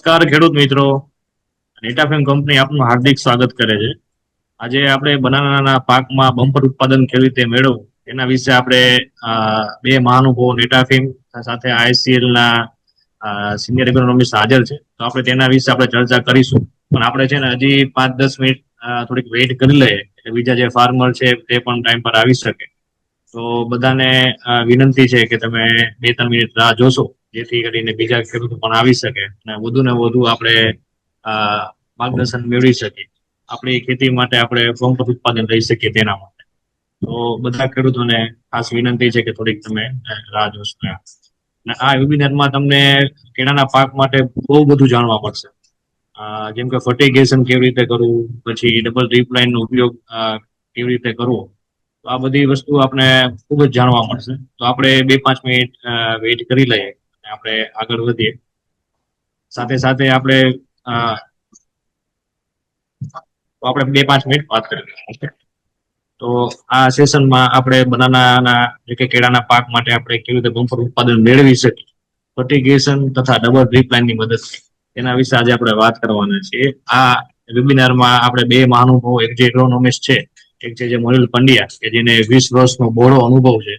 નમસ્કાર ખેડૂત મિત્રો. નેટાફેમ કંપની આપનું હાર્દિક સ્વાગત કરે છે. આજે આપણે બનાનાના પાકમાં બમ્પર ઉત્પાદન કેવી રીતે મેળવવું એના વિશે આપણે બે મહાનુભાવો નેટાફેમ સાથે આઈસીએલ ના સિનિયર ઇકોનોમિસ્ટ હાજર છે, તો આપણે તેના વિશે આપણે ચર્ચા કરીશું. પણ આપણે છે ને હજી 5-10 મિનિટ થોડીક વેઇટ કરી લઈએ એટલે બીજા જે ફાર્મર છે તે પણ ટાઈમ પર આવી શકે. તો બધાને વિનંતી છે કે તમે 2-3 મિનિટ રાહ જોશો, જેથી કરીને બીજા ખેડૂતો પણ આવી શકે અને વધુ ને વધુ આપણે માર્ગદર્શન મેળવી શકીએ. આપણી ખેતી માટે આપણે બમ્પર ઉત્પાદન લઈ શકીએ તેના માટે. તો બધા ખેડૂતોને ખાસ વિનંતી છે કે થોડીક તમે રાહ જોશો. અને આ વેબિનારમાં તમને કેળાના પાક માટે બહુ બધું જાણવા મળશે. જેમ કે ફર્ટિગેશન કેવી રીતે કરવું, પછી ડબલ ડ્રીપ લાઇનનો ઉપયોગ કેવી રીતે કરવો, તો આ બધી વસ્તુ આપણે ખૂબ જ જાણવા મળશે. તો આપણે 2-5 મિનિટ વેઇટ કરી લઈએ અને આપણે આગળ વધીએ. સાથે સાથે આપણે 2-5 મિનિટ વાત કરી. તો આ સેશનમાં આપણે બનાનાના જે કે કેળાના પાક માટે આપણે કેવી રીતે બમ્પર ઉત્પાદન મેળવી શકીએ ફર્ટિગેશન તથા ડબલ ડ્રીપ લાઇનની મદદથી, એના વિશે આજે આપણે વાત કરવાના છીએ. આ વેબિનારમાં આપણે બે મહાનુભાવો, એક જે ઇકોનોમિસ્ટ છે, એક છે જે મોનિલ પંડ્યા કે જેને 20 વર્ષનો બહોળો અનુભવ છે,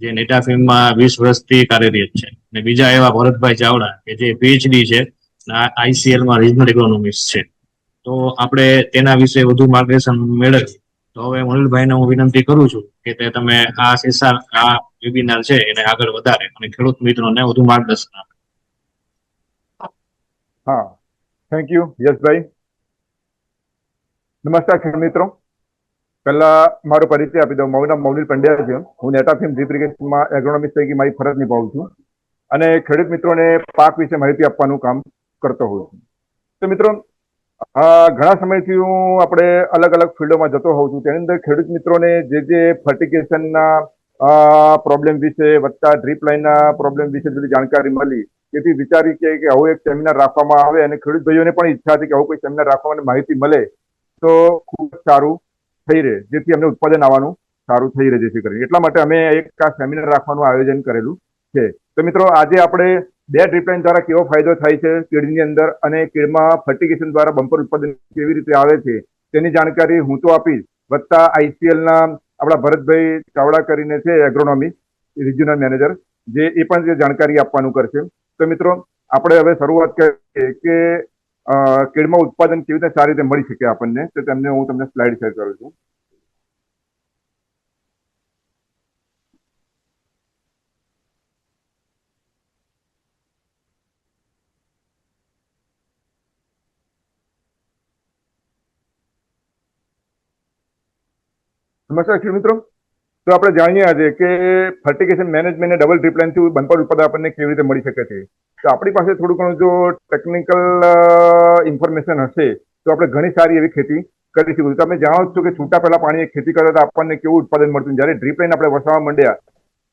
જે નેટાફિમમાં 20 વર્ષથી કાર્યરત છે, અને બીજા એવા ભરતભાઈ ચાવડા કે જે પીએચડી છે, આઈસીએલમાં રિજનલ ઇકોનોમિસ્ટ છે. તો આપણે તેના વિશે વધુ માર્ગદર્શન મેળવીએ. તો હવે મોનિલભાઈને હું વિનંતી કરું છું કે તમે આ વેબિનાર છે એને આગળ વધારે અને ખેડૂત મિત્રોને વધુ માર્ગદર્શન આપે. હા, થેન્ક યુ યશભાઈ. નમસ્કાર ખેડૂત મિત્રો. પહેલા મારો પરિચય આપી દઉં. મારું નામ મૌનિલ પંડ્યા છે. હું નેટાફિમ ડ્રીપ ઇરિગેશનમાં એગ્રોનોમિસ્ટ તરીકે મારી ફરજ નિભાવું છું અને ખેડૂત મિત્રોને પાક વિશે માહિતી આપવાનું કામ કરતો હોઉં છું. તો મિત્રો, ઘણા સમયથી હું આપણે અલગ અલગ ફિલ્ડોમાં જતો હોઉં છું. તેની અંદર ખેડૂત મિત્રોને જે ફર્ટિગેશનના પ્રોબ્લેમ વિશે વત્તા ડ્રીપ લાઇનના પ્રોબ્લેમ વિશે બધી જાણકારી મળી, તેથી વિચારી કે આવું એક સેમિનાર રાખવામાં આવે અને ખેડૂત ભાઈઓને પણ ઈચ્છા હતી કે આવું કોઈ સેમિનાર રાખવામાં માહિતી મળે તો ખૂબ જ સારું થઈ રહે, જેથી અમને ઉત્પાદન આવવાનું સારું થઈ રહે જેથી કરીને. એટલા માટે અમે એક આ સેમિનાર રાખવાનું આયોજન કરેલું છે. તો મિત્રો, આજે આપણે બે ડ્રીપ લાઇન દ્વારા કેવો ફાયદો થાય છે કેળની અંદર અને કેળમાં ફર્ટિગેશન દ્વારા બમ્પર ઉત્પાદન કેવી રીતે આવે છે તેની જાણકારી હું તો આપીશ, વત્તા આઈસીએલના આપણા ભરતભાઈ ચાવડા કરીને છે એગ્રોનોમી રિજિયોનલ મેનેજર, જે એ પણ જે જાણકારી આપવાનું કરશે. તો મિત્રો, આપણે હવે શરૂઆત કરીએ કે કેળમાં ઉત્પાદન કેવી રીતે સારી રીતે મળી શકે આપણને. તો હું તમને સ્લાઇડ શેર કરું છું. નમસ્કાર ખેડૂત મિત્રો. તો આપણે જાણીએ આજે કે ફર્ટિગેશન મેનેજમેન્ટ અને ડબલ ડ્રીપ લાઇનથી બમ્પર ઉત્પાદન આપણને કેવી રીતે મળી શકે છે. તો આપણી પાસે થોડું ઘણું જો ટેકનિકલ ઇન્ફોર્મેશન હશે તો આપણે ઘણી સારી એવી ખેતી કરી શકીશું. તમે જાણો છો કે છૂટા પહેલા પાણીએ ખેતી કરતા આપણને કેવું ઉત્પાદન મળતું, જ્યારે ડ્રીપ લાઇન આપણે વસાવવા માંડ્યા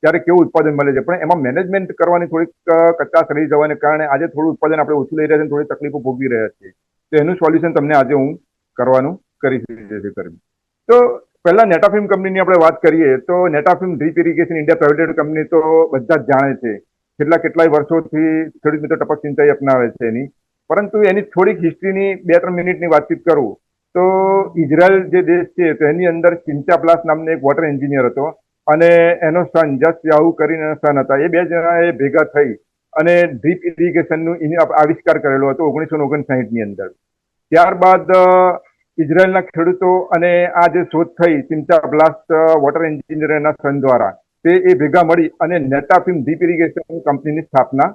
ત્યારે કેવું ઉત્પાદન મળે છે. પણ એમાં મેનેજમેન્ટ કરવાની થોડીક કચાશ રહી જવાને કારણે આજે થોડું ઉત્પાદન આપણે ઓછું લઈ રહ્યા છીએ, થોડી તકલીફો ભોગવી રહ્યા છીએ. તો એનું સોલ્યુશન તમને આજે હું કરવાનું કરીશ. તો પહેલા નેટાફિમ કંપનીની આપણે વાત કરીએ તો Netafim drip irrigation India private company તો બધા જ જાણે છે. કેટલાય વર્ષોથી ખેડૂત મિત્રો ટપક સિંચાઈ અપનાવે છે એની. પરંતુ એની થોડીક હિસ્ટ્રીની 2-3 મિનિટની વાતચીત કરું તો ઇઝરાયલ જે દેશ છે તેની અંદર ચિંતા પ્લાસ નામનો એક વોટર એન્જિનિયર હતો અને એનો સન જસ્ટ યાહુ કરીને સન હતા. એ બે જણાએ ભેગા થઈ અને ડ્રીપ ઇરિગેશનનું આવિષ્કાર કરેલો હતો 1959ની અંદર. ત્યારબાદ ઇઝરાયલના ખેડૂતો અને આ જે શોધ થઈ ચિંતા બ્લાસ્ટ વોટર એન્જિનિયરના સન દ્વારા, તે એ ભેગા મળી અને નેટાફિમ ડ્રીપ ઇરિગેશન કંપનીની સ્થાપના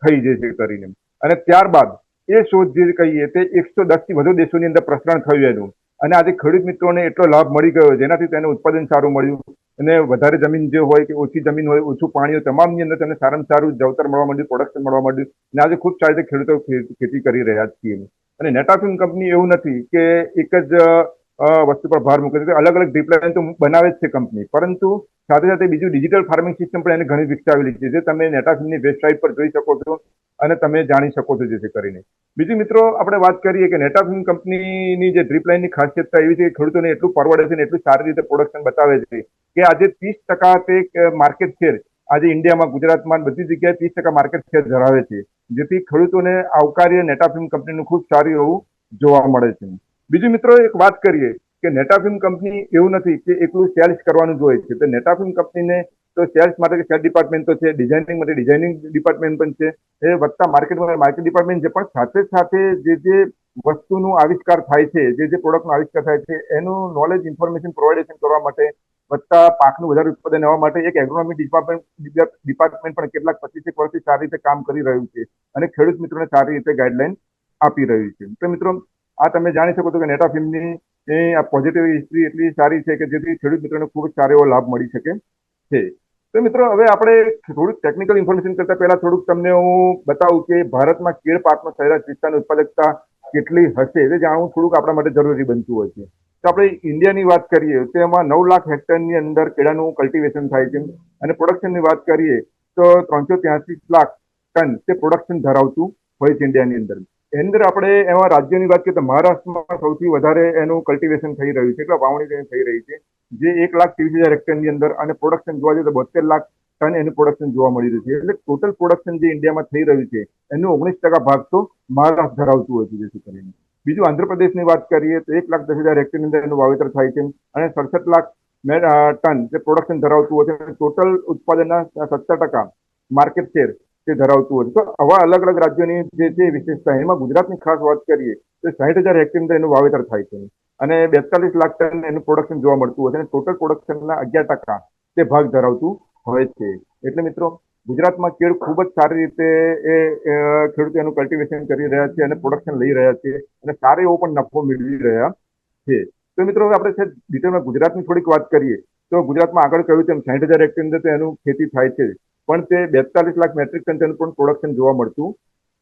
થઈ છે કરીને. અને ત્યારબાદ એ શોધ જે કહીએ તે 110થી વધુ દેશોની અંદર પ્રસરણ થયું એનું. અને આજે ખેડૂત મિત્રોને એટલો લાભ મળી ગયો જેનાથી તેને ઉત્પાદન સારું મળ્યું અને વધારે જમીન જે હોય કે ઓછી જમીન હોય, ઓછું પાણી હોય, તમામની અંદર તેને સારામાં સારું જવતર મળવા માંડ્યું, પ્રોડક્શન મળવા માંડ્યું. અને આજે ખૂબ સારી રીતે ખેડૂતો ખેતી કરી રહ્યા છીએ. અને નેટાફિમ કંપની એવું નથી કે એક જ વસ્તુ પર ભાર મૂકે છે. અલગ અલગ ડ્રીપ લાઇન તો બનાવે જ છે કંપની, પરંતુ સાથે સાથે બીજું ડિજિટલ ફાર્મિંગ સિસ્ટમ પણ એને ઘણી વિકસાવેલી છે, જે તમે નેટાફિમની વેબસાઇટ પર જોઈ શકો છો અને તમે જાણી શકો છો જેથી કરીને. બીજું મિત્રો, આપણે વાત કરીએ કે નેટાફિમ કંપનીની જે ડ્રીપ લાઇનની ખાસિયતતા એવી છે કે ખેડૂતોને એટલું પરવડે છે અને એટલું સારી રીતે પ્રોડક્શન બતાવે છે કે આજે 30% તે માર્કેટ શેર આજે ઇન્ડિયામાં, ગુજરાતમાં બધી જગ્યાએ 30% માર્કેટ શેર ધરાવે છે. જેથી ખેડૂતોને આવકાર્ય નેટાફિમ કંપનીનું ખૂબ સારું એવું જોવા મળે છે. બીજું મિત્રો એક વાત કરીએ કે નેટાફિમ કંપની એવું નથી કે એકલું સેલ્સ કરવાનું જ હોય છે. તો નેટાફિમ કંપનીને તો સેલ્સ માટે સેલ્સ ડિપાર્ટમેન્ટ તો છે, ડિઝાઇનિંગ માટે ડિઝાઇનિંગ ડિપાર્ટમેન્ટ પણ છે, એ વધતા માર્કેટ ડિપાર્ટમેન્ટ છે, પણ સાથે સાથે જે વસ્તુનું આવિષ્કાર થાય છે, જે પ્રોડક્ટનો આવિષ્કાર થાય છે એનું નોલેજ ઇન્ફોર્મેશન પ્રોવાઇડેશન કરવા માટે વધતા પાકનું વધારે ઉત્પાદન આવવા માટે એક એગ્રોનોમી ડિપાર્ટમેન્ટ પણ કેટલાક 25 વર્ષથી સારી રીતે કામ કરી રહ્યું છે અને ખેડૂત મિત્રોને સારી રીતે ગાઈડલાઈન આપી રહ્યું છે. તો મિત્રો આ તમે જાણી શકો છો કે નેટાફિમની આ પોઝિટિવ હિસ્ટ્રી એટલી સારી છે કે જેથી ખેડૂત મિત્રોને ખૂબ જ સારો એવો લાભ મળી શકે છે. તો મિત્રો હવે આપણે થોડુંક ટેકનિકલ ઇન્ફોર્મેશન કરતા પહેલા થોડુંક તમને હું બતાવું કે ભારતમાં કેળ પાકનો સરેરાશ વિસ્તારની ઉત્પાદકતા કેટલી હશે તે જાણવું થોડુંક આપણા માટે જરૂરી બનતું હોય છે. તો આપણે ઇન્ડિયાની વાત કરીએ તો એમાં 9 લાખ હેક્ટરની અંદર કેળાનું કલ્ટિવેશન થાય છે અને પ્રોડક્શનની વાત કરીએ તો 383 લાખ ટન તે પ્રોડક્શન ધરાવતું હોય છે ઇન્ડિયાની અંદર. એની અંદર આપણે એમાં રાજ્યોની વાત કરીએ તો મહારાષ્ટ્રમાં સૌથી વધારે એનું કલ્ટિવેશન થઈ રહ્યું છે, એટલે વાવણી થઈ રહી છે, જે 1,30,000 હેક્ટરની અંદર અને પ્રોડક્શન જોવા જઈએ તો 72 લાખ ટન એનું પ્રોડક્શન જોવા મળી રહ્યું છે. એટલે ટોટલ પ્રોડક્શન જે ઇન્ડિયામાં થઈ રહ્યું છે એનું 19% ભાગ તો મહારાષ્ટ્ર ધરાવતું હોય છે. જેથી કરીને બીજું આંધ્રપ્રદેશની વાત કરીએ તો 1,10,000 હેક્ટરની અંદર એનું વાવેતર થાય છે અને 67 લાખ ટન જે પ્રોડક્શન ધરાવતું હોય છે. ટોટલ ઉત્પાદનના 17% માર્કેટ શેર તે ધરાવતું હોય છે. તો આવા અલગ અલગ રાજ્યોની જે છે વિશેષતા, એમાં ગુજરાતની ખાસ વાત કરીએ તો 60,000 હેક્ટરની અંદર એનું વાવેતર થાય છે અને 42 લાખ ટન એનું પ્રોડક્શન જોવા મળતું હોય છે અને ટોટલ પ્રોડક્શનના 11% તે ભાગ ધરાવતું હોય છે. એટલે મિત્રો ગુજરાતમાં કેળ ખૂબ જ સારી રીતે ખેડૂતો એનું કલ્ટિવેશન કરી રહ્યા છે અને પ્રોડક્શન લઈ રહ્યા છે અને સારો એવો પણ નફો મેળવી રહ્યા છે. તો મિત્રો હવે આપણે ડિટેલમાં ગુજરાતની થોડીક વાત કરીએ તો ગુજરાતમાં આગળ કહ્યું તેમ 60,000 હેક્ટર અંદર એનું ખેતી થાય છે, પણ તે 42 લાખ મેટ્રિક ટન તેનું પણ પ્રોડક્શન જોવા મળતું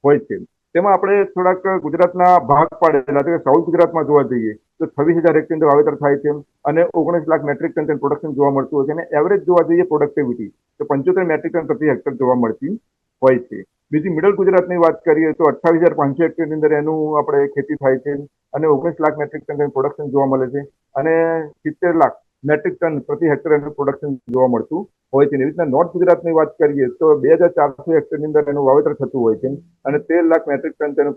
હોય છે. તેમાં આપણે થોડાક ગુજરાતના ભાગ પાડેલા છે. સાઉથ ગુજરાતમાં જોવા જઈએ તો 26,000 હેક્ટર વાવેતર થાય છે અને 19 લાખ મેટ્રિક ટન તેનું પ્રોડક્શન જોવા મળતું હોય છે અને એવરેજ જોવા જઈએ પ્રોડક્ટિવિટી તો 75 મેટ્રિક ટન પ્રતિ હેક્ટર જોવા મળતી હોય છે. બીજી મિડલ ગુજરાતની વાત કરીએ તો 28,500 હેક્ટરની અંદર એનું આપણે ખેતી થાય છે અને 19 લાખ મેટ્રિક ટન પ્રોડક્શન જોવા મળે છે અને 70 લાખ મેટ્રિક ટન પ્રતિ હેક્ટર એનું પ્રોડક્શન જોવા મળતું હોય છે. એવી રીતના નોર્થ ગુજરાતની વાત કરીએ તો 2,400 હેક્ટરની અંદર એનું વાવેતર થતું હોય છે અને 13 લાખ મેટ્રિક ટન તેનું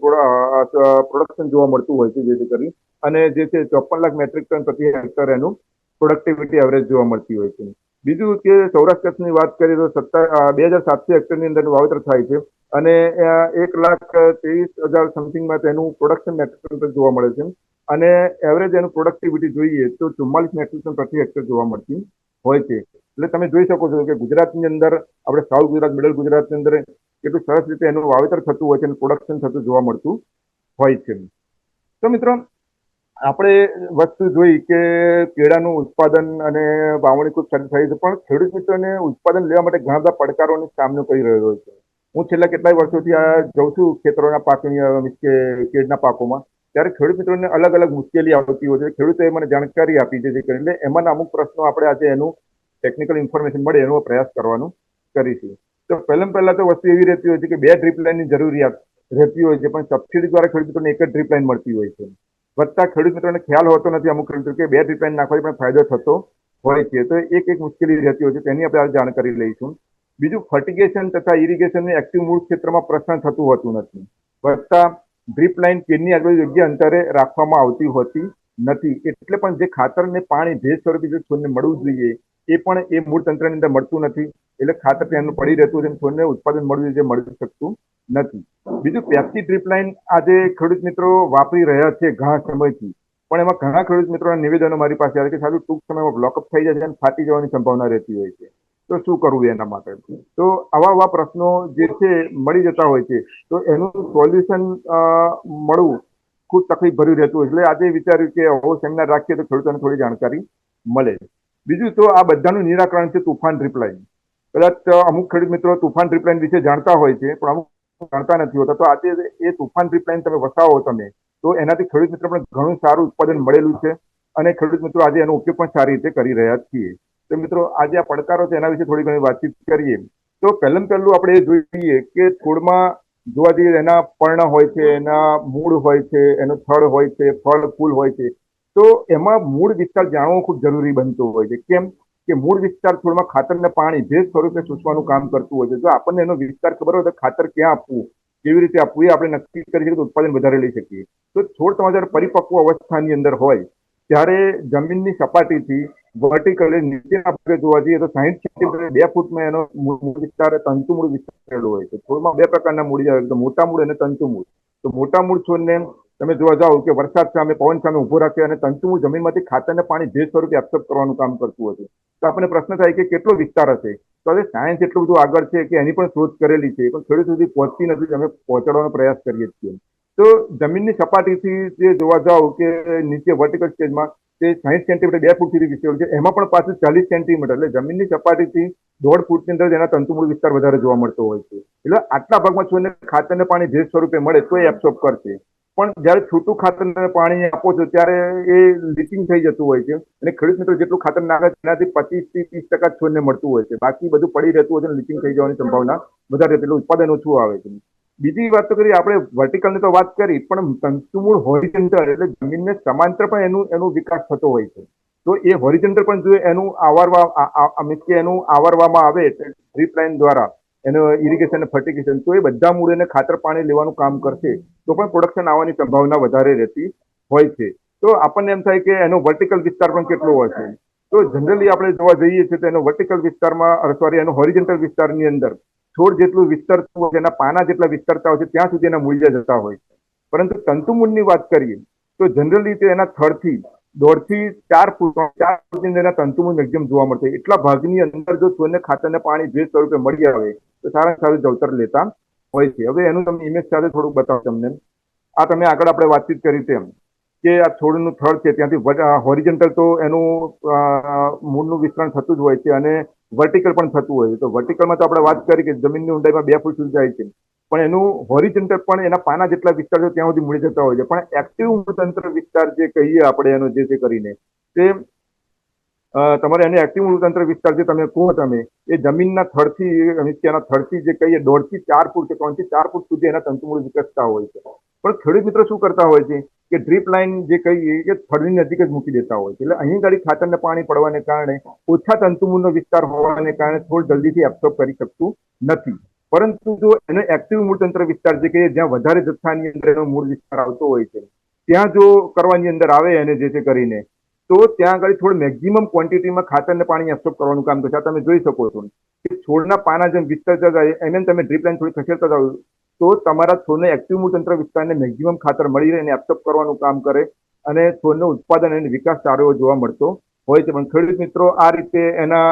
પ્રોડક્શન જોવા મળતું હોય છે. જેથી કરી અને જે છે 54 લાખ મેટ્રિક ટન પ્રતિ હેક્ટર એનું પ્રોડક્ટિવિટી એવરેજ જોવા મળતી હોય છે. બીજું કે સૌરાષ્ટ્ર કચ્છની વાત કરીએ તો 2,700 હેક્ટરની અંદર વાવેતર થાય છે અને 1,23,000 સમથિંગમાં તેનું પ્રોડક્શન મેટ્રિક ટન જોવા મળે છે અને એવરેજ એનું પ્રોડક્ટિવિટી જોઈએ તો 44 મેટ્રિક ટન પ્રતિ હેક્ટર જોવા મળતી હોય છે. એટલે તમે જોઈ શકો છો કે ગુજરાતની અંદર આપણે સાઉથ ગુજરાત, મિડલ ગુજરાતની અંદર કેટલું સરસ રીતે એનું વાવેતર થતું હોય છે અને પ્રોડક્શન થતું જોવા મળતું હોય છે. તો મિત્રો આપણે વસ્તુ જોઈ કે કેળાનું ઉત્પાદન અને વાવણી ખૂબ સારી થઈ છે, પણ ખેડૂત મિત્રોને ઉત્પાદન લેવા માટે ઘણા બધા પડકારોનો સામનો કરી રહ્યો છે. હું છેલ્લા કેટલાય વર્ષોથી આ જઉં છું ખેતરોના પાકની કે કેળના પાકોમાં, ત્યારે ખેડૂત મિત્રોને અલગ અલગ મુશ્કેલી આવતી હોય છે. ખેડૂતોએ મને જાણકારી આપી છે એટલે એમાંના અમુક પ્રશ્નો આપણે આજે એનું ટેકનિકલ ઇન્ફોર્મેશન મળે એનો પ્રયાસ કરવાનું કરીશું. તો પહેલા તો વસ્તુ એવી રહેતી હોય છે કે 2 ડ્રીપ લાઇનની જરૂરિયાત રહેતી હોય છે, પણ સબસિડી દ્વારા ખેડૂત મિત્રોને 1 જ ડ્રીપ લાઇન મળતી હોય છે. વધતા ખેડૂત મિત્રોને ખ્યાલ હોતો નથી અમુક ખેડૂતો કે 2 ડ્રીપ લાઇન નાખવાથી પણ ફાયદો થતો હોય છે. તો એક મુશ્કેલી રહેતી હોય છે, તેની આપણે જાણકારી લઈશું. બીજું ફર્ટિગેશન તથા ઇરિગેશનની એક્ટિવ મૂળ ક્ષેત્રમાં પ્રશ્ન થતું હોતું નથી. વધતા ડ્રીપ લાઇન કેળની આજુબાજુ યોગ્ય અંતરે રાખવામાં આવતી હોતી નથી, એટલે પણ જે ખાતર ને પાણી ભેજ સ્વરૂપે જે છોડને મળવું જોઈએ એ પણ એ મૂળ તંત્રની અંદર મળતું નથી. એટલે ખાતર તેનું પડી રહેતું છે, છોડને ઉત્પાદન મળવું જે મળી શકતું નથી. બીજું પેપ્સી ડ્રીપ લાઇન આજે ખેડૂત મિત્રો વાપરી રહ્યા છે ઘણા સમયથી, પણ એમાં ઘણા ખેડૂત મિત્રોના નિવેદનો મારી પાસે આવે કે સારું ટૂંક સમયમાં બ્લોકઅપ થઈ જશે અને ફાટી જવાની સંભાવના રહેતી હોય છે. તો શું કરવું એના માટે? તો આવા પ્રશ્નો જે છે મળી જતા હોય છે, તો એનું સોલ્યુશન મળવું ખૂબ તકલીફ ભર્યું રહેતું હોય છે. એટલે આજે વિચાર્યું કે આવો સેમિનાર રાખીએ તો ખેડૂતોને થોડી જાણકારી મળે. બીજું તો આ બધાનું નિરાકરણ છે તુફાન ડ્રીપ લાઇન. કદાચ અમુક ખેડૂત મિત્રો તુફાન ડ્રીપ લાઇન વિશે જાણતા હોય છે, પણ અમુક જાણતા નથી હોતા. તો આજે એ તુફાન ડ્રીપ લાઇન તમે વસાવો તમે, તો એનાથી ખેડૂત મિત્રો પણ ઘણું સારું ઉત્પાદન મળેલું છે અને ખેડૂત મિત્રો આજે એનો ઉપયોગ પણ સારી રીતે કરી રહ્યા છીએ. તો મિત્રો આજે આ પડકારો છે એના વિશે થોડી ઘણી વાતચીત કરીએ. તો પહેલું આપણે એ જોઈએ કે છોડમાં જોવા જઈએ એના પર્ણ હોય છે, એના મૂળ હોય છે, એનો થડ હોય છે, ફળ ફૂલ હોય છે. તો એમાં મૂળ વિસ્તાર જાણવો ખૂબ જરૂરી બનતો હોય છે. કેમ કે મૂળ વિસ્તાર છોડમાં ખાતર ને પાણી ભેજ સ્વરૂપે ચૂસવાનું કામ કરતું હોય છે. જો આપણને એનો વિસ્તાર ખબર હોય તો ખાતર ક્યાં આપવું કેવી રીતે આપવું એ આપણે નક્કી કરી શકીએ તો ઉત્પાદન વધારે લઈ શકીએ. તો છોડ તમારા જ્યારે પરિપક્વ અવસ્થાની અંદર હોય ત્યારે જમીનની સપાટીથી વર્ટિકલી નીચેના ભાગે જોવા જઈએ તો 60 સેન્ટીમીટર 2 ફૂટમાં એનો મૂળ વિસ્તાર તંતુ મૂળ વિસ્તારેલો હોય છે. છોડમાં બે પ્રકારના મૂળ આવે, તો મોટા મૂળ અને તંતુ મૂળ. તો મોટા મૂળ છોડને તમે જોવા જાઓ કે વરસાદ સામે પવન સામે ઉભો રાખે અને તંતુ મૂળ જમીનમાંથી ખાતરને પાણી ભેજ સ્વરૂપે એબ્સોર્બ કરવાનું કામ કરતું હતું. તો આપણને પ્રશ્ન થાય કે કેટલો વિસ્તાર હશે? તો હવે સાયન્સ એટલું બધું આગળ છે કે એની પણ શોધ કરેલી છે, પણ ખેડૂત સુધી પહોંચતી નથી. અમે પહોંચાડવાનો પ્રયાસ કરીએ છીએ. તો જમીનની સપાટીથી જે જોવા જાઓ કે નીચે વર્ટિકલ સ્ટેજમાં તે 60 સેન્ટીમીટર 2 ફૂટ સુધી વિસ્તરેલું છે. એમાં પણ પાછું 40 સેન્ટીમીટર, એટલે જમીનની સપાટીથી 1.5 ફૂટની અંદર એના તંતુમૂળ વિસ્તાર વધારે જોવા મળતો હોય છે. એટલે આટલા ભાગમાં છોડને ખાતરને પાણી ભેજ સ્વરૂપે મળે તો એ એબ્સોર્બ કરશે. પણ જ્યારે છૂટું ખાતર પાણી આપો છો ત્યારે એ લીચિંગ થઈ જતું હોય છે અને ખેડૂત મિત્રો જેટલું ખાતર નાખે તેનાથી 25 થી 30% છોડને મળતું હોય છે. બાકી બધું પડી રહેતું હોય છે, લીચિંગ થઈ જવાની સંભાવના વધારે રહેતી, એટલે ઉત્પાદન ઓછું આવે છે. બીજી વાત તો કરી આપણે વર્ટિકલની તો વાત કરી, પણ તંતુમૂળ હોરિઝોન્ટલ એટલે જમીનને સમાંતર પણ એનો વિકાસ થતો હોય છે. તો એ હોરિઝોન્ટલ પણ જો એનું મીન્સ કે એનું આવરવામાં આવે ડ્રીપ લાઇન દ્વારા એનું ઇરિગેશન અને ફર્ટિગેશન, તો એ બધા મૂળને ખાતર પાણી લેવાનું કામ કરશે તો પણ પ્રોડક્શન આવવાની સંભાવના વધારે રહેતી હોય છે. તો આપણને એમ થાય કે એનો વર્ટિકલ વિસ્તાર પણ કેટલો હશે? તો જનરલી આપણે જોવા જઈએ છીએ તો એનો વર્ટિકલ વિસ્તારમાં એનો હોરિઝોન્ટલ વિસ્તારની અંદર છોડ જેટલું વિસ્તરતું હોય, એના પાના જેટલા વિસ્તરતા હોય છે ત્યાં સુધી એના મૂલ્ય જતા હોય છે. પરંતુ તંતુમૂળની વાત કરીએ તો જનરલી તે એના થડથી 1.5 થી 4 ફૂટની અંદર એના તંતુમૂળ મેક્સિમમ જોવા મળશે. એટલા ભાગની અંદર જો છોડને ખાતરને પાણી ભેજ સ્વરૂપે મળી આવે તો સારા સારું જવતર લેતા હોય છે. હવે એનું તમે ઇમેજ સાથે થોડુંક બતાવો તમને. આ તમે આગળ આપણે વાતચીત કરી તેમ કે આ છોડનું થડ છે ત્યાંથી હોરિઝોન્ટલ તો એનું મૂળનું વિસ્તરણ થતું જ હોય છે અને વર્ટિકલ પણ થતું હોય છે. તો વર્ટિકલમાં તો આપણે વાત કરી કે જમીનની ઊંડાઈમાં 2 ફૂટ સુધી જાય છે, પણ એનું હોરિઝોન્ટલ પણ એના પાના જેટલા વિસ્તાર છે ત્યાં સુધી મળી જતા હોય છે. પણ એક્ટિવ મૂળતંત્ર વિસ્તાર જે કહીએ આપણે એનો જે કરીને તે તમારે એને એક્ટિવ મૂળતંત્ર વિસ્તાર જે તમે કહો તમે એ જમીનના થડથી જે કહીએ 1.5 થી 4 ફૂટ કે 3 થી 4 ફૂટ સુધી એના તંતુમૂળ વિકસતા હોય છે. પણ ખેડૂત મિત્રો શું કરતા હોય છે કે ડ્રીપ લાઇન જે કહીએ કે થડની નજીક જ મૂકી દેતા હોય છે. એટલે અહીં ગાડી ખાતરને પાણી પડવાને કારણે ઓછા તંતુમૂળનો વિસ્તાર હોવાને કારણે છોડ જલ્દીથી એબ્સોર્બ કરી શકતું નથી. પરંતુ જો એનો એક્ટિવ મૂળતંત્ર વિસ્તાર જે કહીએ જ્યાં વધારે જથ્થાની અંદર એનો મૂળ વિસ્તાર આવતો હોય છે ત્યાં જો કરવાની અંદર આવે એને જે છે કરીને તો ત્યાં આગળ થોડું મેક્સિમમ ક્વોન્ટિટીમાં ખાતરને પાણી એબ્સોર્બ કરવાનું કામ કરશે. તમે જોઈ શકો છો કે છોડના પાના જેમ વિસ્તરતા જાય એમ તમે ડ્રીપ લાઇન થોડી ખસેડતા જાઓ તો તમારા છોડને એક્ટિવ મૂળતંત્ર વિસ્તારને મેક્સિમમ ખાતર મળી રહે અને એબ્સોર્બ કરવાનું કામ કરે અને છોડનું ઉત્પાદન અને વિકાસ સારો એવો જોવા મળતો હોય છે. પણ ખેડૂત મિત્રો આ રીતે એના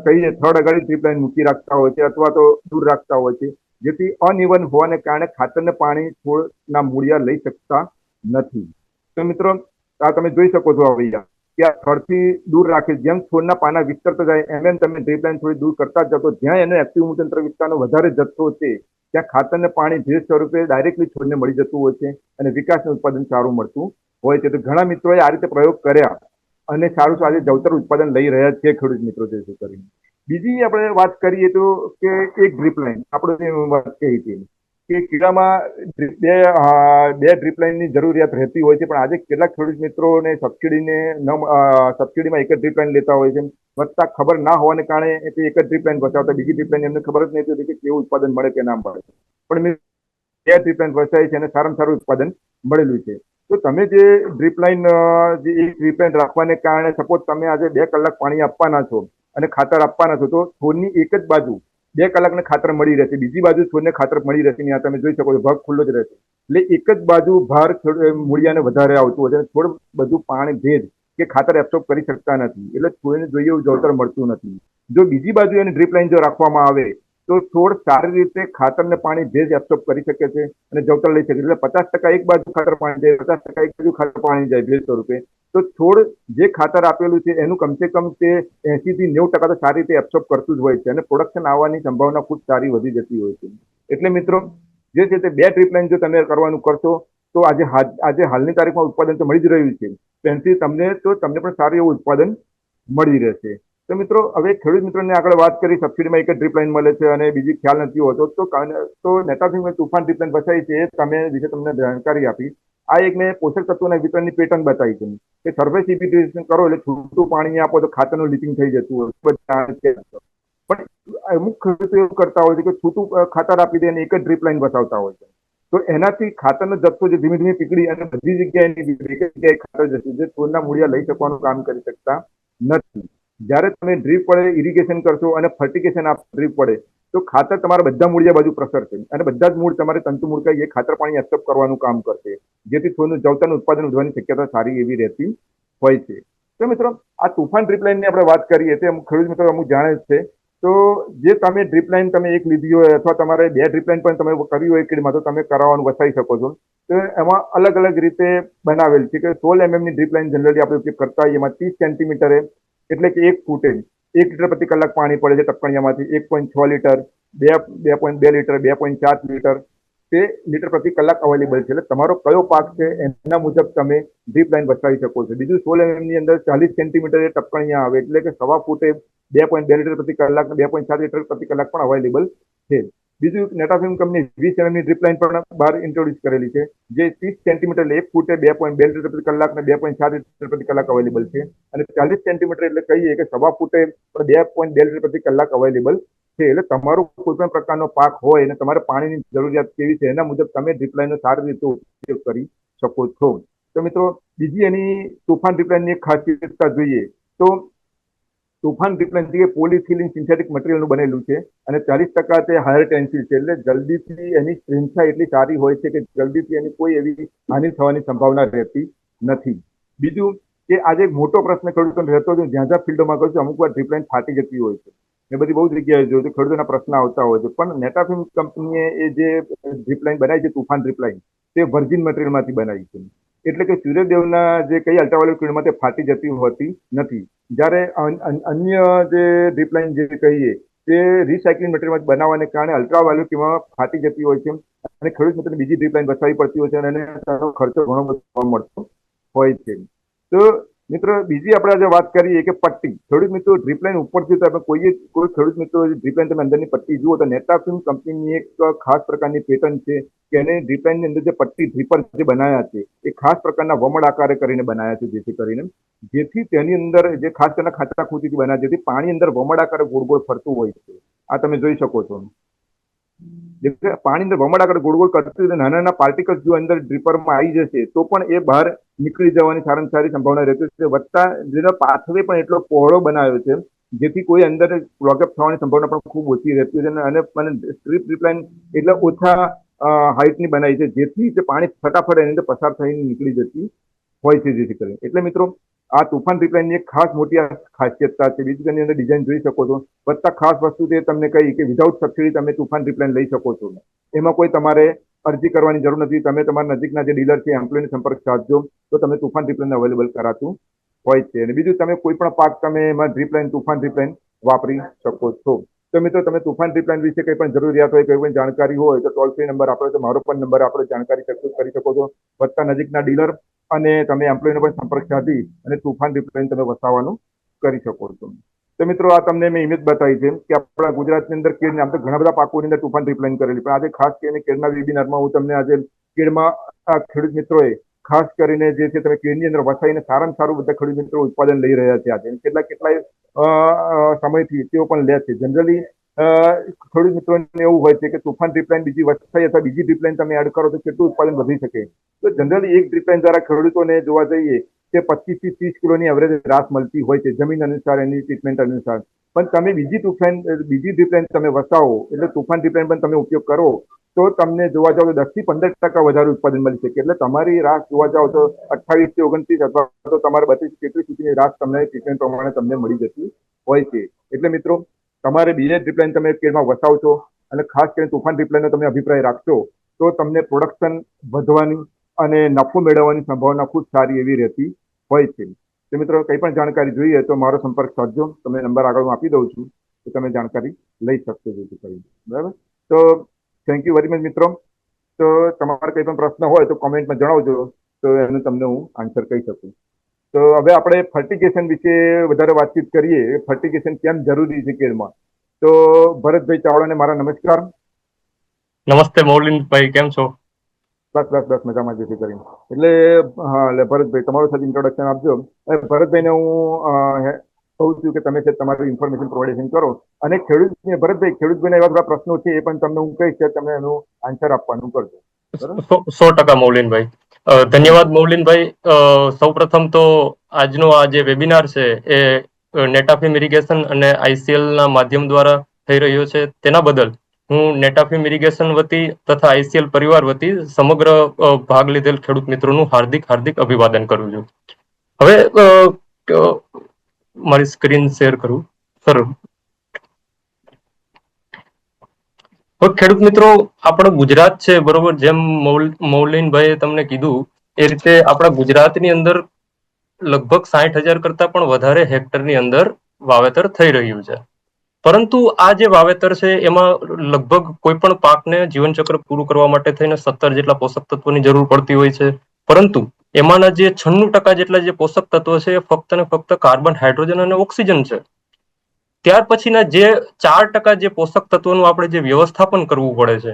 કહીએ થડ અગાડી ડ્રીપ લાઇન મૂકી રાખતા હોય છે અથવા તો દૂર રાખતા હોય છે, જેથી અનઇવન હોવાને કારણે ખાતરને પાણી છોડના મૂળિયા લઈ શકતા નથી. તો મિત્રો આ તમે જોઈ શકો છો અહીંયા કે આ થડથી દૂર રાખે, જેમ છોડના પાના વિસ્તરતા જાય એમ તમે ડ્રીપ લાઇન થોડી દૂર કરતા જ જાઓ તો જ્યાં એનો એક્ટિવ મૂળતંત્ર વિસ્તારનો વધારે જથ્થો છે ત્યાં ખાતરને પાણી ભેજ સ્વરૂપે ડાયરેક્ટલી છોડને મળી જતું હોય છે અને વિકાસનું ઉત્પાદન સારું મળતું હોય છે. તો ઘણા મિત્રોએ આ રીતે પ્રયોગ કર્યા અને સારું આજે જવતર ઉત્પાદન લઈ રહ્યા છે ખેડૂત મિત્રો જે કરીને. બીજી આપણે વાત કરીએ તો કે એક ડ્રીપ લાઇન આપણે વાત કહી હતી કે કીડામાં બે ડ્રીપ લાઇનની જરૂરિયાત રહેતી હોય છે, પણ આજે કેટલાક ખેડૂત મિત્રોને સબસિડીમાં એક જ ડ્રીપ લાઇન લેતા હોય છે. વધતા ખબર ના હોવાને કારણે એક જ ડ્રીપ લાઇન બચાવતા બીજી ડ્રીપ લાઇન એમને ખબર જ નહીં હતી કે કેવું ઉત્પાદન મળે કે ના મળે. પણ બે ડ્રીપ લાઇન વસાય છે અને સારામાં સારું ઉત્પાદન મળેલું છે. તો તમે જે ડ્રીપ લાઇન જે એક ડ્રીપ લાઇન રાખવાને કારણે સપોઝ તમે આજે 2 કલાક પાણી આપવાના છો અને ખાતર આપવાના છો તો છોડની એક જ બાજુ 2 કલાકને ખાતર મળી રહેશે, બીજી બાજુ છોડને ખાતર મળી રહેશે નહીં. તમે જોઈ શકો છો ભાગ ખુલ્લો જ રહેશે. એટલે એક જ બાજુ ભાર મૂળિયાને વધારે આવતું હોય છે, થોડું બધું પાણી ભેજ કે ખાતર એબ્સોર્બ કરી શકતા નથી, એટલે છોડને જોઈએ એવું જળતર મળતું નથી. જો બીજી બાજુ એની ડ્રીપ લાઇન જો રાખવામાં આવે તો છોડ સારી રીતે ખાતરને પાણી ભેજ એબ્સોર્બ કરી શકે છે અને જવતર લઈ શકે છે. એટલે 50% એક બાજુ ખાતર પાણી જાય, 50% એક બાજુ ખાતર પાણી જાય ભેજ સ્વરૂપે. તો છોડ જે ખાતર આપેલું છે એનું કમસે કમ તે 80 થી 90% તો સારી રીતે એબ્સોર્બ કરતું જ હોય છે અને પ્રોડક્શન આવવાની સંભાવના ખૂબ સારી વધી જતી હોય છે. એટલે મિત્રો જે છે તે 2 ડ્રીપ લાઇન જો તમે કરવાનું કરશો તો આજે હાલની તારીખમાં ઉત્પાદન તો મળી જ રહ્યું છે, તેનાથી તમને પણ સારું એવું ઉત્પાદન મળી રહેશે. તો મિત્રો હવે ખેડૂત મિત્રોને આગળ વાત કરી સબસિડીમાં એક જ ડ્રીપ લાઇન મળે છે અને બીજી ખ્યાલ નથી હોતો તો નેતાફિંગ તુફાન ડ્રીપ લાઇન વસાઈ છે તમે વિશે તમને જાણકારી આપી. આ એક મેં પોષક તત્વોના વિતરણની પેટર્ન બતાવી છે કે સરફેસ ઇરિગેશન કરો એટલે છૂટું પાણી આપો તો ખાતરનું લીચિંગ થઈ જતું હોય. પણ અમુક ખેડૂતો એવું કરતા હોય છે કે છૂટું ખાતર આપી દે અને એક જ ડ્રીપ લાઈન બસાવતા હોય છે. તો એનાથી ખાતરનો જથ્થો જે ધીમે ધીમે પીગળી અને બધી જગ્યાએ નહીં પીગળે, એક જગ્યાએ ખાતર જશે, જે છોડના મૂળિયા લઈ શકવાનું કામ કરી શકતા નથી. જ્યારે તમે ડ્રીપ વડે ઇરિગેશન કરશો અને ફર્ટિગેશન ડ્રીપ વડે, તો ખાતર તમારા બધા મૂળિયા બાજુ પ્રસરશે અને બધા જ મૂળ તમારે તંતુ મૂળકાઈ એ ખાતર પાણી એક્સેપ્ટ કરવાનું કામ કરશે, જેથી છોડનું જવતાનું ઉત્પાદન વધવાની શક્યતા સારી એવી રહેતી હોય છે. તો મિત્રો, આ તુફાન ડ્રીપ લાઈનની આપણે વાત કરીએ તે અમુક ખેડૂત મિત્રો અમુક જાણે જ છે. તો જે તમે ડ્રીપ લાઈન તમે એક લીધી હોય અથવા તમારે બે ડ્રીપ લાઈન પણ તમે કરવી હોય ખેડમાં, તો તમે કરાવવાનું વસાવી શકો છો. તો એમાં અલગ અલગ રીતે બનાવેલ છે કે 16 mm ની ડ્રીપ લાઈન જનરલી આપણે ઉપયોગ કરતા હોઈએ, એમાં 30 સેન્ટીમીટરે એટલે કે 1 ફૂટે 1 લીટર પ્રતિ કલાક પાણી પડે છે ટપકણિયામાંથી. 1.6 લીટર, 2.2 લીટર, 2.4 લીટર તે લીટર પ્રતિ કલાક અવેલેબલ છે. એટલે તમારો કયો પાક છે એના મુજબ તમે ડ્રીપ લાઈન બચાવી શકો છો. બીજું 16 mm ની અંદર 40 સેન્ટીમીટર ટપકણિયા આવે, એટલે કે સવા ફૂટે 2.2 લીટર પ્રતિ કલાક, 2.4 લીટર પ્રતિ કલાક પણ અવેલેબલ છે. બીજું નેટાફિલ્મ કંપની 20 mm ની ડ્રીપ લાઈન પણ બહાર ઇન્ટ્રોડ્યુસ કરેલી છે, જે 30 સેન્ટીમીટર એટલે 1 ફૂટે 2.2 લીટર પ્રતિ કલાક અને 2.4 લીટર પ્રતિ કલાક અવેલેબલ છે. અને 40 સેન્ટીમીટર એટલે કહીએ કે સવા ફૂટે 2.2 લીટર પ્રતિ કલાક અવેલેબલ છે. એટલે તમારો કોઈ પણ પ્રકારનો પાક હોય અને તમારે પાણીની જરૂરિયાત કેવી છે એના મુજબ તમે ડ્રીપ લાઈનનો સારી રીતે ઉપયોગ કરી શકો છો. તો મિત્રો, બીજી એની તુફાન ડ્રીપ લાઈનની એક ખાસિયતતા જોઈએ તો તુફાન ડ્રીપ લાઈન જે પોલિથિલિન સિન્થેટિક મટીરિયલનું બનેલું છે અને 40% તે હાયર ટેન્સિલ છે, એટલે જલ્દીથી એની સ્ટ્રેન્થા એટલી સારી હોય છે કે જલ્દીથી એની કોઈ એવી હાનિ થવાની સંભાવના રહેતી નથી. બીજું કે આજે મોટો પ્રશ્ન ખેડૂતોને રહેતો હોય, જ્યાં જ્યાં ફિલ્ડોમાં કહ્યું છે, અમુક વાર ડ્રીપ લાઈન ફાટી જતી હોય છે. એ બધી બહુ જગ્યાએ જોયું છે, ખેડૂતોના પ્રશ્ન આવતા હોય છે. પણ નેટાફિલ્મ કંપનીએ એ જે ડ્રીપ લાઈન બનાવી છે, તુફાન ડ્રીપ લાઈન, તે વર્જિન મટીરિયલમાંથી બનાવી છે. એટલે કે સૂર્યદેવના જે કઈ અલ્ટ્રાવાયોલેટ કિરણમાં તે ફાટી જતી હોતી નથી. જ્યારે અન્ય જે ડ્રીપ લાઈન જે કહીએ તે રિસાયકલિંગ મટીરિયલમાં બનાવવાને કારણે અલ્ટ્રાવાયોલેટ કિરણમાં ફાટી જતી હોય છે અને ખેડૂત મિત્રોને બીજી ડ્રીપ લાઈન બસાવવી પડતી હોય છે અને તેનો ખર્ચો ઘણો બધો જોવા મળતો હોય છે. તો મિત્રો, બીજી આપણે આજે વાત કરીએ કે પટ્ટી. ખેડૂત મિત્રો, ડ્રીપ લાઈન ઉપરથી તો આપણે કોઈ ખેડૂત મિત્રો ડ્રીપ લાઈન તમે અંદરની પટ્ટી જુઓ તો નેટાફિલ્મ કંપનીની એક ખાસ પ્રકારની પેટર્ન છે કે એને ડ્રીપ લાઈનની અંદર જે પટ્ટી ડ્રીપર જે બનાવ્યા છે એ ખાસ પ્રકારના વમળ આકારે કરીને બનાવ્યા છે, જેથી તેની અંદર જે ખાસ કરીને ખાચા ખૂંચીથી બનાવ્યા, જેથી પાણી અંદર વમળ આકારે ગોળ ગોળ ફરતું હોય છે. આ તમે જોઈ શકો છો. પાણી અંદર વમળ આકારે ગોળ ગોળ કરતું નાના નાના પાર્ટિકલ્સ જો અંદર ડ્રીપરમાં આવી જશે તો પણ એ બહાર નીકળી જવાની સારામાં સારી સંભાવના રહેતી છે. વધતા જેનો પાથવે પણ એટલો પહોળો બનાવ્યો છે, જેથી કોઈ અંદર ક્લોગઅપ થવાની સંભાવના પણ ખૂબ ઓછી રહેતી છે. અને ડ્રીપ લાઈન એટલે ઓછા હાઇટની બનાવી છે, જેથી તે પાણી ફટાફટ એની અંદર પસાર થઈને નીકળી જતી હોય છે, જેથી કરીને. એટલે મિત્રો, આ તુફાન ડ્રીપ લાઈનની એક ખાસ મોટી ખાસિયતતા છે. બીજી તેની અંદર ડિઝાઇન જોઈ શકો છો. વધતા ખાસ વસ્તુ તે તમને કહી કે વિધાઉટ સબસિડી તમે તુફાન ડ્રીપ લાઈન લઈ શકો છો. એમાં કોઈ તમારે અરજી કરવાની જરૂર નથી. તમે તમારા નજીકના જે ડીલર છે એમ્પ્લોયનો સંપર્ક સાધજો તો તમે તુફાન ડ્રીપ લાઈન અવેલેબલ કરાતું હોય છે. અને બીજું, તમે કોઈ પણ પાક તમે એમાં ડ્રીપ લાઈન તુફાન ડ્રીપ લાઈન વાપરી શકો છો. તો મિત્રો, તમે તુફાન ડ્રીપ લાઈન વિશે કંઈ પણ જરૂરિયાત હોય, કોઈ પણ જાણકારી હોય તો ટોલ ફ્રી નંબર આપણો છે, મારો પણ નંબર આપણો, જાણકારી કરી શકો છો. વધતા નજીકના ડીલર અને તમે એમ્પ્લોયનો પણ સંપર્ક સાધી અને તુફાન ડ્રીપ લાઈન તમે વસાવવાનું કરી શકો છો. તો મિત્રો, આ તમને મેં ઇમેજ બતાવી છે કે આપણા ગુજરાતની અંદર કેળ, આમ તો ઘણા બધા પાકોની અંદર તુફાન ડ્રીપ લાઈન કરેલી, પણ આજે ખાસ કરીને કેળના વેબિનારમાં હું તમને આજે કેળમાં ખેડૂત મિત્રોએ ખાસ કરીને જે છે તમે કેળની અંદર વસાવીને સારામાં સારું બધા ખેડૂત મિત્રો ઉત્પાદન લઈ રહ્યા છે. આજે કેટલાય સમયથી તેઓ પણ લે છે. જનરલી ખેડૂત મિત્રોને એવું હોય છે કે તુફાન ડ્રીપ લાઈન બીજી વસાઈ અથવા બીજી ડ્રીપ લાઈન તમે એડ કરો તો કેટલું ઉત્પાદન વધી શકે. તો જનરલી એક ડ્રીપ લાઈન દ્વારા ખેડૂતોને જોવા જઈએ કે 25 થી 30 કિલોની એવરેજ રાસ મળતી હોય છે, જમીન અનુસાર, એની ટ્રીટમેન્ટ અનુસાર. પણ તમે બીજી ડ્રીપ લાઈન તમે વસાવો, એટલે તુફાન ડ્રીપ લાઈન પણ તમે ઉપયોગ કરો તો તમને જોવા જાવ તો 10 થી 15% વધારે ઉત્પાદન મળી શકે. એટલે તમારી રાસ જોવા જાવ તો 28 થી 29 અથવા તો તમારે 32 થી 33 સુધીની રાસ તમને ટ્રીટમેન્ટ પ્રમાણે તમને મળી જતી હોય છે. એટલે મિત્રો, તમારે બીજી ડ્રીપ લાઈન તમે કેળમાં વસાવશો અને ખાસ કરીને તુફાન ડ્રીપ લાઈનનો તમે અભિપ્રાય રાખશો તો તમને પ્રોડક્શન વધવાની અને નફો મેળવવાની સંભાવના ખૂબ સારી એવી રહેતી હોય છે. તો મિત્રો, કંઈ પણ જાણકારી જોઈએ તો મારો સંપર્ક સાધજો. તમે નંબર આગળ હું આપી દઉં છું તો તમે જાણકારી લઈ શકશો, જેથી કરીને. બરાબર. તો થેન્ક યુ વેરી મચ મિત્રો. તો તમારે કંઈ પણ પ્રશ્ન હોય તો કોમેન્ટમાં જણાવજો, તો એનું તમને હું આન્સર કહી શકું. તો હવે આપણે ફર્ટિગેશન વિશે વધારે વાતચીત કરીએ. ફર્ટિગેશન કેમ જરૂરી છે કેળમાં? તો ભરતભાઈ ચાવડાને મારા નમસ્કાર. નમસ્તે મૌલિનભાઈ, કેમ છો? બસ મજામાં, જેથી કરીને. એટલે હા, એટલે ભરતભાઈ તમારું સાથે ઇન્ટ્રોડક્શન આપજો. ભરતભાઈને હું કહું છું કે તમે છે તમારું ઇન્ફોર્મેશન પ્રોવાઇડેશન કરો. અને ખેડૂતને ભરતભાઈ, ખેડૂતભાઈના એવા બધા પ્રશ્નો છે એ પણ તમને હું કહીશ કે તમે એનું આન્સર આપવાનું કરજો. બરાબર. 100% મૌલિનભાઈ. ધન્યવાદ મૌલિનભાઈ. સૌપ્રથમ તો આજનો આ જે વેબિનાર છે એ નેટાફિમ ઇરિગેશન અને આઈસીએલ ના માધ્યમ દ્વારા થઈ રહ્યો છે, તેના બદલ હું નેટાફિમ ઇરિગેશન વતી તથા આઈસીએલ પરિવાર વતી સમગ્ર ભાગ લીધેલ ખેડૂત મિત્રોનું હાર્દિક હાર્દિક અભિવાદન કરું છું. હવે મારી સ્ક્રીન શેર કરું સર. ખેડૂત મિત્રો, આપણો ગુજરાત છે બરોબર, જેમ મૌલિનભાઈએ તમને કીધું એ રીતે આપણા ગુજરાતની અંદર લગભગ 60,000 કરતા પણ વધારે હેક્ટરની અંદર વાવેતર થઈ રહ્યું છે. પરંતુ આ જે વાવેતર છે એમાં લગભગ કોઈ પણ પાકને જીવનચક્ર પૂરું કરવા માટે થઈને 17 જેટલા પોષક તત્વોની જરૂર પડતી હોય છે. પરંતુ એમાંના જે 96% જેટલા જે પોષક તત્વો છે એ ફક્ત ને ફક્ત કાર્બન, હાઇડ્રોજન અને ઓક્સિજન છે. ત્યાર પછીના જે 4% જે પોષક તત્વોનું આપણે જે વ્યવસ્થાપન કરવું પડે છે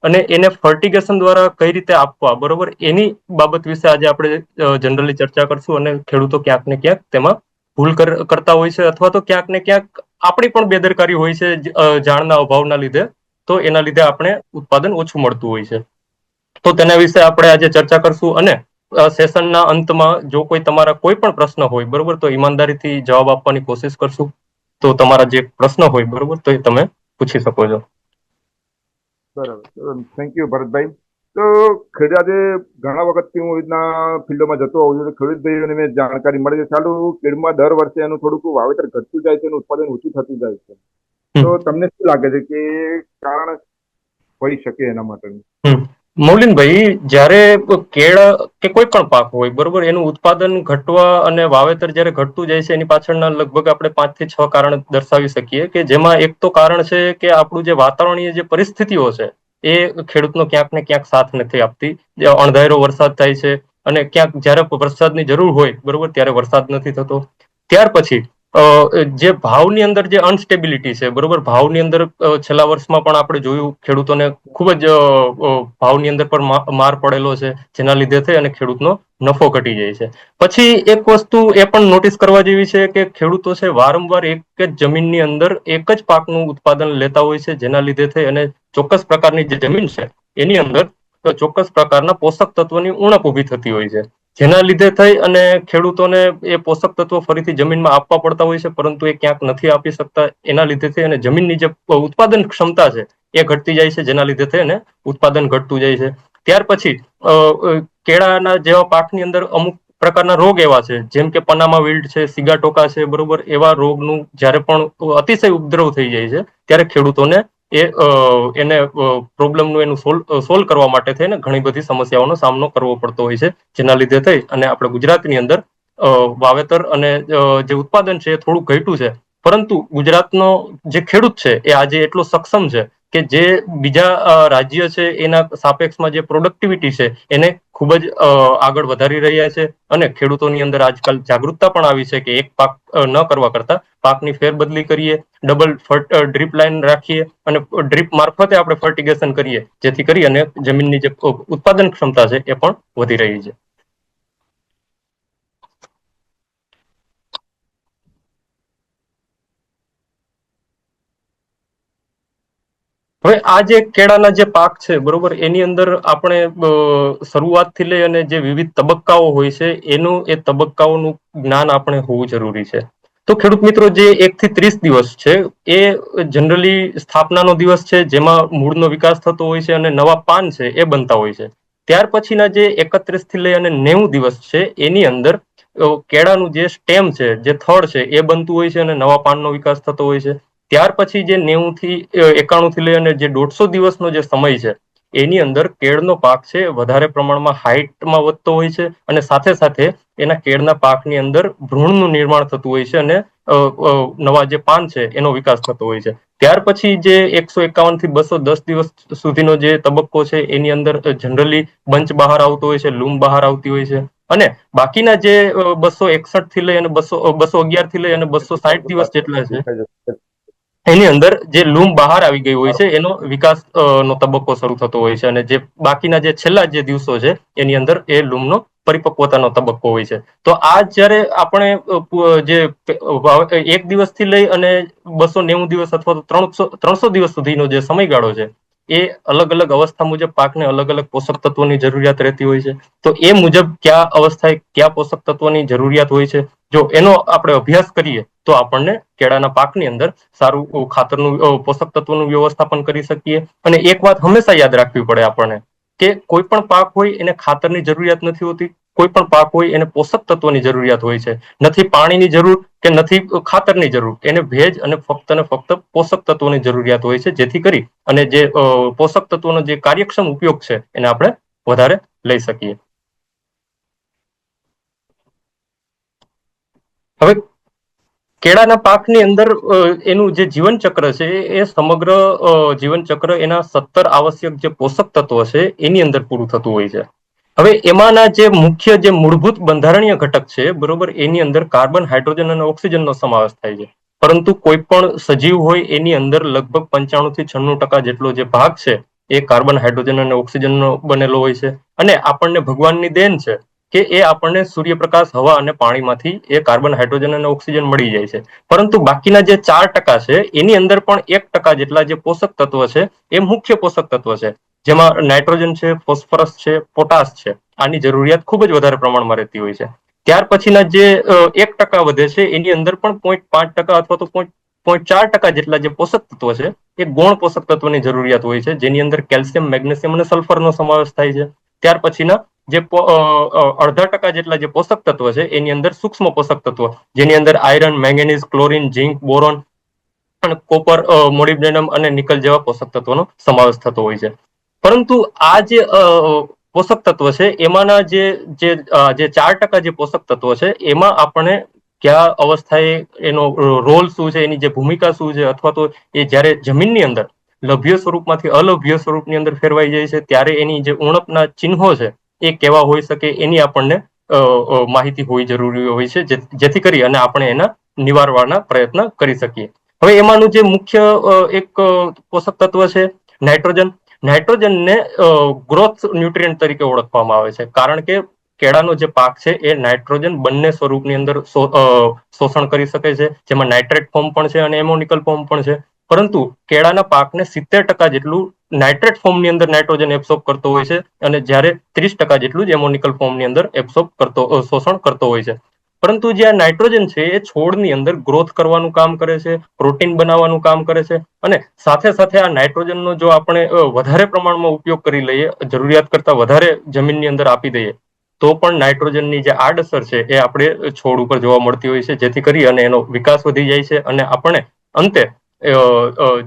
અને એને ફર્ટિગેશન દ્વારા કઈ રીતે આપવા, બરોબર, એની બાબત વિશે આજે આપણે જનરલી ચર્ચા કરશું. અને ખેડૂતો ક્યાંક ને ક્યાંક તેમાં ભૂલ કરતા હોય છે, અથવા તો ક્યાંક ને ક્યાંક આપણી પણ બેદરકારી હોય છે જાણના અભાવના લીધે. તો એના લીધે આપણે ઉત્પાદન ઓછું મળતું હોય છે. તો તેના વિશે આપણે આજે ચર્ચા કરશું. અને સેશનના અંતમાં જો કોઈ તમારા કોઈ પણ પ્રશ્ન હોય, બરોબર, તો ઈમાનદારીથી જવાબ આપવાની કોશિશ કરશું. તો તમારા જે પ્રશ્ન હોય, બરોબર, તો એ તમે પૂછી શકો છો. બરાબર. Thank you Bharatbhai. તો આજે ઘણા વખતથી હું રીતના ફિલ્ડમાં જતો હોઉં છું, તો ખેડૂતભાઈઓને મેં જાણકારી મળે છે ચાલુ ખેડમાં દર વર્ષે એનું થોડુંક વાવેતર ઘટતું જાય છે, એનું ઉત્પાદન ઓછું થતું જાય છે. તો તમને શું લાગે છે કે કારણ હોઈ શકે એના માટે? મૌલિનભાઈ, જ્યારે કેળા કે કોઈ પણ પાક હોય, બરોબર, એનું ઉત્પાદન ઘટવા અને વાવેતર જ્યારે ઘટતું જાય છે એની પાછળના લગભગ આપણે 5 થી 6 કારણ દર્શાવી શકીએ. કે જેમાં એક તો કારણ છે કે આપણું જે વાતાવરણીય જે પરિસ્થિતિઓ છે એ ખેડૂતનો ક્યાંક ને ક્યાંક સાથ નથી આપતી. અણધાર્યો વરસાદ થાય છે અને ક્યાંક જ્યારે વરસાદની જરૂર હોય, બરોબર, ત્યારે વરસાદ નથી થતો. ત્યાર પછી જે ભાવની અંદર જે અનસ્ટેબિલિટી છે, બરોબર, ભાવની અંદર છેલ્લા વર્ષમાં પણ આપણે જોયું ખેડૂતોને ખૂબ જ ભાવની અંદર પણ માર પડેલો છે, જેના લીધે થઈ અને ખેડૂતનો નફો ઘટી જાય છે. પછી એક વસ્તુ એ પણ નોટિસ કરવા જેવી છે કે ખેડૂતો છે વારંવાર એક જ જમીનની અંદર એક જ પાકનું ઉત્પાદન લેતા હોય છે, જેના લીધે થઈ અને ચોક્કસ પ્રકારની જે જમીન છે એની અંદર ચોક્કસ પ્રકારના પોષક તત્વોની ઉણપ ઊભી થતી હોય છે, જેના લીધે થઈ અને ખેડૂતોને એ પોષક તત્વો ફરીથી જમીનમાં આપવા પડતા હોય છે, પરંતુ એ ક્યાંક નથી આપી શકતા. એના લીધે થઈ અને જમીનની જે ઉત્પાદન ક્ષમતા છે એ ઘટતી જાય છે, જેના લીધે થઈ અને ઉત્પાદન ઘટતું જાય છે. ત્યાર પછી કેળાના જેવા પાકની અંદર અમુક પ્રકારના રોગ એવા છે, જેમ કે પનામા વિલ્ટ છે, સિગાટોકા છે, બરોબર, એવા રોગનું જ્યારે પણ અતિશય ઉપદ્રવ થઈ જાય છે ત્યારે ખેડૂતોને એને પ્રોબ્લેમનું એનું સોલ્વ કરવા માટે થઈને ઘણી બધી સમસ્યાઓનો સામનો કરવો પડતો હોય છે, જેના લીધે થઈ અને આપણે ગુજરાતની અંદર વાવેતર અને જે ઉત્પાદન છે એ થોડું ઘટ્યું છે. પરંતુ ગુજરાતનો જે ખેડૂત છે એ આજે એટલો સક્ષમ છે કે જે બીજા રાજ્ય છે એના સાપેક્ષમાં જે પ્રોડક્ટિવિટી છે એને ખૂબ જ આગળ વધારી રહ્યા છે. અને ખેડૂતોની અંદર આજકાલ જાગૃતતા પણ આવી છે કે એક પાક ન કરવા કરતા પાકની ફેરબદલી કરીએ, ડબલ ડ્રીપ લાઇન રાખીએ અને ડ્રીપ મારફતે આપણે ફર્ટિગેશન કરીએ, જેથી કરી અને જમીનની જે ઉત્પાદન ક્ષમતા છે એ પણ વધી રહી છે. હવે આ જે કેળાના જે પાક છે, બરોબર, એની અંદર આપણે શરૂઆતથી લઈ અને જે વિવિધ તબક્કાઓ હોય છે એનું એ તબક્કાઓનું જ્ઞાન આપણે હોવું જરૂરી છે. તો ખેડૂત મિત્રો, જે 1 થી 30 દિવસ છે એ જનરલી સ્થાપનાનો દિવસ છે, જેમાં મૂળનો વિકાસ થતો હોય છે અને નવા પાન છે એ બનતા હોય છે. ત્યાર પછીના જે 31 થી લઈ અને 90 દિવસ છે એની અંદર કેળાનું જે સ્ટેમ છે, જે થડ છે, એ બનતું હોય છે અને નવા પાનનો વિકાસ થતો હોય છે. ત્યાર પછી જે 90 થી 91 થી લઈ અને જે 150 દિવસનો જે સમય છે એની અંદર કેળનો પાક છે વધારે પ્રમાણમાં હાઇટમાં વધતો હોય છે અને સાથે સાથે એના કેળના પાકની અંદર ભ્રૂણનું નિર્માણ થતું હોય છે અને નવા જે પાન છે એનો વિકાસ થતો હોય છે. ત્યાર પછી જે 151 થી 210 દિવસ સુધીનો જે તબક્કો છે એની અંદર જનરલી બંચ બહાર આવતો હોય છે, લૂમ બહાર આવતી હોય છે. અને બાકીના જે 261 થી લઈ અને 211 થી લઈ અને 260 દિવસ જેટલા છે, એની અંદર જે લૂમ બહાર આવી ગઈ હોય છે એનો વિકાસ નો તબક્કો શરૂ થતો હોય છે, અને જે બાકીના જે છેલ્લા જે દિવસો છે એની અંદર એ લૂમનો પરિપક્વતાનો તબક્કો હોય છે. તો આ જ્યારે આપણે જે 1 દિવસથી લઈ અને 290 દિવસ અથવા તો 300 દિવસ સુધીનો જે સમયગાળો છે એ અલગ અલગ અવસ્થા મુજબ પાકને અલગ અલગ પોષક તત્વોની જરૂરિયાત રહેતી હોય છે. તો એ મુજબ કયા અવસ્થાએ કયા પોષક તત્વોની જરૂરિયાત હોય છે, જો એનો આપણે અભ્યાસ કરીએ તો આપણને કેળાના પાકની અંદર સારું ખાતરનું પોષક તત્વોનું વ્યવસ્થાપન કરી શકીએ. અને એક વાત હંમેશા યાદ રાખવી પડે આપણને કે કોઈ પણ પાક હોય એને ખાતરની જરૂરિયાત નથી હોતી, કોઈ પણ પાક હોય એને પોષક તત્વોની જરૂરિયાત હોય છે. નથી પાણીની જરૂર કે નથી ખાતરની જરૂર, એને ભેજ અને ફક્ત પોષક તત્વોની જરૂરિયાત હોય છે, જેથી કરી અને જે પોષક તત્વોનો જે કાર્યક્ષમ ઉપયોગ છે એને આપણે વધારે લઈ શકીએ. હવે કેળાના પાકની અંદર એનું જે જીવન ચક્ર છે એ સમગ્ર જીવન ચક્ર એના 17 આવશ્યક જે પોષક તત્વો છે એની અંદર પૂરું થતું હોય છે. હવે એમાંના જે મુખ્ય જે મૂળભૂત બંધારણીય ઘટક છે, બરોબર, એની અંદર કાર્બન, હાઇડ્રોજન અને ઓક્સિજનનો સમાવેશ થાય છે. પરંતુ કોઈ પણ સજીવ હોય એની અંદર લગભગ 95 થી 96% જેટલો જે ભાગ છે એ કાર્બન, હાઇડ્રોજન અને ઓક્સિજનનો બનેલો હોય છે. અને આપણને ભગવાનની દેન છે કે એ આપણને સૂર્યપ્રકાશ, હવા અને પાણીમાંથી એ કાર્બન, હાઇડ્રોજન અને ઓક્સિજન મળી જાય છે. પરંતુ બાકીના જે 4% છે એની અંદર પણ 1% જેટલા જે પોષક તત્વ છે એ મુખ્ય પોષક તત્વ છે, જેમાં નાઇટ્રોજન છે, ફોસ્ફરસ છે, પોટાશ છે. આની જરૂરિયાત ખૂબ જ વધારે પ્રમાણમાં રહેતી હોય છે. ત્યાર પછીના જે 1% વધે છે એની અંદર પણ 0.5% અથવા તો 0.4% જેટલા જે પોષક તત્વ છે એ ગૌણ પોષક તત્વની જરૂરિયાત હોય છે, જેની અંદર કેલ્શિયમ, મેગ્નેશિયમ અને સલ્ફરનો સમાવેશ થાય છે. ત્યાર પછીના જે 0.5% જેટલા જે પોષક તત્વ છે એની અંદર સૂક્ષ્મ પોષક તત્વ, જેની અંદર iron, manganese, chlorine, zinc, boron અને કોપર, મોલિબ્ડેનમ અને નિકલ જેવા પોષક તત્વોનો સમાવેશ થતો હોય છે. પરંતુ આ જે પોષક તત્વ છે એમાંના જે 4% જે પોષક તત્વ છે એમાં આપણે કયા અવસ્થાએ એનો રોલ શું છે, એની જે ભૂમિકા શું છે, અથવા તો એ જ્યારે જમીનની અંદર લભ્ય સ્વરૂપમાંથી અલભ્ય સ્વરૂપની અંદર ફેરવાઈ જાય છે ત્યારે એની જે ઉણપના ચિહ્નો છે એ કેવા હોઈ શકે એની આપણને માહિતી હોવી જરૂરી હોય છે, જેથી કરી અને આપણે એના નિવારવાના પ્રયત્ન કરી શકીએ. હવે એમાંનું જે મુખ્ય એક પોષક તત્વ છે નાઇટ્રોજન. નાઇટ્રોજનને ગ્રોથ ન્યુટ્રિયન્ટ તરીકે ઓળખવામાં આવે છે, કારણ કે કેળાનો જે પાક છે એ નાઇટ્રોજન બંને સ્વરૂપની અંદર શોષણ કરી શકે છે, જેમાં નાઇટ્રેટ ફોર્મ પણ છે અને એમોનિકલ ફોર્મ પણ છે. પરંતુ કેળાના પાકને 70% જેટલું નાઇટ્રેટ ફોર્મની અંદર નાઇટ્રોજન એબ્સોર્બ કરતો હોય છે, અને જ્યારે 30% જેટલું જ એમોનિકલ ફોર્મની અંદર શોષણ કરતો હોય છે. પરંતુ જે આ નાઇટ્રોજન છે એ છોડની અંદર ગ્રોથ કરવાનું કામ કરે છે, પ્રોટીન બનાવવાનું કામ કરે છે, અને સાથે સાથે આ નાઇટ્રોજનનો જો આપણે વધારે પ્રમાણમાં ઉપયોગ કરી લઈએ, જરૂરિયાત કરતા વધારે જમીનની અંદર આપી દઈએ, તો પણ નાઇટ્રોજનની જે આડઅસર છે એ આપણે છોડ ઉપર જોવા મળતી હોય છે, જેથી કરી અને એનો વિકાસ વધી જાય છે અને આપણને અંતે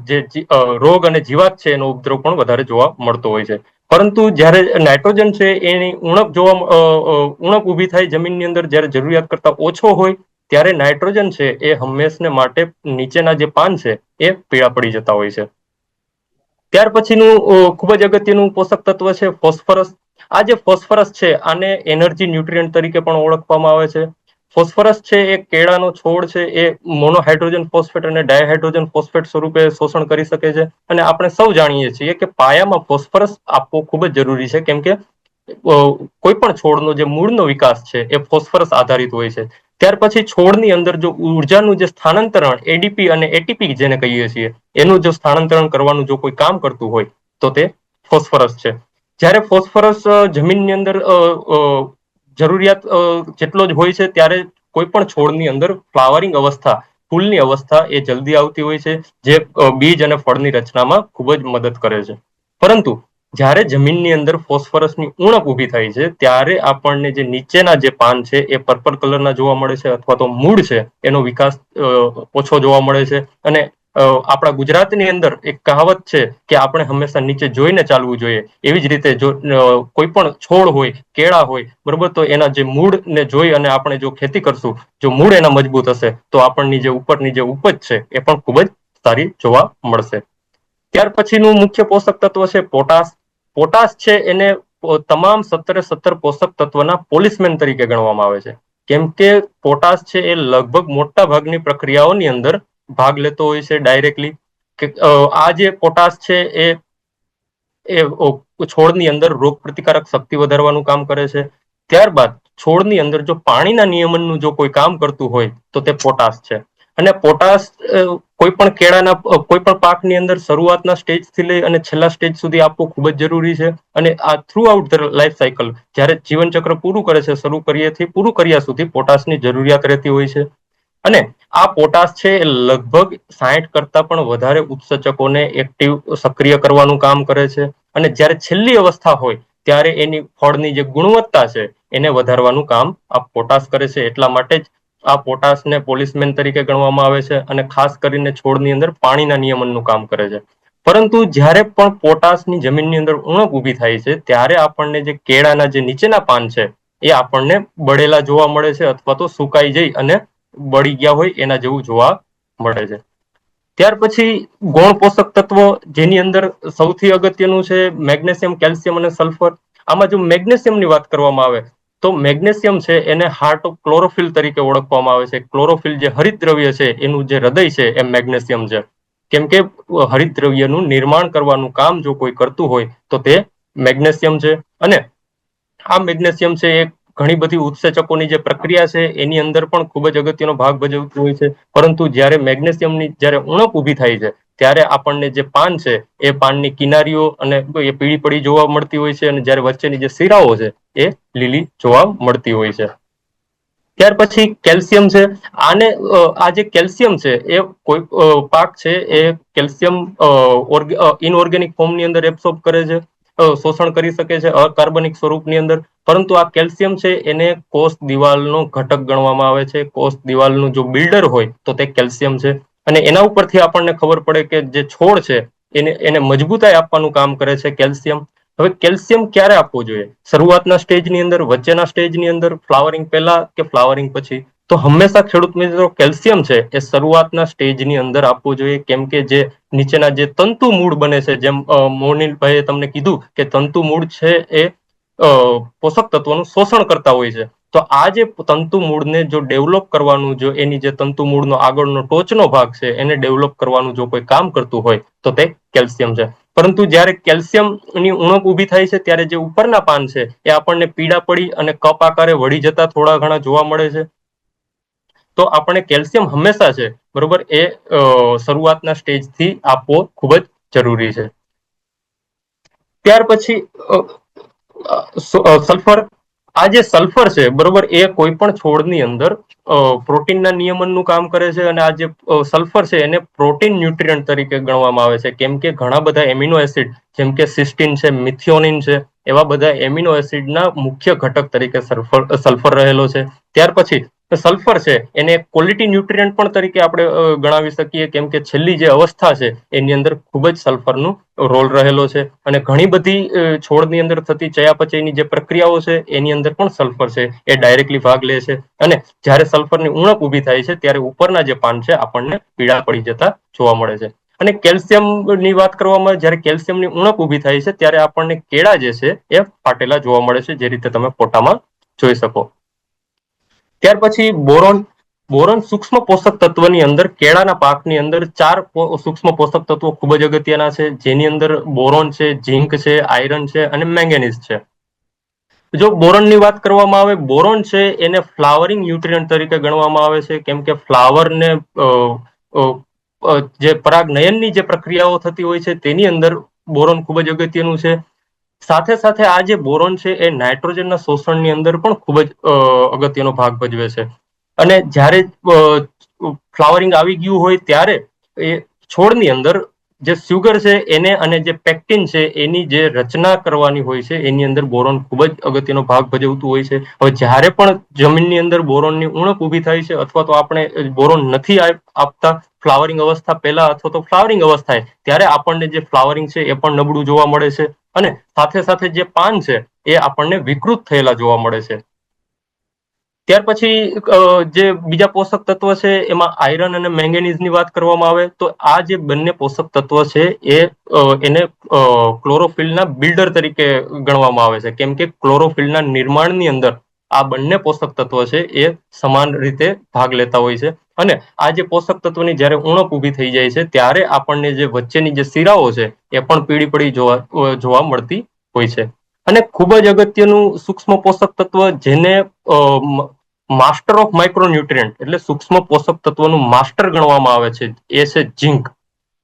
જે રોગ અને જીવાત છે એનો ઉપદ્રવ પણ વધારે જોવા મળતો હોય છે. પરંતુ જ્યારે નાઇટ્રોજન છે એની ઉણપ ઊભી થાય જમીનની અંદર, જ્યારે જરૂરિયાત કરતા ઓછો હોય ત્યારે નાઇટ્રોજન છે એ હંમેશને માટે નીચેના જે પાન છે એ પીળા પડી જતા હોય છે. ત્યાર પછીનું ખૂબ જ અગત્યનું પોષક તત્વ છે ફોસ્ફરસ. આ જે ફોસ્ફરસ છે આને એનર્જી ન્યુટ્રિયન્ટ તરીકે પણ ઓળખવામાં આવે છે. ફોસ્ફરસ છે એ કેળાનો છોડ છે એ મોનોહાઇડ્રોજન ફોસ્ફેટ અને ડાયહાઇડ્રોજન ફોસ્ફેટ સ્વરૂપે શોષણ કરી શકે છે. અને આપણે સૌ જાણીએ છીએ કે પાયામાં ફોસ્ફરસ આપવો ખૂબ જ જરૂરી છે, કેમ કે કોઈ પણ છોડનો જે મૂળનો વિકાસ છે એ ફોસ્ફરસ આધારિત હોય છે. ત્યાર પછી છોડની અંદર જો ઉર્જાનું જે સ્થાનાંતરણ એડીપી અને એટીપી જેને કહીએ છીએ એનું જો સ્થાનાંતરણ કરવાનું જો કોઈ કામ કરતું હોય તો તે ફોસ્ફરસ છે. જ્યારે ફોસ્ફરસ જમીનની અંદર જરૂરિયાત જેટલો જ હોય છે ત્યારે કોઈ પણ છોડની અંદર ફ્લાવરિંગ અવસ્થા, ફૂલની અવસ્થા એ જલ્દી આવતી હોય છે, જે બીજ અને ફળની રચનામાં ખૂબ જ મદદ કરે છે. પરંતુ જ્યારે જમીનની અંદર ફોસ્ફરસની ઉણપ ઊભી થાય છે ત્યારે આપણને જે નીચેના જે પાન છે એ પર્પલ કલરના જોવા મળે છે, અથવા તો મૂળ છે એનો વિકાસ ઓછો જોવા મળે છે. અને આપણા ગુજરાતની અંદર એક કહાવત છે કે આપણે હંમેશા નીચે જોઈને ચાલવું જોઈએ. એવી જ રીતે જો કોઈ પણ છોડ હોય, કેળા હોય, બરોબર, તો એના જે મૂળને જોઈ અને આપણે જો ખેતી કરશું, જો મૂળ એના મજબૂત હશે તો આપણની જે ઉપરની જે ઉપજ છે એ પણ ખૂબ જ સારી જોવા મળશે. ત્યાર પછીનું મુખ્ય પોષક તત્વ છે પોટાશ. પોટાશ છે એને તમામ 17 પોષક તત્વના પોલિસમેન તરીકે ગણવામાં આવે છે, કેમ કે પોટાશ છે એ લગભગ મોટા ભાગની પ્રક્રિયાઓની અંદર ભાગ લેતો હોય છે ડાયરેક્ટલી, કે આ જે પોટાશ છે એ છોડની અંદર રોગ પ્રતિકારક શક્તિ વધારવાનું કામ કરે છે. ત્યારબાદ છોડની અંદર જો પાણીના નિયમનનું જો કોઈ કામ કરતું હોય તો તે પોટાશ છે. અને પોટાશ કોઈ પણ કેળાના કોઈ પણ પાકની અંદર શરૂઆતના સ્ટેજથી લઈ અને છેલ્લા સ્ટેજ સુધી આપવું ખૂબ જ જરૂરી છે. અને આ through out the life cycle, જ્યારે જીવન ચક્ર પૂરું કરે છે, શરૂ કરીએથી પૂરું કર્યા સુધી પોટાશની જરૂરિયાત રહેતી હોય છે. અને આ પોટાશ છે એ લગભગ 60 કરતા પણ વધારે ઉત્સેચકોને એક્ટિવ સક્રિય કરવાનું કામ કરે છે. અને જ્યારે છેલ્લી અવસ્થા હોય ત્યારે એની ફળની જે ગુણવત્તા છે એને વધારવાનું કામ આ પોટાશ કરે છે. એટલા માટે જ આ પોટાશને પોલિસમેન તરીકે ગણવામાં આવે છે, અને ખાસ કરીને છોડની અંદર પાણીના નિયમનનું કામ કરે છે. પરંતુ જ્યારે પણ પોટાશની જમીનની અંદર ઉણપ ઊભી થાય છે ત્યારે આપણને જે કેળાના જે નીચેના પાન છે એ આપણને બળેલા જોવા મળે છે, અથવા તો સુકાઈ જઈ અને બળી ગયા હોય એના જેવું જોવા મળે છે. ત્યાર પછી ગૌણ પોષક તત્વો, જેની અંદર સૌથી અગત્યનું છે મેગ્નેશિયમ, કેલ્શિયમ અને સલ્ફર. આમાં જો મેગ્નેશિયમની વાત કરવામાં આવે તો મેગ્નેશિયમ છે એને હાર્ટ ઓફ ક્લોરોફિલ તરીકે ઓળખવામાં આવે છે. ક્લોરોફિલ જે હરિતદ્રવ્ય છે એનું જે હૃદય છે એ મેગ્નેશિયમ છે. કેમ કે હરિતદ્રવ્યનું નિર્માણ કરવાનું કામ જો કોઈ કરતું હોય તો તે મેગ્નેશિયમ છે. અને આ મેગ્નેશિયમ છે એ ઘણી બધી ઉત્સેચકોની જે પ્રક્રિયા છે એની અંદર પણ ખૂબ જ અગત્યનો ભાગ ભજવતું હોય છે. પરંતુ જ્યારે મેગ્નેશિયમની જ્યારે ઉણપ ઊભી થાય છે ત્યારે આપણને જે પાન છે એ પાનની કિનારીઓ અને એ પીળી પડી જોવા મળતી હોય છે, અને જ્યારે વચ્ચેની જે શિરાઓ છે એ લીલી જોવા મળતી હોય છે. ત્યાર પછી કેલ્શિયમ છે. આ જે કેલ્શિયમ છે એ કોઈ પાક છે એ કેલ્શિયમ ઇનઓર્ગેનિક ફોર્મની અંદર એબ્સોર્બ કરે છે, શોષણ કરી શકે છે અકાર્બનિક સ્વરૂપની અંદર. પરંતુ આ કેલ્શિયમ છે એને કોષ દિવાલનો ઘટક ગણવામાં આવે છે. કોષ દિવાલનું જો બિલ્ડર હોય તો તે કેલ્શિયમ છે. અને એના ઉપરથી આપણને ખબર પડે કે જે છોડ છે એને મજબૂતાઈ આપવાનું કામ કરે છે કેલ્શિયમ. હવે કેલ્શિયમ ક્યારે આપવું જોઈએ? શરૂઆતના સ્ટેજની અંદર, વચ્ચેના સ્ટેજની અંદર, ફ્લાવરિંગ પહેલા કે ફ્લાવરિંગ પછી? તો હંમેશા ખેડૂત મિત્રો કેલ્શિયમ છે એ શરૂઆતના સ્ટેજની અંદર આપવું જોઈએ. કેમ કે જે નીચેના જે તંતુ મૂળ બને છે, જેમ મોનિલભાઈએ તમને કીધું કે તંતુ મૂળ છે એ પોષક તત્વોનું શોષણ કરતા હોય છે. તો આ જે તંતુ મૂળને જો ડેવલપ કરવાનું, જો એની જે તંતુ મૂળનો આગળનો ટોચનો ભાગ છે એને ડેવલપ કરવાનું જો કોઈ કામ કરતું હોય તો તે કેલ્શિયમ છે. પરંતુ જ્યારે કેલ્શિયમની ઉણપ ઊભી થાય છે ત્યારે જે ઉપરના પાન છે એ આપણને પીળા પડી અને કપ આકારે વળી જતા થોડા ઘણા જોવા મળે છે. તો આપણે કેલ્શિયમ હંમેશા છે બરોબર એ શરૂઆતના સ્ટેજથી આપવો ખૂબ જ જરૂરી છે. ત્યાર પછી સલ્ફર. આ જે સલ્ફર છે બરોબર એ કોઈ પણ છોડની અંદર પ્રોટીનના નિયમનનું કામ કરે છે. અને આ જે સલ્ફર છે એને પ્રોટીન ન્યુટ્રિયન્ટ તરીકે ગણવામાં આવે છે. કેમ કે ઘણા બધા એમિનો એસિડ, જેમ કે સિસ્ટીન છે, મિથિયોનિન છે, એવા બધા એમિનો એસિડના મુખ્ય ઘટક તરીકે સલ્ફર રહેલો છે. ત્યાર પછી સલ્ફર છે એને ક્વોલિટી ન્યુટ્રિયન્ટ પણ તરીકે આપણે ગણાવી શકીએ. કેમ કે છેલ્લી જે અવસ્થા છે એની અંદર ખૂબ જ સલ્ફરનું રોલ રહેલો છે. અને ઘણી બધી છોડની અંદર થતી ચયાપચયની જે પ્રક્રિયાઓ છે એની અંદર પણ સલ્ફર છે એ ડાયરેક્ટલી ભાગ લે છે. અને જ્યારે સલ્ફરની ઉણપ ઊભી થાય છે ત્યારે ઉપરના જે પાન છે આપણને પીળા પડી જતા જોવા મળે છે. અને કેલ્શિયમની વાત કરવામાં, જ્યારે કેલ્શિયમની ઉણપ ઊભી થાય છે ત્યારે આપણને કેળા જે છે એ ફાટેલા જોવા મળે છે, જે રીતે તમે ફોટામાં જોઈ શકો. ત્યાર પછી બોરોન. બોરોન સૂક્ષ્મ પોષક તત્વની અંદર કેળાના પાકની અંદર 4 સૂક્ષ્મ પોષક તત્વો ખૂબ જ અગત્યના છે, જેની અંદર બોરોન છે, ઝિંક છે, આયરન છે અને મેંગેનીઝ છે. જો બોરોનની વાત કરવામાં આવે, બોરોન છે એને ફ્લાવરિંગ ન્યુટ્રિયન્ટ તરીકે ગણવામાં આવે છે. કેમ કે ફ્લાવરને જે પરાગનયનની જે પ્રક્રિયાઓ થતી હોય છે તેની અંદર બોરોન ખૂબ જ અગત્યનું છે. સાથે સાથે આ જે બોરોન છે એ નાઇટ્રોજનના શોષણની અંદર પણ ખૂબ જ અગત્યનો ભાગ ભજવે છે. અને જ્યારે ફ્લાવરિંગ આવી ગયું હોય ત્યારે એ છોડની અંદર જે સુગર છે એને અને જે પેક્ટિન છે એની જે રચના કરવાની હોય છે એની અંદર બોરોન ખૂબ જ અગત્યનો ભાગ ભજવતું હોય છે. હવે જ્યારે પણ જમીનની અંદર બોરોનની ઉણપ ઊભી થાય છે, અથવા તો આપણે બોરોન નથી આપતા ફ્લાવરિંગ અવસ્થા પહેલા અથવા તો ફ્લાવરિંગ અવસ્થાએ, ત્યારે આપણને જે ફ્લાવરિંગ છે એ પણ નબળું જોવા મળે છે. અને સાથે સાથે જે પાન છે એ આપણને વિકૃત થયેલા જોવા મળે છે. ત્યાર પછી જે બીજા પોષક તત્વ છે એમાં આયરન અને મેંગેનીઝની વાત કરવામાં આવે તો આ જે બંને પોષક તત્વ છે એને ક્લોરોફિલના બિલ્ડર તરીકે ગણવામાં આવે છે. કેમ કે ક્લોરોફિલના નિર્માણની અંદર આ બંને પોષક તત્વો છે એ સમાન રીતે ભાગ લેતા હોય છે. અને આ જે પોષક તત્વની જ્યારે ઉણપ ઊભી થઈ જાય છે ત્યારે આપણને જે વચ્ચેની જે શિરાઓ છે એ પણ પીળી પડી જોવા મળતી હોય છે. અને ખૂબ જ અગત્યનું સૂક્ષ્મ પોષક તત્વ જેને માસ્ટર ઓફ માઇક્રોન્યુટ્રિયન્ટ એટલે સૂક્ષ્મ પોષક તત્વનું માસ્ટર ગણવામાં આવે છે એ છે ઝીંક.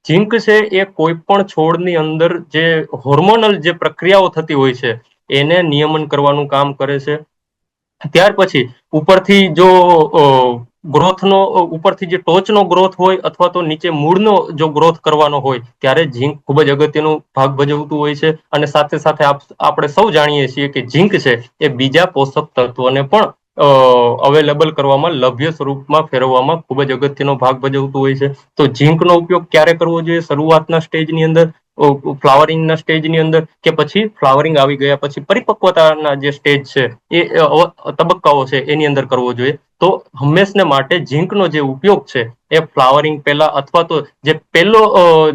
ઝીંક છે એ કોઈ પણ છોડની અંદર જે હોર્મોનલ જે પ્રક્રિયાઓ થતી હોય છે એને નિયમન કરવાનું કામ કરે છે. ત્યાર પછી ઉપરથી જો ગ્રોથનો ઉપરથી જે ટોચનો ગ્રોથ હોય અથવા તો નીચે મૂળનો જો ગ્રોથ કરવાનો હોય ત્યારે ઝીંક ખૂબ જ અગત્યનું ભાગ ભજવતું હોય છે. અને સાથે સાથે આપણે સૌ જાણીએ છીએ કે ઝીંક છે એ બીજા પોષક તત્વોને પણ અવેલેબલ કરવામાં લભ્ય સ્વરૂપમાં ફેરવવામાં ખૂબ જ અગત્યનો ભાગ ભજવતું હોય છે. તો ઝીંકનો ઉપયોગ ક્યારે કરવો જોઈએ? શરૂઆતના સ્ટેજની અંદર, ફ્લાવરિંગના સ્ટેજની અંદર, કે પછી ફ્લાવરિંગ આવી ગયા પછી પરિપક્વતાના જે સ્ટેજ છે એ તબક્કાઓ છે એની અંદર કરવો જોઈએ. તો હંમેશને માટે ઝીંકનો જે ઉપયોગ છે એ ફ્લાવરિંગ પહેલા અથવા તો જે પહેલો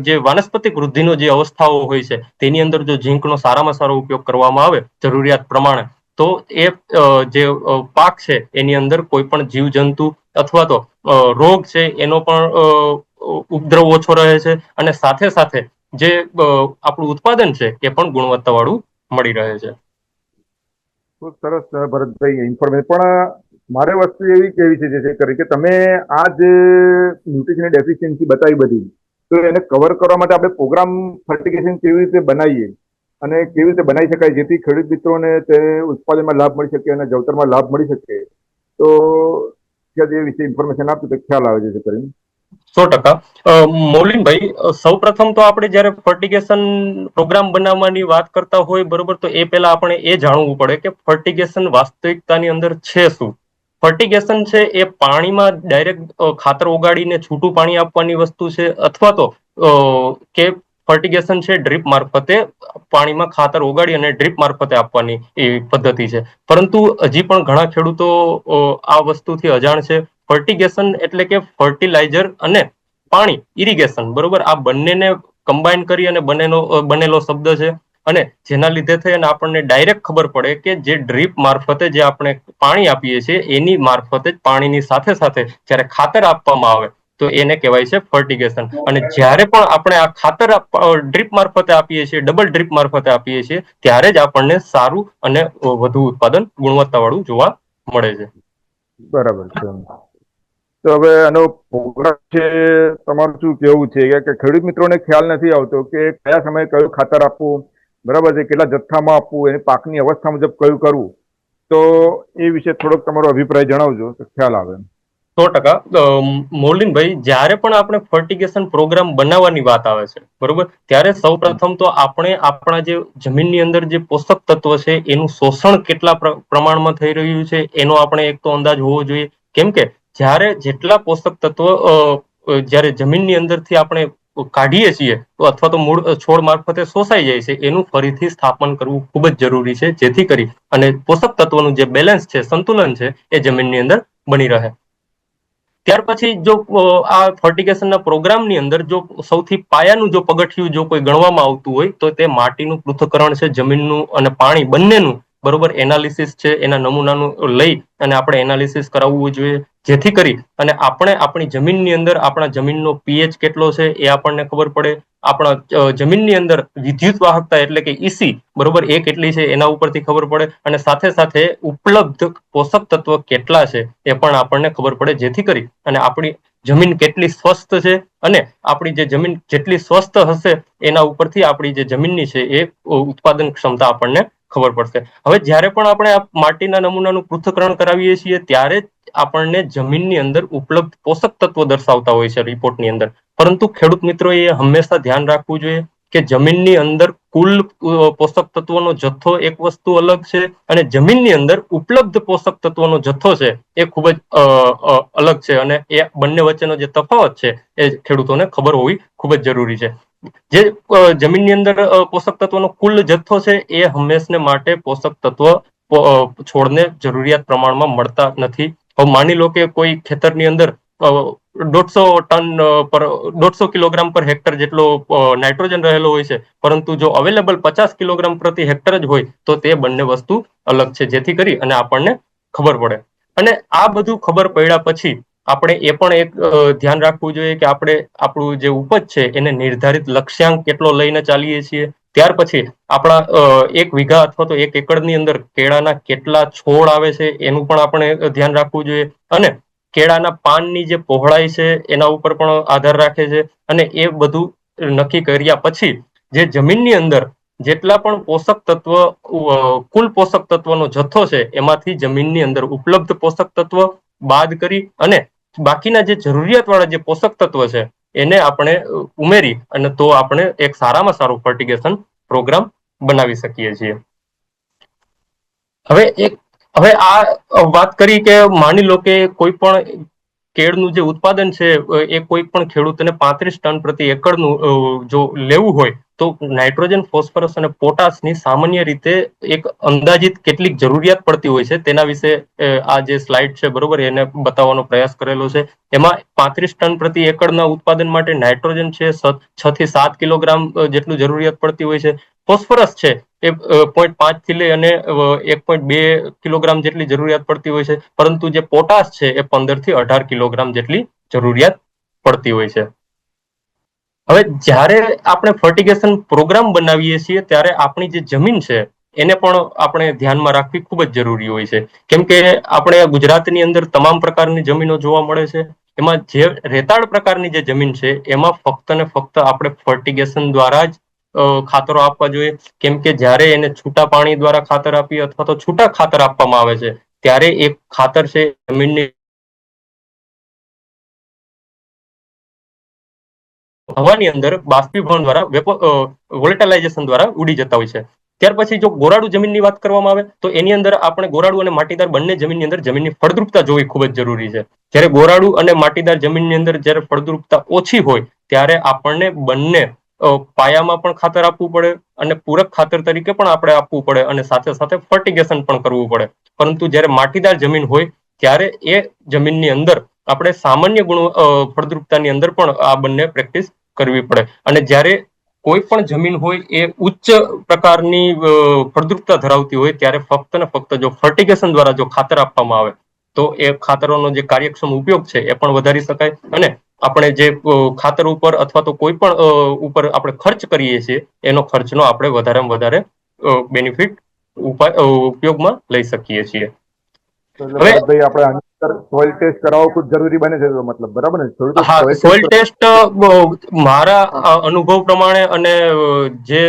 જે વાનસ્પતિક વૃદ્ધિનો જે અવસ્થાઓ હોય છે તેની અંદર જો ઝીંકનો સારામાં સારો ઉપયોગ કરવામાં આવે જરૂરિયાત પ્રમાણે તો એ જે પાક છે એની અંદર કોઈ પણ જીવજંતુ અથવા તો રોગ છે એનો પણ ઉપદ્રવ ઓછો રહે છે. અને સાથે સાથે જે આપણું ઉત્પાદન છે એ પણ ગુણવત્તાવાળું મળી રહે છે. ખૂબ સરસ ભરતભાઈ ઇન્ફોર્મેશન. પણ મારે વસ્તુ એવી કેવી છે જે કરી કે તમે આ જે ન્યુટ્રિશનની ડેફિશિયન્સી બતાવી બધી, તો એને કવર કરવા માટે આપણે પ્રોગ્રામ ફર્ટિગેશન કેવી રીતે બનાવીએ અને કેવી રીતે બનાવી શકાય જેથી ખેડૂત મિત્રોને તે ઉત્પાદનમાં લાભ મળી શકે અને જવતરમાં લાભ મળી શકે, તો એ વિશે ઇન્ફોર્મેશન આપતું તો ખ્યાલ આવે છે કરીને. 100%. મૌલિનભાઈ, સૌ પ્રથમ તો આપણે જયારે ફર્ટિગેશન પ્રોગ્રામ બનાવવાની વાત કરતા હોય બરોબર, તો એ પહેલા આપણે એ જાણવું પડે કે ફર્ટિગેશન વાસ્તવિકતાની અંદર છે શું. ફર્ટિગેશન છે એ પાણીમાં ડાયરેક્ટ ખાતર ઓગાળીને છૂટું પાણી આપવાની વસ્તુ છે, અથવા તો કે ફર્ટિગેશન છે ડ્રીપ મારફતે પાણીમાં ખાતર ઓગાળી અને ડ્રીપ મારફતે આપવાની એવી પદ્ધતિ છે. પરંતુ હજી પણ ઘણા ખેડૂતો આ વસ્તુથી અજાણ છે. ફર્ટિગેશન એટલે કે ફર્ટિલાઇઝર અને પાણી, ઇરિગેશન, બરોબર, આ બંનેને કમ્બાઈન કરી અને બનેલો શબ્દ છે. અને જેના લીધે થઈ અને આપણને ડાયરેક્ટ ખબર પડે કે જે ડ્રીપ મારફતે જે આપણે પાણી આપીએ છીએ એની મારફતે જ પાણીની સાથે સાથે જ્યારે ખાતર આપવામાં આવે તો એને કહેવાય છે ફર્ટિગેશન. અને જ્યારે પણ આપણે આ ખાતર ડ્રીપ મારફતે આપીએ છીએ, ડબલ ડ્રીપ મારફતે આપીએ છીએ, ત્યારે જ આપણને સારું અને વધુ ઉત્પાદન ગુણવત્તાવાળું જોવા મળે છે. બરાબર છે. તો હવે આનો પ્રોગ્રામ છે, તમારું શું કેવું છે કે ખેડૂત મિત્રોને ખ્યાલ નથી આવતો કે કયા સમયે કયું ખાતર આપવું, બરાબર છે, કેટલા જથ્થામાં આપવું, એની પાકની અવસ્થા મુજબ કયું કરવું, તો એ વિશે થોડોક તમારો અભિપ્રાય જણાવજો તો ખ્યાલ આવે. 100%. મૌલિનભાઈ, જ્યારે પણ આપણે ફર્ટિગેશન પ્રોગ્રામ બનાવવાની વાત આવે છે બરોબર, ત્યારે સૌ પ્રથમ તો આપણે આપણા જે જમીનની અંદર જે પોષક તત્વ છે એનું શોષણ કેટલા પ્રમાણમાં થઈ રહ્યું છે એનો આપણે એક તો અંદાજ હોવો જોઈએ. કેમ કે જ્યારે જેટલા પોષક તત્વ જ્યારે જમીનની અંદરથી આપણે કાઢીએ છીએ તો અથવા તો મૂળ છોડ મારફતે શોષાઈ જાય છે, એનું ફરીથી સ્થાપન કરવું ખૂબ જ જરૂરી છે, જેથી કરી અને પોષક તત્વોનું જે બેલેન્સ છે, સંતુલન છે, એ જમીનની અંદર બની રહે. ત્યાર પછી જો આ ફર્ટિગેશનના પ્રોગ્રામની અંદર જો સૌથી પાયાનું જો પગથિયું જો કોઈ ગણવામાં આવતું હોય તો તે માટીનું પૃથ્થકરણ છે, જમીનનું અને પાણી બંનેનું બરોબર એનાલિસિસ છે, એના નમૂનાનું લઈ અને આપણે એનાલિસિસ કરાવવું જોઈએ, જેથી કરી અને આપણે આપણી જમીનની અંદર આપણા જમીનનો પીએચ કેટલો છે એ આપણને ખબર પડે. આપણા જમીનની અંદર વિદ્યુત વાહકતા એટલે કે ઈસી બરોબર એ કેટલી છે એના ઉપરથી ખબર પડે. અને સાથે સાથે ઉપલબ્ધ પોષક તત્વ કેટલા છે એ પણ આપણને ખબર પડે, જેથી કરી અને આપણી જમીન કેટલી સ્વસ્થ છે અને આપણી જે જમીન જેટલી સ્વસ્થ હશે એના ઉપરથી આપણી જે જમીનની છે એ ઉત્પાદન ક્ષમતા આપણને ખબર પડશે. હવે જ્યારે પણ આપણે આ માટીના નમૂનાનું પૃથ્થકરણ કરાવીએ છીએ ત્યારે આપણને જમીનની અંદર ઉપલબ્ધ પોષક તત્વો દર્શાવતા હોય છે રિપોર્ટની અંદર. પરંતુ ખેડૂત મિત્રોએ હંમેશા ધ્યાન રાખવું જોઈએ કે જમીનની અંદર કુલ પોષક તત્વોનો જથ્થો એક વસ્તુ અલગ છે અને જમીનની અંદર ઉપલબ્ધ પોષક તત્વોનો જથ્થો છે એ ખૂબ જ અલગ છે. અને એ બંને વચ્ચેનો જે તફાવત છે એ ખેડૂતોને ખબર હોવી ખૂબ જ જરૂરી છે. જે જમીનની અંદર પોષક તત્વોનો કુલ જથ્થો છે એ હંમેશને માટે પોષક તત્વ છોડને જરૂરિયાત પ્રમાણમાં મળતા નથી. હવે માની લો કે કોઈ ખેતરની અંદર 150 કિલોગ્રામ પર હેક્ટર જેટલો નાઇટ્રોજન રહેલો હોય છે, પરંતુ જો અવેલેબલ 50 કિલોગ્રામ પ્રતિ હેક્ટર જ હોય તો તે બંને વસ્તુ અલગ છે, જેથી કરી અને આપણને ખબર પડે. અને આ બધું ખબર પડ્યા પછી આપણે એ પણ એક ધ્યાન રાખવું જોઈએ કે આપણે આપણું જે ઉપજ છે એને નિર્ધારિત લક્ષ્યાંક કેટલો લઈને ચાલીએ છીએ. ત્યાર પછી આપણા 1 વીઘા અથવા તો 1 એકડની અંદર કેળાના કેટલા છોડ આવે છે એનું પણ આપણે ધ્યાન રાખવું જોઈએ. અને કેળાના પાનની જે પહોળાઈ છે એના ઉપર પણ આધાર રાખે છે. અને એ બધું નક્કી કર્યા પછી જે જમીનની અંદર જેટલા પણ પોષક તત્વ કુલ પોષક તત્વનો જથ્થો છે એમાંથી જમીનની અંદર ઉપલબ્ધ પોષક તત્વ બાદ કરી અને બાકીના જે જરૂરિયાત વાળા જે પોષક તત્વ છે એને આપણે ઉમેરી અને તો આપણે એક સારામાં સારું ફર્ટિગેશન પ્રોગ્રામ બનાવી શકીએ છીએ. હવે આ વાત કરી કે માની લો કે કોઈ પણ કેળનું જે ઉત્પાદન છે એ કોઈ પણ ખેડૂતને 35 ટન પ્રતિ એકડનું જો લેવું હોય તો નાઇટ્રોજન, ફોસ્ફરસ અને પોટાશની સામાન્ય રીતે એક અંદાજિત કેટલીક જરૂરિયાત પડતી હોય છે તેના વિશે આ જે સ્લાઇડ છે બરોબર એને બતાવવાનો પ્રયાસ કરેલો છે. એમાં 35 ટન પ્રતિ એકડના ઉત્પાદન માટે નાઇટ્રોજન છે 6 થી 7 કિલોગ્રામ જેટલું જરૂરિયાત પડતી હોય છે. ફોસ્ફરસ છે એ 0.5 થી લઈ અને 1.2 કિલોગ્રામ જેટલી જરૂરિયાત પડતી હોય છે. પરંતુ જે પોટાશ છે એ 15 થી 18 કિલોગ્રામ જેટલી જરૂરિયાત પડતી હોય છે. હવે જ્યારે આપણે ફર્ટિગેશન પ્રોગ્રામ બનાવીએ છીએ ત્યારે આપણી જે જમીન છે એને પણ આપણે ધ્યાનમાં રાખવી ખૂબ જ જરૂરી હોય છે. કેમ કે આપણે ગુજરાતની અંદર તમામ પ્રકારની જમીનો જોવા મળે છે. એમાં જે રેતાળ પ્રકારની જે જમીન છે એમાં ફક્ત ને ફક્ત આપણે ફર્ટિગેશન દ્વારા જ ખાતરો આપવા જોઈએ. કેમ કે જ્યારે એને છૂટા પાણી દ્વારા ખાતર આપીએ અથવા તો છૂટા ખાતર આપવામાં આવે છે ત્યારે એ ખાતર છે જમીનની હવાની અંદર બાષ્પીભવન દ્વારા વોલેટાઇલાઇઝેશન દ્વારા ઉડી જતા હોય છે. ત્યાર પછી જો ગોરાડુ જમીનની વાત કરવામાં આવે તો એની અંદર આપણે ગોરાડુ અને માટીદાર બંને જમીનની અંદર જમીનની ફળદ્રુપતા જોવી ખૂબ જ જરૂરી છે. જ્યારે ગોરાડુ અને માટીદાર જમીનની અંદર જ્યારે ફળદ્રુપતા ઓછી હોય ત્યારે આપણને બંને પાયામાં પણ ખાતર આપવું પડે અને પૂરક ખાતર તરીકે પણ આપણે આપવું પડે અને સાથે સાથે ફર્ટિગેશન પણ કરવું પડે. પરંતુ જ્યારે માટીદાર જમીન હોય ત્યારે એ જમીનની અંદર આપણે સામાન્ય ફળદ્રુપતાની અંદર પણ આ બંને પ્રેક્ટિસ કરવી પડે. અને જ્યારે કોઈ પણ જમીન હોય એ ઉચ્ચ પ્રકારની ફળદ્રુપતા ધરાવતી હોય ત્યારે ફક્ત ને ફક્ત જો ફર્ટિગેશન દ્વારા જો ખાતર આપવામાં આવે તો એ ખાતરોનો જે કાર્યક્ષમ ઉપયોગ છે એ પણ વધારી શકાય. અને આપણે જે ખાતર ઉપર અથવા તો કોઈ પણ ઉપર આપણે ખર્ચ કરીએ છીએ એનો ખર્ચનો આપણે વધારેમાં વધારે બેનિફિટ ઉપયોગમાં લઈ શકીએ છીએ. હવે ભરતભાઈ આપણે આની અંદર સોઇલ ટેસ્ટ કરાવવો ખૂબ જરૂરી બને છે મતલબ બરાબર ને? હા, સોઇલ ટેસ્ટ મારા અનુભવ પ્રમાણે અને જે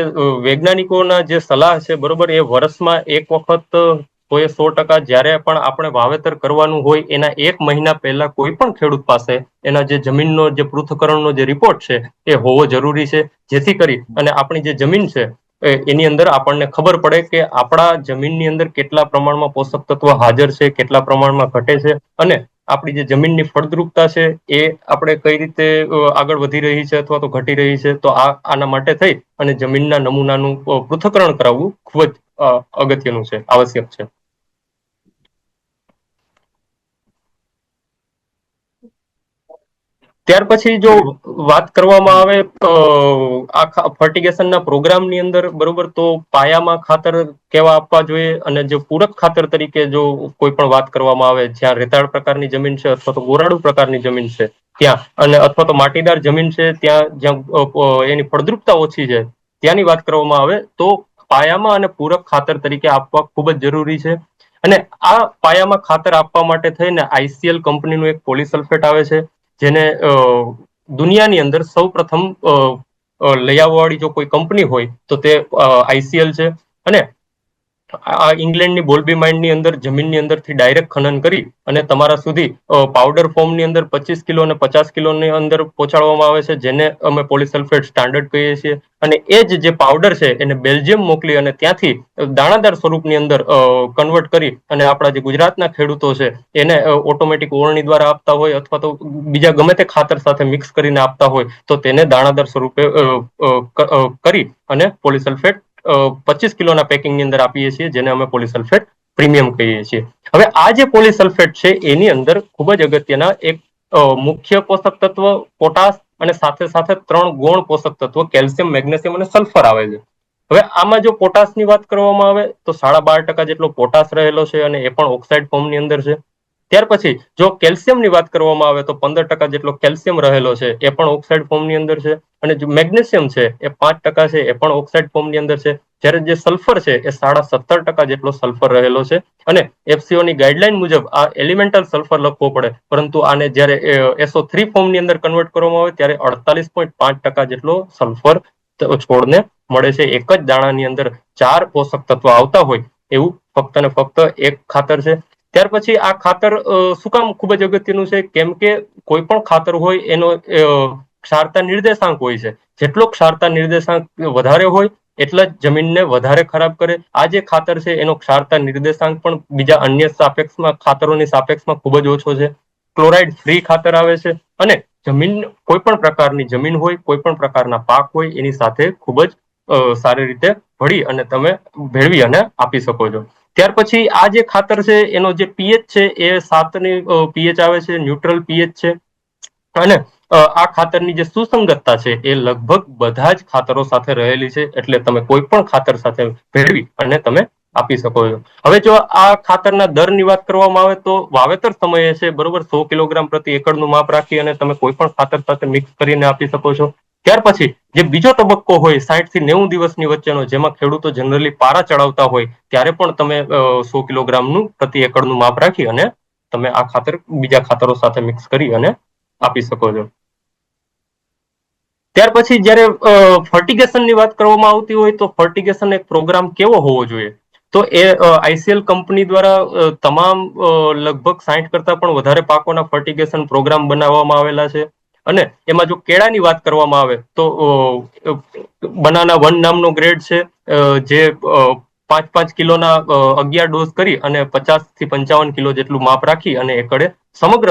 વૈજ્ઞાનિકોના જે સલાહ છે બરોબર એ વર્ષમાં એક વખત 100% જ્યારે પણ આપણે વાવેતર કરવાનું હોય એના 1 મહિના પહેલા કોઈ પણ ખેડૂત પાસે એના જે જમીનનો જે પૃથ્થકરણનો જે રિપોર્ટ છે એ હોવો જરૂરી છે. જેથી કરી અને આપણી જે જમીન છે એની અંદર આપણને ખબર પડે કે આપણા જમીનની અંદર કેટલા પ્રમાણમાં પોષક તત્વ હાજર છે, કેટલા પ્રમાણમાં ઘટે છે અને આપણી જે જમીનની ફળદ્રુપતા છે એ આપણે કઈ રીતે આગળ વધી રહી છે અથવા તો ઘટી રહી છે. તો આના માટે થઈ અને જમીનના નમૂનાનું પૃથ્થકરણ કરાવવું ખૂબ જ અગત્યનું છે, આવશ્યક છે. ત્યાર પછી જો વાત કરવામાં આવે આ ફર્ટિગેશનના પ્રોગ્રામની અંદર બરોબર તો પાયામાં ખાતર કેવા આપવા જોઈએ અને જો પૂરક ખાતર તરીકે જો કોઈ પણ વાત કરવામાં આવે જ્યાં રેતાળ પ્રકારની જમીન છે અથવા તો ગોરાડુ પ્રકારની જમીન છે ત્યાં અને અથવા તો માટીદાર જમીન છે ત્યાં જ્યાં એની ફળદ્રુપતા ઓછી છે ત્યાંની વાત કરવામાં આવે તો પાયામાં અને પૂરક ખાતર તરીકે આપવા ખૂબ જ જરૂરી છે. અને આ પાયામાં ખાતર આપવા માટે થઈને ICL કંપનીનું એક પોલીસલ્ફેટ આવે છે જેને દુનિયાની અંદર સૌ પ્રથમ લઈ આવવાવાળી જો કોઈ કંપની હોય તો તે ICL છે. અને આ ઇંગ્લેન્ડની બોલ્બી માઇનની અંદર જમીનની અંદરથી ડાયરેક્ટ ખનન કરી અને તમારા સુધી પાવડર ફોર્મની અંદર 25 કિલો અને 50 કિલોની અંદર પહોંચાડવામાં આવે છે જેને અમે પોલીસલ્ફેટ સ્ટાન્ડર્ડ કહીએ છીએ. અને એ જે પાવડર છે એને બેલ્જિયમ મોકલી અને ત્યાંથી દાણાદાર સ્વરૂપની અંદર કન્વર્ટ કરી અને આપણા જે ગુજરાતના ખેડૂતો છે એને ઓટોમેટિક ઓળણી દ્વારા આપતા હોય અથવા તો બીજા ગમે તે ખાતર સાથે મિક્સ કરીને આપતા હોય તો તેને દાણાદાર સ્વરૂપે કરી અને પોલીસલ્ફેટ 25 કિલોના પેકિંગની અંદર આપીએ છીએ જેને અમે પોલીસલ્ફેટ પ્રીમિયમ કહીએ છીએ. હવે આ જે પોલીસલ્ફેટ છે એની અંદર ખૂબ જ અગત્યના એક મુખ્ય પોષક તત્વ પોટાશ અને સાથે સાથે 3 ગૌણ પોષક તત્વો કેલ્શિયમ, મેગ્નેશિયમ અને સલ્ફર આવે છે. હવે આમાં જો પોટાશની વાત કરવામાં આવે તો 12.5% જેટલો પોટાશ રહેલો છે અને એ પણ ઓક્સાઇડ ફોર્મની અંદર છે. ત્યાર પછી જો કેલ્શિયમની વાત કરવામાં આવે તો 15% જેટલો કેલ્શિયમ રહેલો છે, એ પણ ઓક્સાઇડ ફોર્મની અંદર છે. અને જો મેગ્નેશિયમ છે એ 5% છે, એ પણ ઓક્સાઇડ ફોર્મની અંદર છે. જ્યારે જે સલ્ફર છે એ 17.5% જેટલો સલ્ફર રહેલો છે. અને FCO ની ગાઈડલાઈન મુજબ આ એલિમેન્ટલ સલ્ફર લખવો પડે, પરંતુ આને જ્યારે SO3 ફોર્મની અંદર કન્વર્ટ કરવામાં આવે ત્યારે 48.5% જેટલો સલ્ફર છોડને મળે છે. એક જ દાણાની અંદર 4 પોષક તત્વો આવતા હોય એવું ફક્ત ને ફક્ત એક ખાતર છે. ત્યાર પછી આ ખાતર શું કામ ખૂબ જ અગત્યનું છે? કેમ કે કોઈ પણ ખાતર હોય એનો ક્ષારતા નિર્દેશાંક હોય છે. જેટલો ક્ષારતા નિર્દેશાંક વધારે હોય એટલા જ જમીનને વધારે ખરાબ કરે. આ જે ખાતર છે એનો ક્ષારતા નિર્દેશાંક પણ બીજા અન્ય ખાતરોની સાપેક્ષમાં ખૂબ જ ઓછો છે. ક્લોરાઇડ ફ્રી ખાતર આવે છે અને જમીન કોઈ પણ પ્રકારની જમીન હોય, કોઈ પણ પ્રકારના પાક હોય એની સાથે ખૂબ જ સારી રીતે ભળી અને તમે ભેળવી અને આપી શકો છો. ત્યાર પછી આ જે ખાતર છે એનો જે પીએચ છે એ 7ની પીએચ આવે છે, ન્યુટ્રલ પીએચ છે. અને આ ખાતરની જે સુસંગતતા છે એ લગભગ બધા જ ખાતરો સાથે રહેલી છે, એટલે તમે કોઈ પણ ખાતર સાથે ભેળવી અને તમે આપી શકો છો. હવે જો આ ખાતરના દરની વાત કરવામાં આવે તો વાવેતર સમયે છે બરોબર 100 કિલોગ્રામ પ્રતિ એકરનું માપ રાખી અને તમે કોઈ પણ ખાતર સાથે મિક્સ કરીને આપી શકો છો. ત્યાર પછી જે બીજો તબક્કો હોય 60 થી 90 દિવસની વચ્ચેનો, જેમાં ખેડૂતો જનરલી પારા ચડાવતા હોય, ત્યારે પણ તમે 100 કિલોગ્રામનું પ્રતિ એકરનું માપ રાખી અને તમે આ ખાતર બીજા ખાતરો સાથે મિક્સ કરી અને આપી શકો છો. ત્યાર પછી જ્યારે ફર્ટિગેશનની વાત કરવામાં આવતી હોય તો ફર્ટિગેશન એક પ્રોગ્રામ કેવો હોવો જોઈએ? તો એ ICL કંપની દ્વારા તમામ લગભગ 60 કરતા પણ વધારે પાકોના ફર્ટિગેશન પ્રોગ્રામ બનાવવામાં આવેલા છે. અને એમાં જો કેળાની વાત કરવામાં આવે તો બનાના 1 નામનો ગ્રેડ છે, જે 5-5 કિલોના 11 ડોઝ કરી અને 50 થી 55 કિલો જેટલું માપ રાખી અને એકડે સમગ્ર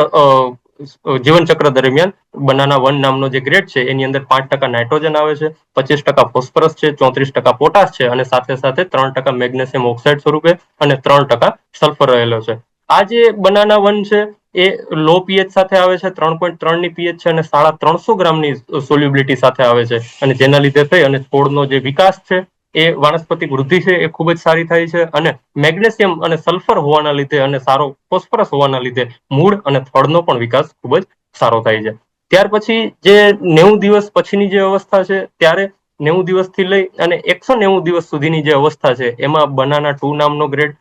જીવનચક્ર દરમિયાન બનાના 1 નામનો જે ગ્રેડ છે એની અંદર 5% નાઇટ્રોજન આવે છે, 25% ફોસ્ફરસ છે, 34% પોટાશ છે અને સાથે સાથે 3% મેગ્નેશિયમ ઓક્સાઇડ સ્વરૂપે અને 3% સલ્ફર રહેલો છે. આ જે બનાના 1 છે એ લો પીએચ સાથે આવે છે, 3.3 ની પીએચ છે અને 350 ગ્રામની સોલ્યુબિલિટી સાથે આવે છે. અને જેના લીધે થઈ અને છોડનો જે વિકાસ છે એ વાનસ્પતિક વૃદ્ધિ છે એ ખૂબ જ સારી થાય છે. અને મેગ્નેશિયમ અને સલ્ફર હોવાના લીધે અને સારો ફોસ્ફરસ હોવાના લીધે મૂળ અને થડનો પણ વિકાસ ખૂબ જ સારો થાય છે. ત્યાર પછી જે 90 દિવસ પછીની જે અવસ્થા છે, ત્યારે 90 દિવસથી લઈ અને 190 દિવસ સુધીની જે અવસ્થા છે એમાં બનાના 2 નામનો ગ્રેડ,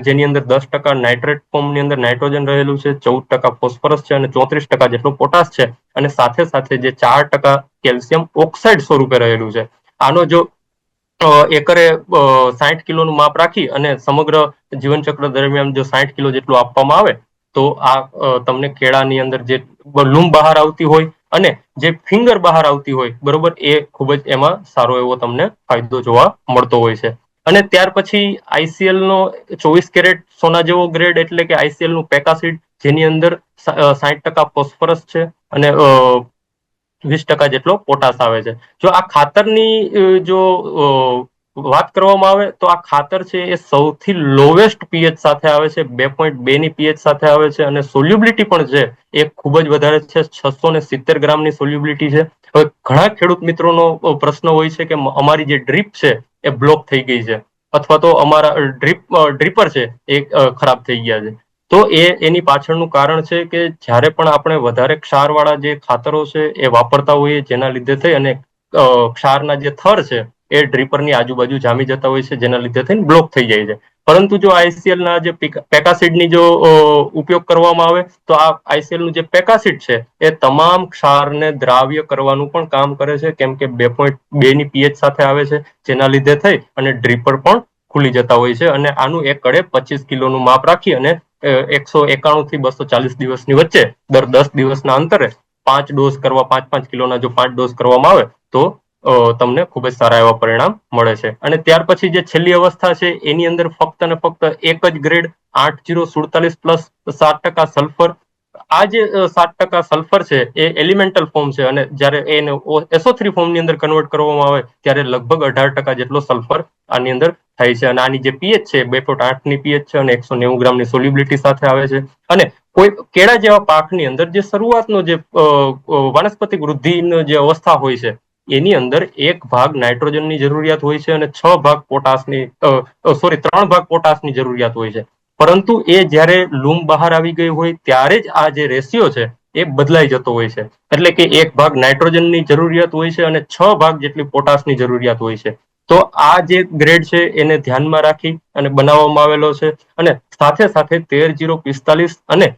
જેની અંદર 10% નાઇટ્રેટ ફોર્મની અંદર નાઇટ્રોજન રહેલું છે, 14% ફોસ્ફરસ છે અને 34% જેટલો પોટાશ છે. અને સાથે સાથે જે 4% કેલ્શિયમ ઓક્સાઇડ સ્વરૂપે રહેલું છે. આનો જો એકરે 60 કિલોનું માપ રાખી અને સમગ્ર જીવનચક્ર દરમિયાન જો 60 કિલો જેટલું આપવામાં આવે તો આ તમને કેળાની અંદર જે લૂમ બહાર આવતી હોય અને જે ફિંગર બહાર આવતી હોય બરોબર, એ ખૂબ જ એમાં સારો એવો તમને ફાયદો જોવા મળતો હોય છે. અને ત્યાર પછી ICL નો 24 કેરેટ સોના જેવો ગ્રેડ એટલે કે ICL નું પેકાસીડ, જેની અંદર 60% ફોસ્ફરસ છે અને 20% જેટલો પોટાશ આવે છે. જો આ ખાતરની જો વાત કરવામાં આવે તો આ ખાતર છે એ સૌથી લોવેસ્ટ પીએચ સાથે આવે છે, 2.2 ની પીએચ સાથે આવે છે અને સોલ્યુબિલિટી પણ છે એ ખૂબ જ વધારે છે, 670 ગ્રામની સોલ્યુબિલિટી છે. હવે ઘણા ખેડૂત મિત્રોનો પ્રશ્ન હોય છે કે અમારી જે ડ્રીપ છે એ બ્લોક થઈ ગઈ છે, અથવા તો અમારા ડ્રીપર છે એ ખરાબ થઈ ગયા છે. તો એની પાછળનું કારણ છે કે જ્યારે પણ આપણે વધારે ક્ષારવાળા જે ખાતરો છે એ વાપરતા હોઈએ, જેના લીધે થઈ અને ક્ષારના જે થર છે એ ડ્રીપરની આજુબાજુ જામી જતા હોય છે, જેના લીધે થઈને બ્લોક થઈ જાય છે. પરંતુ જો ICL ના જે પેકાસીડની જો ઉપયોગ કરવામાં આવે તો આ ICL નું જે પેકાસીડ છે એ તમામ ક્ષારને દ્રાવ્ય કરવાનું પણ કામ કરે છે, કેમ કે 2.2 ની પીએચ સાથે આવે છે, જેના લીધે થઈ અને ડ્રીપર પણ ખુલી જતા હોય છે. અને આનું એક કડે 25 કિલોનું માપ રાખી અને 191 થી 240 દિવસની વચ્ચે દર 10 દિવસના અંતરે 5 ડોઝ કરવા, 5-5 કિલોના જો 5 ડોઝ કરવામાં આવે તો તમને ખૂબ જ સારા એવા પરિણામ મળે છે. અને ત્યાર પછી જે છેલ્લી અવસ્થા છે એની અંદર ફક્ત ને ફક્ત એક જ ગ્રેડ 8047 પ્લસ 7% સલ્ફર. આ જે 7% સલ્ફર છે એ એલિમેન્ટલ ફોર્મ છે અને જ્યારે એને SO3 ફોર્મની અંદર કન્વર્ટ કરવામાં આવે ત્યારે લગભગ 18% જેટલો સલ્ફર આની અંદર થાય છે. અને આની જે પીએચ છે 2.8 ની પીએચ છે અને 190 ગ્રામની સોલ્યુબિલિટી સાથે આવે છે. અને કોઈ કેળા જેવા પાકની અંદર જે શરૂઆતનો જે વાનસ્પતિક વૃદ્ધિનો જે અવસ્થા હોય છે એની અંદર 1 ભાગ નાઇટ્રોજનની જરૂરિયાત હોય છે અને 6 ભાગ પોટાશની 3 ભાગ પોટાશની જરૂરિયાત હોય છે. પરંતુ એ જ્યારે લૂમ બહાર આવી ગઈ હોય ત્યારે જ આ જે રેશિયો છે એ બદલાઈ જતો હોય છે. એટલે કે 1 ભાગ નાઇટ્રોજનની જરૂરિયાત હોય છે અને 6 ભાગ જેટલી પોટાશની જરૂરિયાત હોય છે. તો આ જે ગ્રેડ છે એને ધ્યાનમાં રાખી અને બનાવવામાં આવેલો છે. અને સાથે સાથે 13-0-45 અને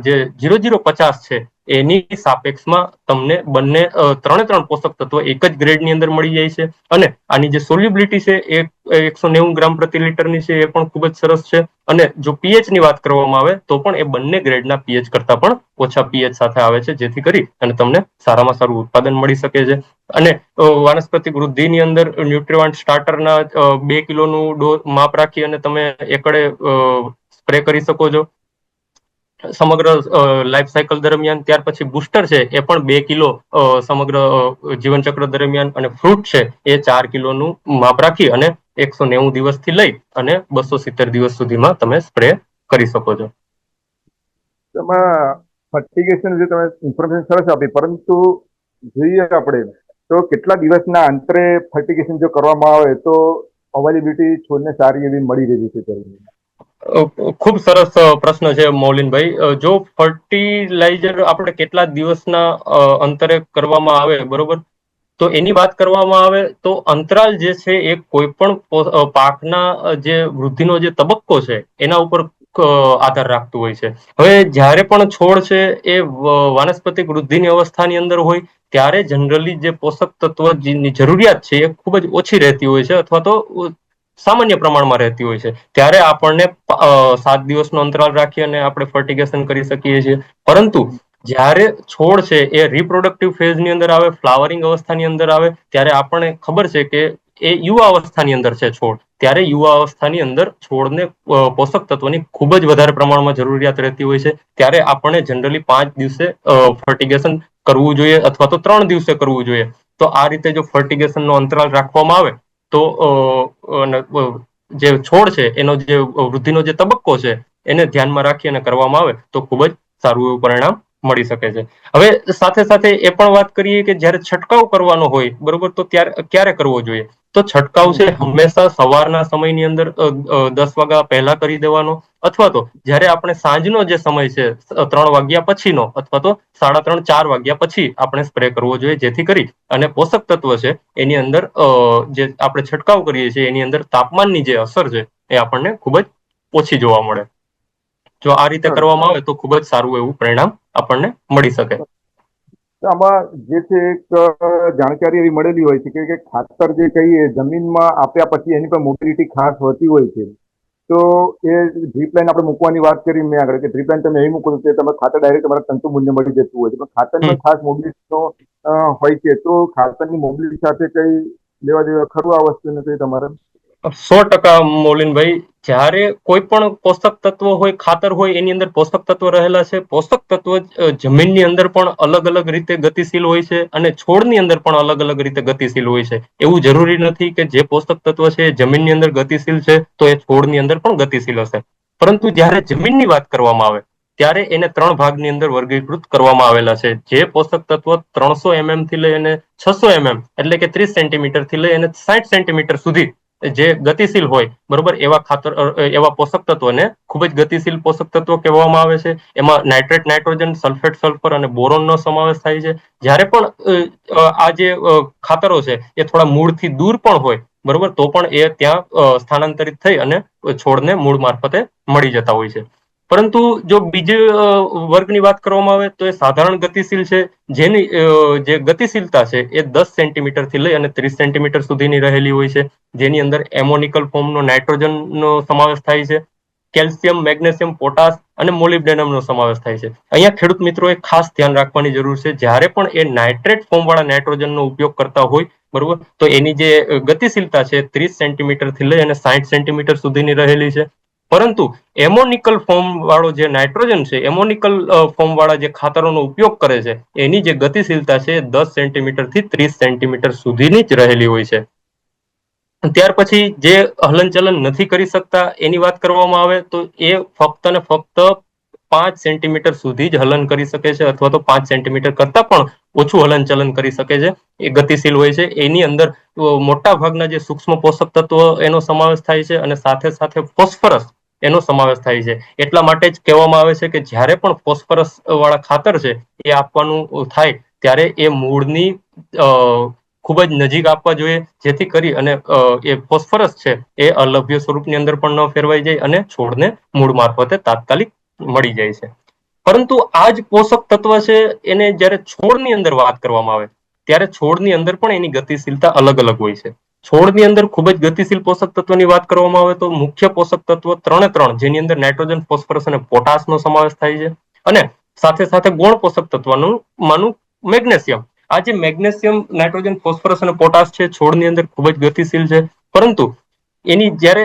જે 00-50 છે એની સાપેક્ષમાં તમને બંને 3 પોષક તત્વો એક જ ગ્રેડની અંદર મળી જાય છે. અને આની જે સોલ્યુબિલિટી છે એ 190 ગ્રામ પ્રતિ લીટરની છે, એ પણ ખૂબ જ સરસ છે. અને જો પીએચ ની વાત કરવામાં આવે તો પણ એ બંને ગ્રેડના પીએચ કરતા પણ ઓછા પીએચ સાથે આવે છે, જેથી કરી અને તમને સારામાં સારું ઉત્પાદન મળી શકે છે. અને વાનસ્પતિક વૃદ્ધિની અંદર ન્યુટ્રીવાન્ટ સ્ટાર્ટરના 2 કિલોનું માપ રાખી અને તમે એકડે સ્પ્રે કરી શકો છો સમગ્ર લાઈફ સાયકલ દરમિયાન. ત્યાર પછી બુસ્ટર છે એ પણ 2 કિલો સમગ્ર જીવનચક્ર દરમિયાન, અને ફ્રૂટ છે એ 4 કિલોનું માપ રાખી અને 190 દિવસથી લઈ અને 270 દિવસ સુધીમાં તમે સ્પ્રે કરી શકો છો. એમાં ફર્ટિગેશન જે તમે ઇન્ફોર્મેશન સરસ આપી, પરંતુ જોઈએ આપણે તો કેટલા દિવસના અંતરે ફર્ટિગેશન જો કરવામાં આવે તો અવેલેબિલિટી છોડને સારી એવી મળી રહી છે. ખૂબ સરસ પ્રશ્ન છે મૌલિનભાઈ. જો ફર્ટિલાઇઝર આપણે કેટલા દિવસના અંતરે કરવામાં આવે, બરોબર, તો એની વાત કરવામાં આવે તો અંતરાલ જે છે એ કોઈ પણ પાકના જે વૃદ્ધિનો જે તબક્કો છે એના ઉપર આધાર રાખતું હોય છે. હવે જ્યારે પણ છોડ છે એ વાનસ્પતિક વૃદ્ધિની અવસ્થાની અંદર હોય ત્યારે જનરલી જે પોષક તત્વની જરૂરિયાત છે એ ખૂબ જ ઓછી રહેતી હોય છે, અથવા તો સામાન્ય પ્રમાણમાં રહેતી હોય છે. ત્યારે આપણને 7 દિવસનો અંતરાલ રાખી અને આપણે ફર્ટિગેશન કરી શકીએ છીએ. પરંતુ જ્યારે છોડ છે એ રિપ્રોડક્ટિવ ફેઝની અંદર આવે, ફ્લાવરિંગ અવસ્થાની અંદર આવે, ત્યારે આપણને ખબર છે કે એ યુવા અવસ્થાની અંદર છે છોડ, ત્યારે યુવા અવસ્થાની અંદર છોડને પોષક તત્વોની ખૂબ જ વધારે પ્રમાણમાં જરૂરિયાત રહેતી હોય છે. ત્યારે આપણે જનરલી 5 દિવસે ફર્ટિગેશન કરવું જોઈએ, અથવા તો 3 દિવસે કરવું જોઈએ. તો આ રીતે જો ફર્ટિગેશનનો અંતરાલ રાખવામાં આવે તો જે છોડ છે એનો જે વૃદ્ધિનો જે તબક્કો છે એને ધ્યાનમાં રાખી અને કરવામાં આવે તો ખૂબ જ સારું એવું પરિણામ મળી શકે છે. હવે સાથે સાથે એ પણ વાત કરીએ કે જ્યારે છંટકાવ કરવાનો હોય, બરોબર, તો ક્યારે કરવો જોઈએ? તો છંટકાવ છે હંમેશા સવારના સમયની અંદર 10 વાગ્યા પહેલા કરી દેવાનો, અથવા તો જ્યારે આપણે સાંજનો જે સમય છે 3 વાગ્યા પછીનો, અથવા તો 3:30-4 વાગ્યા પછી આપણે સ્પ્રે કરવો જોઈએ, જેથી કરી અને પોષક તત્વ છે એની અંદર જે આપણે છંટકાવ કરીએ છીએ એની અંદર તાપમાનની જે અસર છે એ આપણને ખૂબ જ ઓછી જોવા મળે. જો આ રીતે કરવામાં આવે તો ખૂબ જ સારું એવું પરિણામ આપણને મળી શકે. આમાં જે છે એક જાણકારી એવી મળેલી હોય છે કે ખાતર જે કહીએ જમીનમાં આપ્યા પછી એની પણ મોબિલિટી ખાસ હોતી હોય છે. તો એ ડ્રીપ લાઈન આપણે મૂકવાની વાત કરી મેં આગળ, કે ડ્રીપ લાઈન તમે એવી મૂકો કે તમે ખાતર ડાયરેક્ટ તમારા તંતુ મૂલ્ય મળી જતું હોય છે, પણ ખાતરમાં ખાસ મોબિલિટીનો હોય છે. તો ખાતરની મોબિલિટી સાથે કઈ લેવા દેવા ખરું આ વસ્તુને કઈ તમારે? 100% મૌલિનભાઈ, જ્યારે કોઈ પણ પોષક તત્વો હોય, ખાતર હોય, એની અંદર પોષક તત્વો રહેલા છે. પોષક તત્વો જમીનની અંદર પણ અલગ અલગ રીતે ગતિશીલ હોય છે અને છોડની અંદર પણ અલગ અલગ રીતે ગતિશીલ હોય છે. એવું જરૂરી નથી કે જે પોષક તત્વ છે જમીનની અંદર ગતિશીલ છે તો એ છોડની અંદર પણ ગતિશીલ હશે. પરંતુ જ્યારે જમીનની વાત કરવામાં આવે ત્યારે એને 3 ભાગની અંદર વર્ગીકૃત કરવામાં આવેલા છે. જે પોષક તત્વો 300 mm થી લઈ અને 600 mm, એટલે કે 30 સેન્ટીમીટર થી લઈ અને 60 સેન્ટીમીટર સુધી જે ગતિશીલ હોય, બરોબર, એવા પોષક તત્વોને ખૂબ જ ગતિશીલ પોષક તત્વો કહેવામાં આવે છે. એમાં નાઇટ્રેટ, નાઇટ્રોજન, સલ્ફેટ, સલ્ફર અને બોરોનનો સમાવેશ થાય છે. જ્યારે પણ આ જે ખાતરો છે એ થોડા મૂળથી દૂર પણ હોય, બરોબર, તો પણ એ ત્યાં સ્થાનાંતરિત થઈ અને છોડને મૂળ મારફતે મળી જતા હોય છે. પરંતુ જો બીજા વર્ગની વાત કરવામાં આવે તો એ સાધારણ ગતિશીલ છે, જેની જે ગતિશીલતા છે એ 10 સેન્ટીમીટર થી લઈ અને 30 સેન્ટીમીટર સુધીની રહેલી હોય છે. જેની અંદર એમોનિકલ ફોર્મનો નાઇટ્રોજનનો સમાવેશ થાય છે, કેલ્શિયમ, મેગ્નેશિયમ, પોટાશ અને મોલિબ્ડેનમનો સમાવેશ થાય છે. અહીંયા ખેડૂત મિત્રોએ ખાસ ધ્યાન રાખવાની જરૂર છે. જ્યારે પણ એ નાઇટ્રેટ ફોર્મ વાળા નાઇટ્રોજનનો ઉપયોગ કરતા હોય, બરોબર, તો એની જે ગતિશીલતા છે 30 સેન્ટીમીટર થી લઈ અને 60 સેન્ટીમીટર સુધીની રહેલી છે. પરંતુ એમોનિકલ ફોર્મ વાળો જે નાઇટ્રોજન છે, એમોનિકલ ફોર્મ વાળા જે ખાતરોનો ઉપયોગ કરે છે, એની જે ગતિશીલતા છે 10 સેન્ટીમીટર થી 30 સેન્ટીમીટર સુધીની જ રહેલી હોય છે. ત્યાર પછી જે હલનચલન નથી કરી શકતા એની વાત કરવામાં આવે તો એ ફક્ત ને ફક્ત 5 સેન્ટીમીટર સુધી જ હલન કરી શકે છે, અથવા તો 5 સેન્ટીમીટર કરતા પણ ઓછું હલનચલન કરી શકે છે. એ ગતિશીલ હોય છે. એની અંદર મોટા ભાગના જે સૂક્ષ્મ પોષક તત્વો એનો સમાવેશ થાય છે, અને સાથે સાથે ફોસ્ફરસ એનો સમાવેશ થાય છે. એટલા માટે જ કહેવામાં આવે છે કે જ્યારે પણ ફોસ્ફરસ વાળા ખાતર છે એ આપવાનું થાય ત્યારે એ મૂળની ખૂબ જ નજીક આપવા જોઈએ, જેથી કરી અને એ ફોસ્ફરસ છે એ અલભ્ય સ્વરૂપની અંદર પણ ન ફેરવાઈ જાય અને છોડને મૂળ મારફતે તાત્કાલિક મળી જાય છે. પરંતુ આ જ પોષક તત્વ છે એને જ્યારે છોડની અંદર વાત કરવામાં આવે ત્યારે છોડની અંદર પણ એની ગતિશીલતા અલગ અલગ હોય છે. છોડની અંદર ખૂબ જ ગતિશીલ પોષક તત્વની વાત કરવામાં આવે તો મુખ્ય પોષક તત્વ 3 જેની અંદર નાઇટ્રોજન, ફોસ્ફરસ અને પોટાશનો સમાવેશ થાય છે, અને સાથે સાથે ગૌણ પોષક તત્વનું માનું મેગ્નેશિયમ. આ જે મેગ્નેશિયમ, નાઇટ્રોજન, ફોસ્ફરસ અને પોટાશ છે છોડની અંદર ખૂબ જ ગતિશીલ છે. પરંતુ એની જ્યારે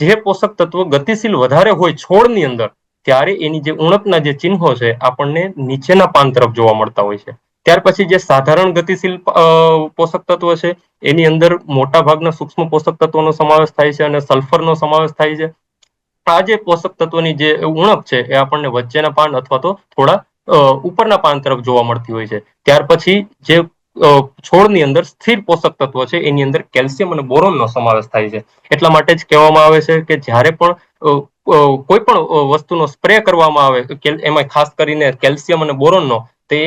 જે પોષક તત્વો ગતિશીલ વધારે હોય છોડની અંદર, ત્યારે એની જે ઉણપના જે ચિહ્નો છે આપણને નીચેના પાન તરફ જોવા મળતા હોય છે. ત્યાર પછી જે સાધારણ ગતિશીલ પોષક તત્વ છે એની અંદર મોટા ભાગના સૂક્ષ્મ પોષક તત્વોનો સમાવેશ થાય છે અને સલ્ફરનો સમાવેશ થાય છે. આ જે પોષક તત્વોની જે ઉણપ છે એ આપણને વચ્ચેના પાન અથવા તો થોડા ઉપરના પાન તરફ જોવા મળતી હોય છે. ત્યાર પછી જે છોડની અંદર સ્થિર પોષક તત્વો છે એની અંદર કેલ્શિયમ અને બોરોનનો સમાવેશ થાય છે. એટલા માટે જ કહેવામાં આવે છે કે જ્યારે પણ કોઈ પણ વસ્તુનો સ્પ્રે કરવામાં આવે, એમાં ખાસ કરીને કેલ્શિયમ અને બોરોનનો, તે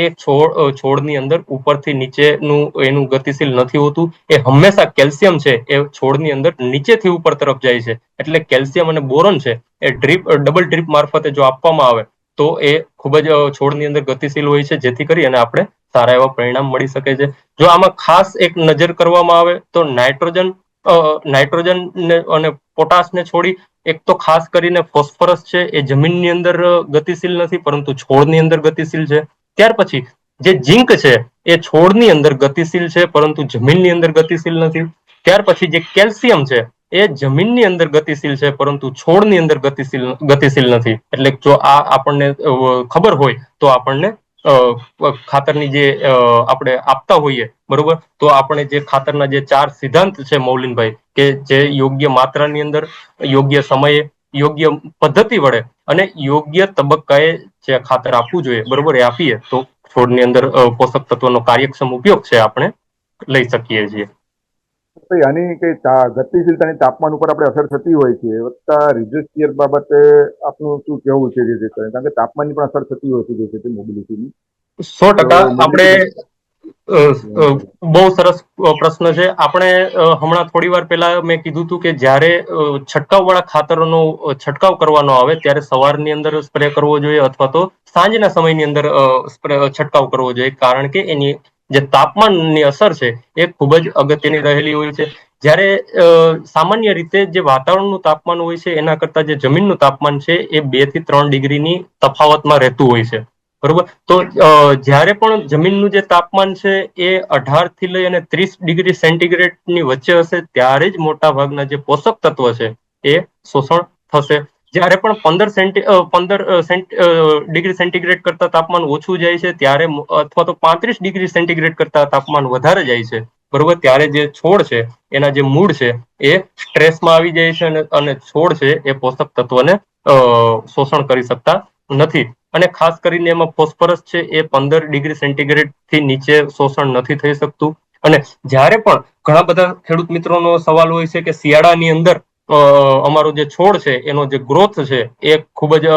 છોડની અંદર ઉપરથી નીચેનું એનું ગતિશીલ નથી હોતું. એ હંમેશા કેલ્શિયમ છે એ છોડની અંદર નીચેથી ઉપર તરફ જાય છે. એટલે કેલ્શિયમ અને બોરોન છે એ ડબલ ડ્રીપ મારફતે જો આપવામાં આવે તો એ ખૂબ જ છોડની અંદર ગતિશીલ હોય છે, જેથી કરી અને આપણે સારા એવા પરિણામ મળી શકે છે. જો આમાં ખાસ એક નજર કરવામાં આવે તો નાઇટ્રોજન અને પોટાશને છોડી એક તો ખાસ કરીને ફોસ્ફરસ છે એ જમીનની અંદર ગતિશીલ નથી, પરંતુ છોડની અંદર ગતિશીલ છે. ત્યાર પછી જે ઝિંક છે એ છોડની અંદર ગતિશીલ છે, પરંતુ જમીનની અંદર ગતિશીલ નથી. ત્યાર પછી જે કેલ્શિયમ છે એ જમીનની અંદર ગતિશીલ છે, પરંતુ છોડની અંદર ગતિશીલ નથી. એટલે જો આ આપણને ખબર હોય તો આપણને ખાતરની જે આપણે આપતા હોઈએ, બરોબર, તો આપણે જે ખાતરના જે 4 સિદ્ધાંત છે મૌલિનભાઈ, કે જે યોગ્ય માત્રાની અંદર, યોગ્ય સમયે, યોગ્ય પદ્ધતિ વડે અને યોગ્ય તબક્કાએ જે ખાતર આપવું જોઈએ, બરોબર, એ આપીએ તો છોડની અંદર પોષક તત્વનો કાર્યક્ષમ ઉપયોગ છે આપણે લઈ શકીએ છીએ. આની કે ગતિશીલતાની તાપમાન ઉપર આપણે અસર થતી હોય છે, વત્તા રિજ્યુસ્ટિયર બાબતે આપનું શું કહેવું છે? કારણ કે તાપમાનની પણ અસર થતી હોય છે મોબિલિટીની. 100% આપણે બહુ સરસ પ્રશ્ન છે. આપણે હમણાં થોડી વાર પહેલા મેં કીધું હતું કે જ્યારે છંટકાવ વાળા ખાતરોનો છંટકાવ કરવાનો આવે ત્યારે સવારની અંદર સ્પ્રે કરવો જોઈએ અથવા તો સાંજના સમયની અંદર છંટકાવ કરવો જોઈએ, કારણ કે એની જે તાપમાનની અસર છે એ ખૂબ જ અગત્યની રહેલી હોય છે. જ્યારે સામાન્ય રીતે જે વાતાવરણનું તાપમાન હોય છે એના કરતા જે જમીનનું તાપમાન છે એ 2 થી 3 ડિગ્રીની તફાવતમાં રહેતું હોય છે, બરોબર. તો જ્યારે પણ જમીનનું જે તાપમાન છે એ 18 થી લઈ અને 30 ડિગ્રી સેન્ટીગ્રેડની વચ્ચે હશે ત્યારે જ મોટા ભાગના જે પોષક તત્વ છે એ શોષણ થશે. જ્યારે પણ 15 ડિગ્રી સેન્ટીગ્રેડ કરતા તાપમાન ઓછું જાય છે ત્યારે, અથવા તો 35 ડિગ્રી સેન્ટીગ્રેડ કરતા તાપમાન વધારે જાય છે, બરોબર, ત્યારે જે છોડ છે એના જે મૂળ છે એ સ્ટ્રેસમાં આવી જાય છે અને છોડ છે એ પોષક તત્વને શોષણ કરી શકતા નથી. અને ખાસ કરીને એમાં ફોસ્ફરસ છે એ 15 ડિગ્રી સેન્ટીગ્રેડ થી નીચે શોષણ નથી થઈ શકતું. અને જ્યારે પણ ઘણા બધા ખેડૂત મિત્રોનો સવાલ હોય છે કે શિયાળાની અંદર અમારો જે છોડ છે એનો જે ગ્રોથ છે એ ખૂબ જ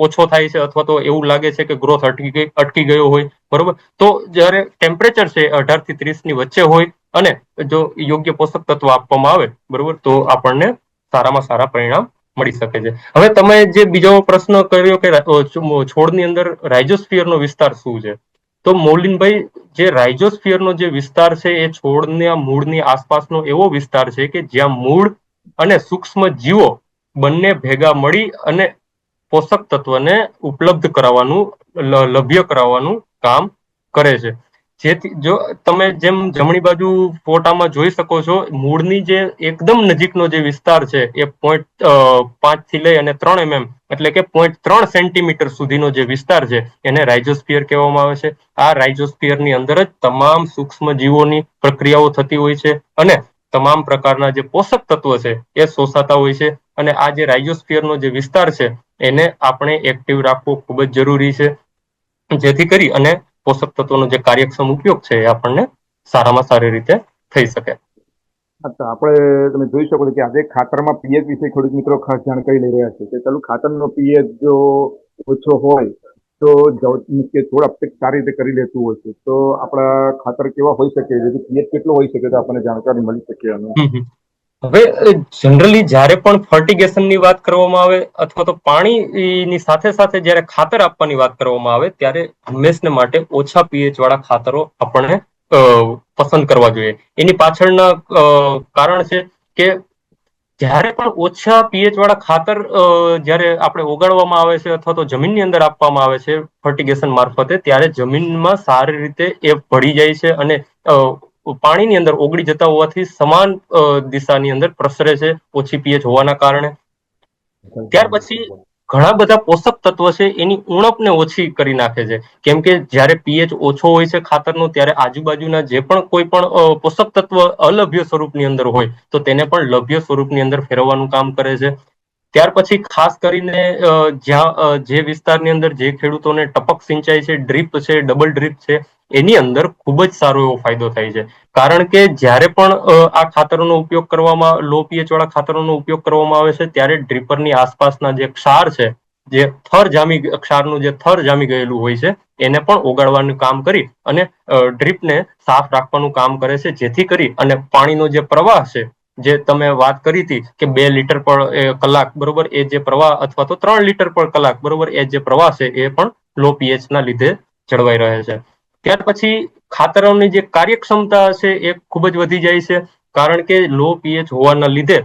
ઓછો થાય છે, અથવા તો એવું લાગે છે કે ગ્રોથ અટકી ગયો હોય, બરોબર. તો જ્યારે ટેમ્પરેચર છે 18 થી 30 ની વચ્ચે હોય અને જો યોગ્ય પોષક તત્વ આપવામાં આવે, બરોબર, તો આપણને સારામાં સારા પરિણામ મળી શકે છે. હવે તમે જે બીજો પ્રશ્ન કર્યો કે છોડની અંદર રાઇઝોસ્ફિયરનો વિસ્તાર શું છે, તો મૌલિનભાઈ, જે રાઇઝોસ્ફિયરનો જે વિસ્તાર છે એ છોડના મૂળની આસપાસનો એવો વિસ્તાર છે કે જ્યાં મૂળ અને સૂક્ષ્મ જીવો બંને ભેગા મળી અને પોષક તત્વને ઉપલબ્ધ કરાવવાનું, લભ્ય કરાવવાનું કામ કરે છે. જેથી જો તમે જેમ જમણી બાજુ ફોટામાં જોઈ શકો છો, મૂળની જે એકદમ નજીકનો જે વિસ્તાર છે એ 0.5 થી લઈ અને 3 mm એટલે કે 0.3 સેન્ટીમીટર સુધીનો જે વિસ્તાર છે એને રાઇઝોસ્ફિયર કહેવામાં આવે છે. આ રાઇઝોસ્ફિયરની અંદર જ તમામ સૂક્ષ્મ જીવોની પ્રક્રિયાઓ થતી હોય છે અને તમામ પ્રકારના જે પોષક તત્વો છે એ શોષાતા હોય છે. અને આ જે રાઇઝોસ્ફિયરનો જે વિસ્તાર છે એને આપણે એક્ટિવ રાખવું ખૂબ જ જરૂરી છે, જેથી કરી અને પોષક તત્વોનો જે કાર્યક્ષમ ઉપયોગ છે એ આપણને સારામાં સારી રીતે થઈ શકે. અચ્છા, આપણે તમે જોઈ શકો છો કે આજે ખાતરમાં પીએચ વિશે ખેડૂત મિત્રો ખાસ જાણકારી લઈ રહ્યા છે કે ચાલુ ખાતરનો પીએચ જો ઓછો હોય તો કે થોડા અપટેક સારી રીતે કરી લેતું હોય છે, તો આપણા ખાતર કેવા હોઈ શકે, જેથી પીએચ કેટલો હોઈ શકે તો આપણને જાણકારી મળી શકે આનું. હવે જનરલી જ્યારે પણ ફર્ટિગેશનની વાત કરવામાં આવે અથવા તો પાણીની સાથે સાથે જ્યારે ખાતર આપવાની વાત કરવામાં આવે ત્યારે હંમેશને માટે ઓછા પીએચ વાળા ખાતરો આપણને પસંદ કરવા જોઈએ. એની પાછળના કારણ છે કે જ્યારે પણ ઓછા પીએચ વાળા ખાતર જ્યારે આપણે ઓગાળવામાં આવે છે અથવા તો જમીનની અંદર આપવામાં આવે છે ફર્ટિગેશન મારફતે, ત્યારે જમીનમાં સારી રીતે એ ભળી જાય છે અને પાણીની અંદર ઓગળી જતા હોવાથી સમાન દિશાની અંદર પ્રસરે છે ઓછી પીએચ હોવાના કારણે. ત્યાર પછી ઘણા બધા પોષક તત્વો છે એની ઉણપને ઓછી કરી નાખે છે, કેમ કે જ્યારે પીએચ ઓછો હોય છે ખાતરનો ત્યારે આજુબાજુના જે પણ કોઈ પણ પોષક તત્વ અલભ્ય સ્વરૂપની અંદર હોય તો તેને પણ લભ્ય સ્વરૂપની અંદર ફેરવવાનું કામ કરે છે. ત્યાર પછી ખાસ કરીને જ્યાં જે વિસ્તારની અંદર જે ખેડૂતોને ટપક સિંચાઈ છે, ડ્રીપ છે, ડબલ ડ્રીપ છે, એની અંદર ખૂબ જ સારો એવો ફાયદો થાય છે. કારણ કે જ્યારે પણ આ ખાતરોનો ઉપયોગ કરવામાં, લો પીએચ વાળા ખાતરોનો ઉપયોગ કરવામાં આવે છે ત્યારે ડ્રીપરની આસપાસના જે ક્ષાર છે, જે ક્ષારનું જે થર જામી ગયેલું હોય છે એને પણ ઓગાળવાનું કામ કરી અને ડ્રીપને સાફ રાખવાનું કામ કરે છે, જેથી કરી અને પાણીનો જે પ્રવાહ છે, જે તમે વાત કરી હતી કે 2 લીટર પર કલાક બરોબર, એ જે પ્રવાહ અથવા તો 3 લીટર પર કલાક બરોબર, એ જે પ્રવાહ છે એ પણ લો પીએચ ના લીધે જળવાઈ રહે છે. ત્યાર પછી ખાતરોની જે કાર્યક્ષમતા છે એ ખૂબ જ વધી જાય છે, કારણ કે લો પીએચ હોવાના લીધે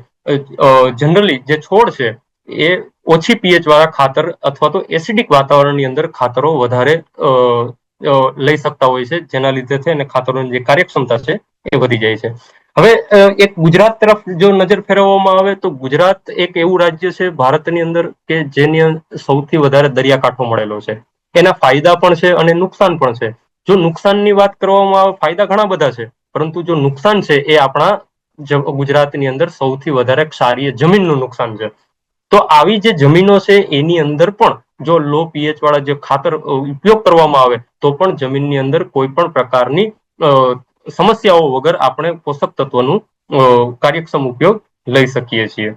જનરલી જે છોડ છે એ ઓછી પીએચ વાળા ખાતર અથવા તો એસિડિક વાતાવરણની અંદર ખાતરો વધારે લઈ શકતા હોય છે, જેના લીધે છે અને ખાતરોની જે કાર્યક્ષમતા છે એ વધી જાય છે. હવે એક ગુજરાત તરફ જો નજર ફેરવવામાં આવે તો ગુજરાત એક એવું રાજ્ય છે ભારતની અંદર કે જેની સૌથી વધારે દરિયાકાંઠો મળેલો છે. એના ફાયદા પણ છે અને નુકસાન પણ છે. જો નુકસાનની વાત કરવામાં આવે, ફાયદા ઘણા બધા છે, પરંતુ જો નુકસાન છે એ આપણા ગુજરાતની અંદર સૌથી વધારે ક્ષારીય જમીનનું નુકસાન છે. તો આવી જે જમીનો છે એની અંદર પણ જો લો પીએચ વાળા જે ખાતર ઉપયોગ કરવામાં આવે તો પણ જમીનની અંદર કોઈ પણ પ્રકારની સમસ્યાઓ વગર આપણે પોષક તત્વનું કાર્યક્ષમ ઉપયોગ લઈ શકીએ છીએ,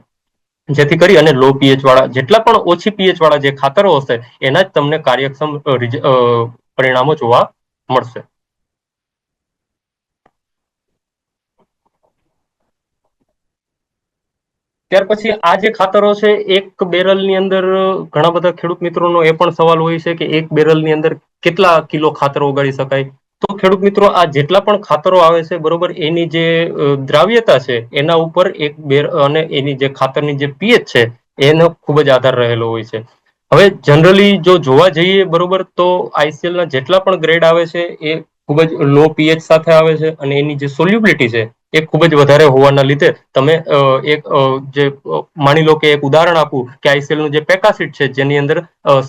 જેથી કરી અને લો પીએચ વાળા જેટલા પણ ઓછી પીએચ વાળા જે ખાતરો હશે એના જ તમને કાર્યક્ષમ પરિણામો જોવા મળશે. ત્યાર પછી આ જે ખાતરો છે, એક બેરલની અંદર ઘણા બધા ખેડૂત મિત્રોનો એ પણ સવાલ હોય છે કે એક બેરલની અંદર કેટલા કિલો ખાતર ઓગાળી શકાય. તો ખેડૂત મિત્રો, આ જેટલા પણ ખાતરો આવે છે બરોબર, એની જે દ્રાવ્યતા છે એના ઉપર એક બેર અને એની જે ખાતરની જે પીએચ છે એનો ખૂબ જ આધાર રહેલો હોય છે. હવે જનરલી જો જોવા જઈએ બરોબર, તો આઈસીએલ ના જેટલા પણ ગ્રેડ આવે છે એ ખૂબ જ લો પીએચ સાથે આવે છે અને એની જે સોલ્યુબિલિટી છે એ ખૂબ જ વધારે હોવાના લીધે તમે એક જે માની લો કે એક ઉદાહરણ આપું કે આઈસીએલ નું જે પેકાસીટ છે જેની અંદર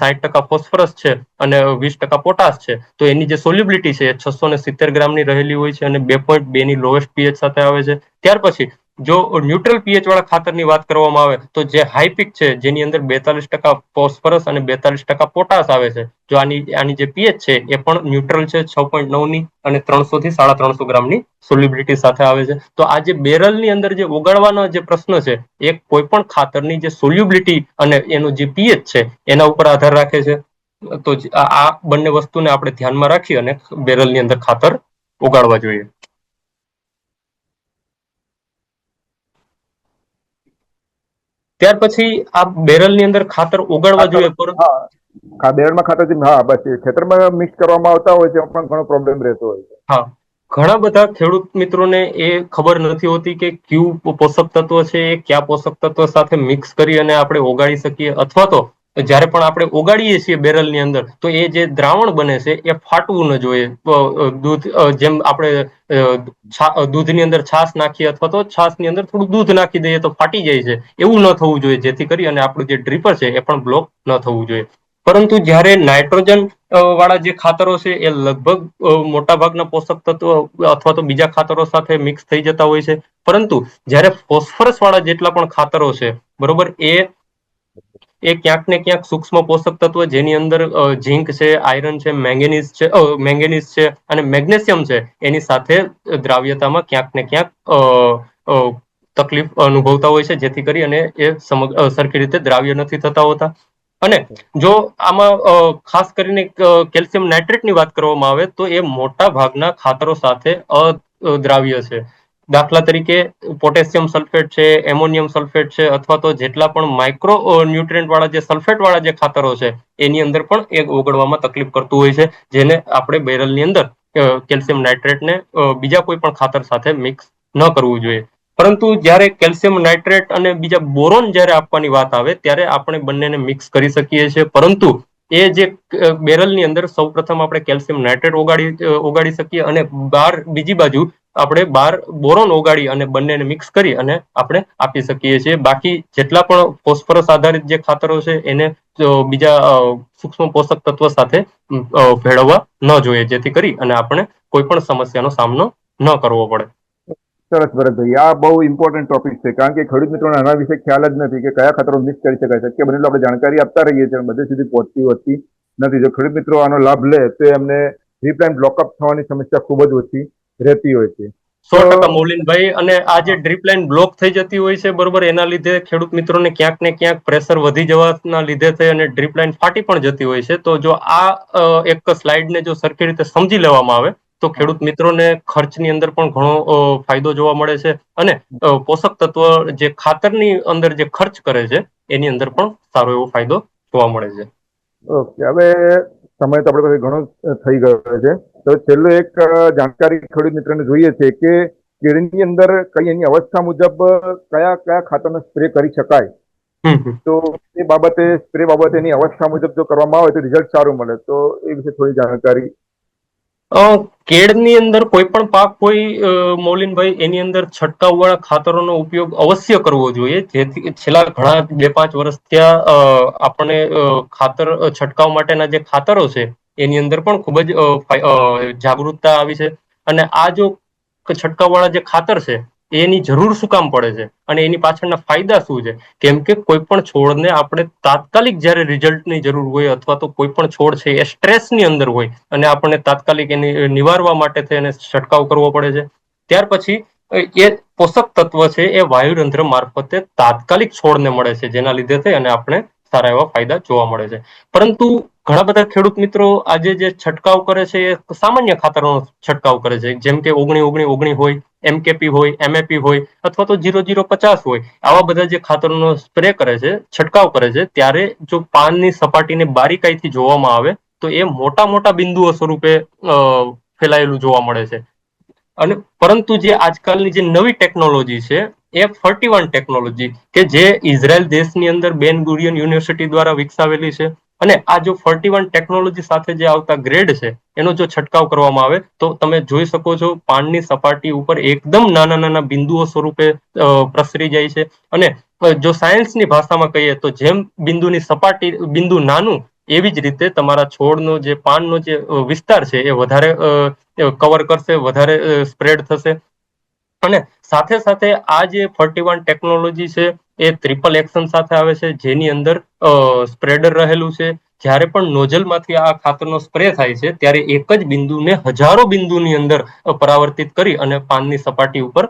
60% ફોસ્ફરસ છે અને 20% પોટાશ છે, તો એની જે સોલ્યુબિલિટી છે એ 670 ગ્રામની રહેલી હોય છે અને 2.2 ની લોએસ્ટ પીએચ સાથે આવે છે. ત્યાર પછી જો ન્યુટ્રલ પીએચ વાળા ખાતરની વાત કરવામાં આવે તો જે હાઈપિક છે, જેની અંદર 42% ફોસ્ફરસ અને 42% પોટાશ આવે છે, જો આની જે પીએચ છે એ પણ ન્યુટ્રલ છે, 6.9 ની અને 300 થી 350 ગ્રામની સોલ્યુબિલિટી સાથે આવે છે. તો આ જે બેરલની અંદર જે ઓગાળવાનો જે પ્રશ્ન છે એ કોઈ પણ ખાતરની જે સોલ્યુબિલિટી અને એનું જે પીએચ છે એના ઉપર આધાર રાખે છે. તો આ બંને વસ્તુને આપણે ધ્યાનમાં રાખી અને બેરલની અંદર ખાતર ઉગાડવા જોઈએ. ત્યાર પછી આ બેરલની અંદર ખાતર ઉગાડવા જોઈએ, પરંતુ બેરલમાં ખાતર, હા બસ એ ખેતરમાં મિક્સ કરવામાં આવતા હોય છે પણ ઘણો પ્રોબ્લેમ રહેતો હોય છે. હા, ઘણા બધા ખેડૂત મિત્રોને એ ખબર નથી હોતી કે કયું પોષક તત્વ છે એ કયા પોષક તત્વ સાથે મિક્સ કરી અને આપણે ઓગાળી શકીએ, અથવા તો જ્યારે પણ આપણે ઓગાળીએ છીએ બેરલની અંદર તો એ જે દ્રાવણ બને છે એ ફાટવું ન જોઈએ. દૂધ જેમ આપણે દૂધની અંદર છાશ નાખીએ અથવા તો છાશની અંદર થોડું દૂધ નાખી દઈએ તો ફાટી જાય છે, એવું ન થવું જોઈએ, જેથી કરી અને આપણું જે ડ્રીપર છે એ પણ બ્લોક ન થવું જોઈએ. પરંતુ જ્યારે નાઇટ્રોજન વાળા જે ખાતરો છે એ લગભગ મોટા ભાગના પોષક તત્વો અથવા તો બીજા ખાતરો સાથે મિક્સ થઈ જતા હોય છે, પરંતુ જ્યારે ફોસ્ફરસ વાળા જેટલા પણ ખાતરો છે બરોબર, એ એ ક્યાંક ને ક્યાંક સૂક્ષ્મ પોષક તત્વ જેની અંદર ઝીંક છે, આયરન છે, મેંગેનીઝ છે અને મેગ્નેશિયમ છે, એની સાથે દ્રાવ્યતામાં ક્યાંક ને ક્યાંક તકલીફ અનુભવતા હોય છે, જેથી કરી અને એ સરખી રીતે દ્રાવ્ય નથી થતા હોતા. અને જો આમાં ખાસ કરીને કેલ્શિયમ નાઇટ્રેટની વાત કરવામાં આવે તો એ મોટા ભાગના ખાતરો સાથે અદ્રાવ્ય છે. દાખલા તરીકે પોટેશિયમ સલ્ફેટ છે, એમોનિયમ સલ્ફેટ છે, અથવા તો જેટલા પણ માઇક્રો ન્યુટ્રિયન્ટ વાળા જે સલ્ફેટ વાળા જે ખાતરો છે એની અંદર પણ એ ઓગળવામાં તકલીફ કરતું હોય છે, જેને આપણે બેરલની અંદર કેલ્શિયમ નાઇટ્રેટને બીજા કોઈ પણ ખાતર સાથે મિક્સ ન કરવું જોઈએ. પરંતુ જ્યારે કેલ્શિયમ નાઇટ્રેટ અને બીજા બોરોન જ્યારે આપવાની વાત આવે ત્યારે આપણે બંનેને મિક્સ કરી શકીએ છીએ, પરંતુ એ જે બેરલની અંદર સૌપ્રથમ આપણે કેલ્શિયમ નાઇટ્રેટ ઓગાળી શકીએ અને બીજી બાજુ આપણે બોરોન ઓગાળી અને બંનેને મિક્સ કરી અને આપણે આપી શકીએ છીએ. બાકી જેટલા પણ ફોસ્ફરસ આધારિત જે ખાતરો છે એને બીજા સૂક્ષ્મ પોષક તત્વ સાથે ભેળવવા ન જોઈએ, જેથી કરી અને આપણે કોઈ પણ સમસ્યાનો સામનો ન કરવો પડે. સરસ ભરતભાઈ, આ બહુ ઇમ્પોર્ટન્ટ ટોપિક છે, કારણ કે ખેડૂત મિત્રોને આના વિશે ખ્યાલ જ નથી કે કયા ખાતરો મિક્સ કરી શકાય છે. કે બને આપણે જાણકારી આપતા રહીએ છીએ, બધે સુધી પહોંચતી હોતી નથી. જો ખેડૂત મિત્રો આનો લાભ લે તો એમને ડ્રીપ બ્લોકઅપ થવાની સમસ્યા ખૂબ જ ઓછી રહેતી હોય છે. 100% મૌલિનભાઈ. અને આ જે ડ્રીપ લાઇન બ્લોક થઈ જતી હોય છે, બરોબર, એના લીધે ખેડૂત મિત્રોને ક્યાંક ને ક્યાંક પ્રેશર વધી જવાના લીધે થઈ અને ડ્રીપ લાઇન ફાટી પણ જતી હોય છે. તો જો આ એક સ્લાઇડને જો સરખી રીતે સમજી લેવામાં આવે તો ખેડૂત મિત્રોને ખર્ચની અંદર પણ ઘણો ફાયદો જોવા મળે છે અને પોષક તત્વ જે ખાતરની અંદર જે ખર્ચ કરે છે એની અંદર પણ સારો એવો ફાયદો જોવા મળે છે. ઓકે, હવે સમય તો આપણી પાસે ઘણો થઈ ગયો છે, તો છેલ્લો એક જાણકારી ખેડૂત મિત્રને જોઈએ છે કે કેળની અંદર કઈ એની અવસ્થા મુજબ કયા કયા ખાતરનો સ્પ્રે કરી શકાય. તો એ બાબતે સ્પ્રે બાબતે એની અવસ્થા મુજબ જો કરવામાં આવે તો રિઝલ્ટ સારું મળે, તો એ વિશે થોડી જાણકારી. કેળની અંદર કોઈ પણ પાક હોય મૌલિનભાઈ, એની અંદર છંટકાવ વાળા ખાતરોનો ઉપયોગ અવશ્ય કરવો જોઈએ, જેથી છેલ્લા ઘણા 2-5 વર્ષ ત્યાં આપણને ખાતર છંટકાવ માટેના જે ખાતરો છે એની અંદર પણ ખૂબ જ જાગૃતતા આવી છે. અને આ જો છંટકાવ વાળા જે ખાતર છે એની જરૂર શું કામ પડે છે અને એની પાછળના ફાયદા શું છે? કેમ કે કોઈ પણ છોડને આપણે તાત્કાલિક જ્યારે રિઝલ્ટની જરૂર હોય અથવા તો કોઈ પણ છોડ છે એ સ્ટ્રેસની અંદર હોય અને આપણને તાત્કાલિક એની નિવારવા માટે એને છંટકાવ કરવો પડે છે. ત્યાર પછી એ પોષક તત્વ છે એ વાયુરંધ્ર મારફતે તાત્કાલિક છોડને મળે છે, જેના લીધે થઈ અને આપણે સારા એવા ફાયદા જોવા મળે છે. પરંતુ ઘણા બધા ખેડૂત મિત્રો આજે જે છંટકાવ કરે છે એ સામાન્ય ખાતરોનો છંટકાવ કરે છે, જેમ કે 19-19-19 હોય, MKP હોય, MAP હોય અથવા તો 0050 હોય. આવા બધા જે ખાતરોનો સ્પ્રે કરે છે, છંટકાવ કરે છે, ત્યારે જો પાનની સપાટીને બારીકાઈથી જોવામાં આવે તો એ મોટા મોટા બિંદુઓ સ્વરૂપે ફેલાયેલું જોવા મળે છે. અને પરંતુ જે આજકાલની જે નવી ટેકનોલોજી છે F31 ટેકનોલોજી, કે જે ઇઝરાયલ દેશની અંદર બેન ગુરિયન યુનિવર્સિટી દ્વારા વિકસાવેલી છે, અને આ જો 41 ટેકનોલોજી સાથે જે આવતા ગ્રેડ છે એનો જો છંટકાવ કરવામાં આવે તો તમે જોઈ શકો છો પાનની સપાટી ઉપર એકદમ નાના નાના બિંદુઓ સ્વરૂપે પ્રસરી જાય છે. અને જો સાયન્સની ભાષામાં કહીએ તો જેમ બિંદુની સપાટી બિંદુ નાનું, એવી જ રીતે તમારા છોડનો જે પાનનો જે વિસ્તાર છે એ વધારે કવર કરશે, વધારે સ્પ્રેડ થશે. અને સાથે સાથે આ જે 41 ટેકનોલોજી છે એ ટ્રિપલ એક્શન સાથે આવે છે, જેની અંદર સ્પ્રેડર રહેલું છે. જ્યારે પણ નોઝલમાંથી આ ખાતરનો સ્પ્રે થાય છે ત્યારે એક જ બિંદુને હજારો બિંદુની અંદર પરાવર્તિત કરી અને પાનની સપાટી ઉપર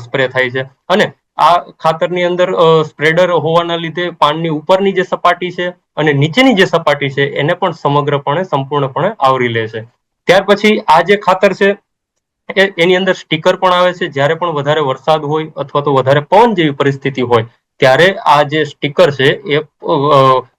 સ્પ્રે થાય છે. અને આ ખાતરની અંદર સ્પ્રેડર હોવાના લીધે પાનની ઉપરની જે સપાટી છે અને નીચેની જે સપાટી છે એને પણ સમગ્રપણે સંપૂર્ણપણે આવરી લે છે. ત્યાર પછી આ જે ખાતર છે એની અંદર સ્ટીકર પણ આવે છે. જ્યારે પણ વધારે વરસાદ હોય અથવા તો વધારે પવન જેવી પરિસ્થિતિ હોય ત્યારે આ જે સ્ટીકર છે એ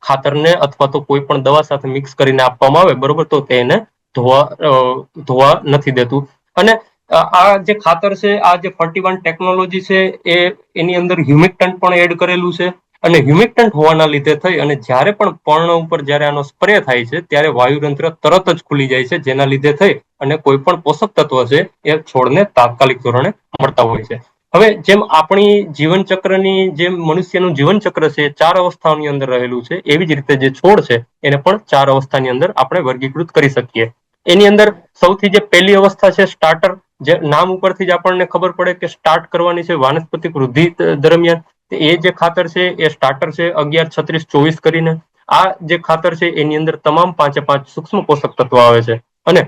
ખાતરને અથવા તો કોઈ પણ દવા સાથે મિક્સ કરીને આપવામાં આવે, બરોબર, તો તેને ધોવા નથી દેતું. અને આ જે ખાતર છે, આ જે 41 ટેકનોલોજી છે એ એની અંદર હ્યુમિકટન્ટ પણ એડ કરેલું છે. અને હ્યુમિકટન્ટ હોવાના લીધે થઈ અને જ્યારે પણ પર્ણ ઉપર જ્યારે આનો સ્પ્રે થાય છે ત્યારે વાયુતંત્ર તરત જ ખુલી જાય છે, જેના લીધે થઈ અને કોઈ પણ પોષક તત્વ છે એ છોડને તાત્કાલિક ધોરણે મળતા હોય છે. હવે જેમ આપણી જીવનચક્રની જેમ મનુષ્યનું જીવનચક્ર છે 4 અવસ્થાઓની અંદર રહેલું છે, એવી જ રીતે જે છોડ છે એને પણ 4 અવસ્થાની અંદર આપણે વર્ગીકૃત કરી શકીએ. એની અંદર સૌથી જે પહેલી અવસ્થા છે સ્ટાર્ટર, જે નામ ઉપરથી જ આપણને ખબર પડે કે સ્ટાર્ટ કરવાની છે વાનસ્પતિક વૃદ્ધિ દરમિયાન. એ જે ખાતર છે એ સ્ટાર્ટર છે 11-36-24 કરીને. આ જે ખાતર છે એની અંદર તમામ 5 સૂક્ષ્મ પોષક તત્વો આવે છે અને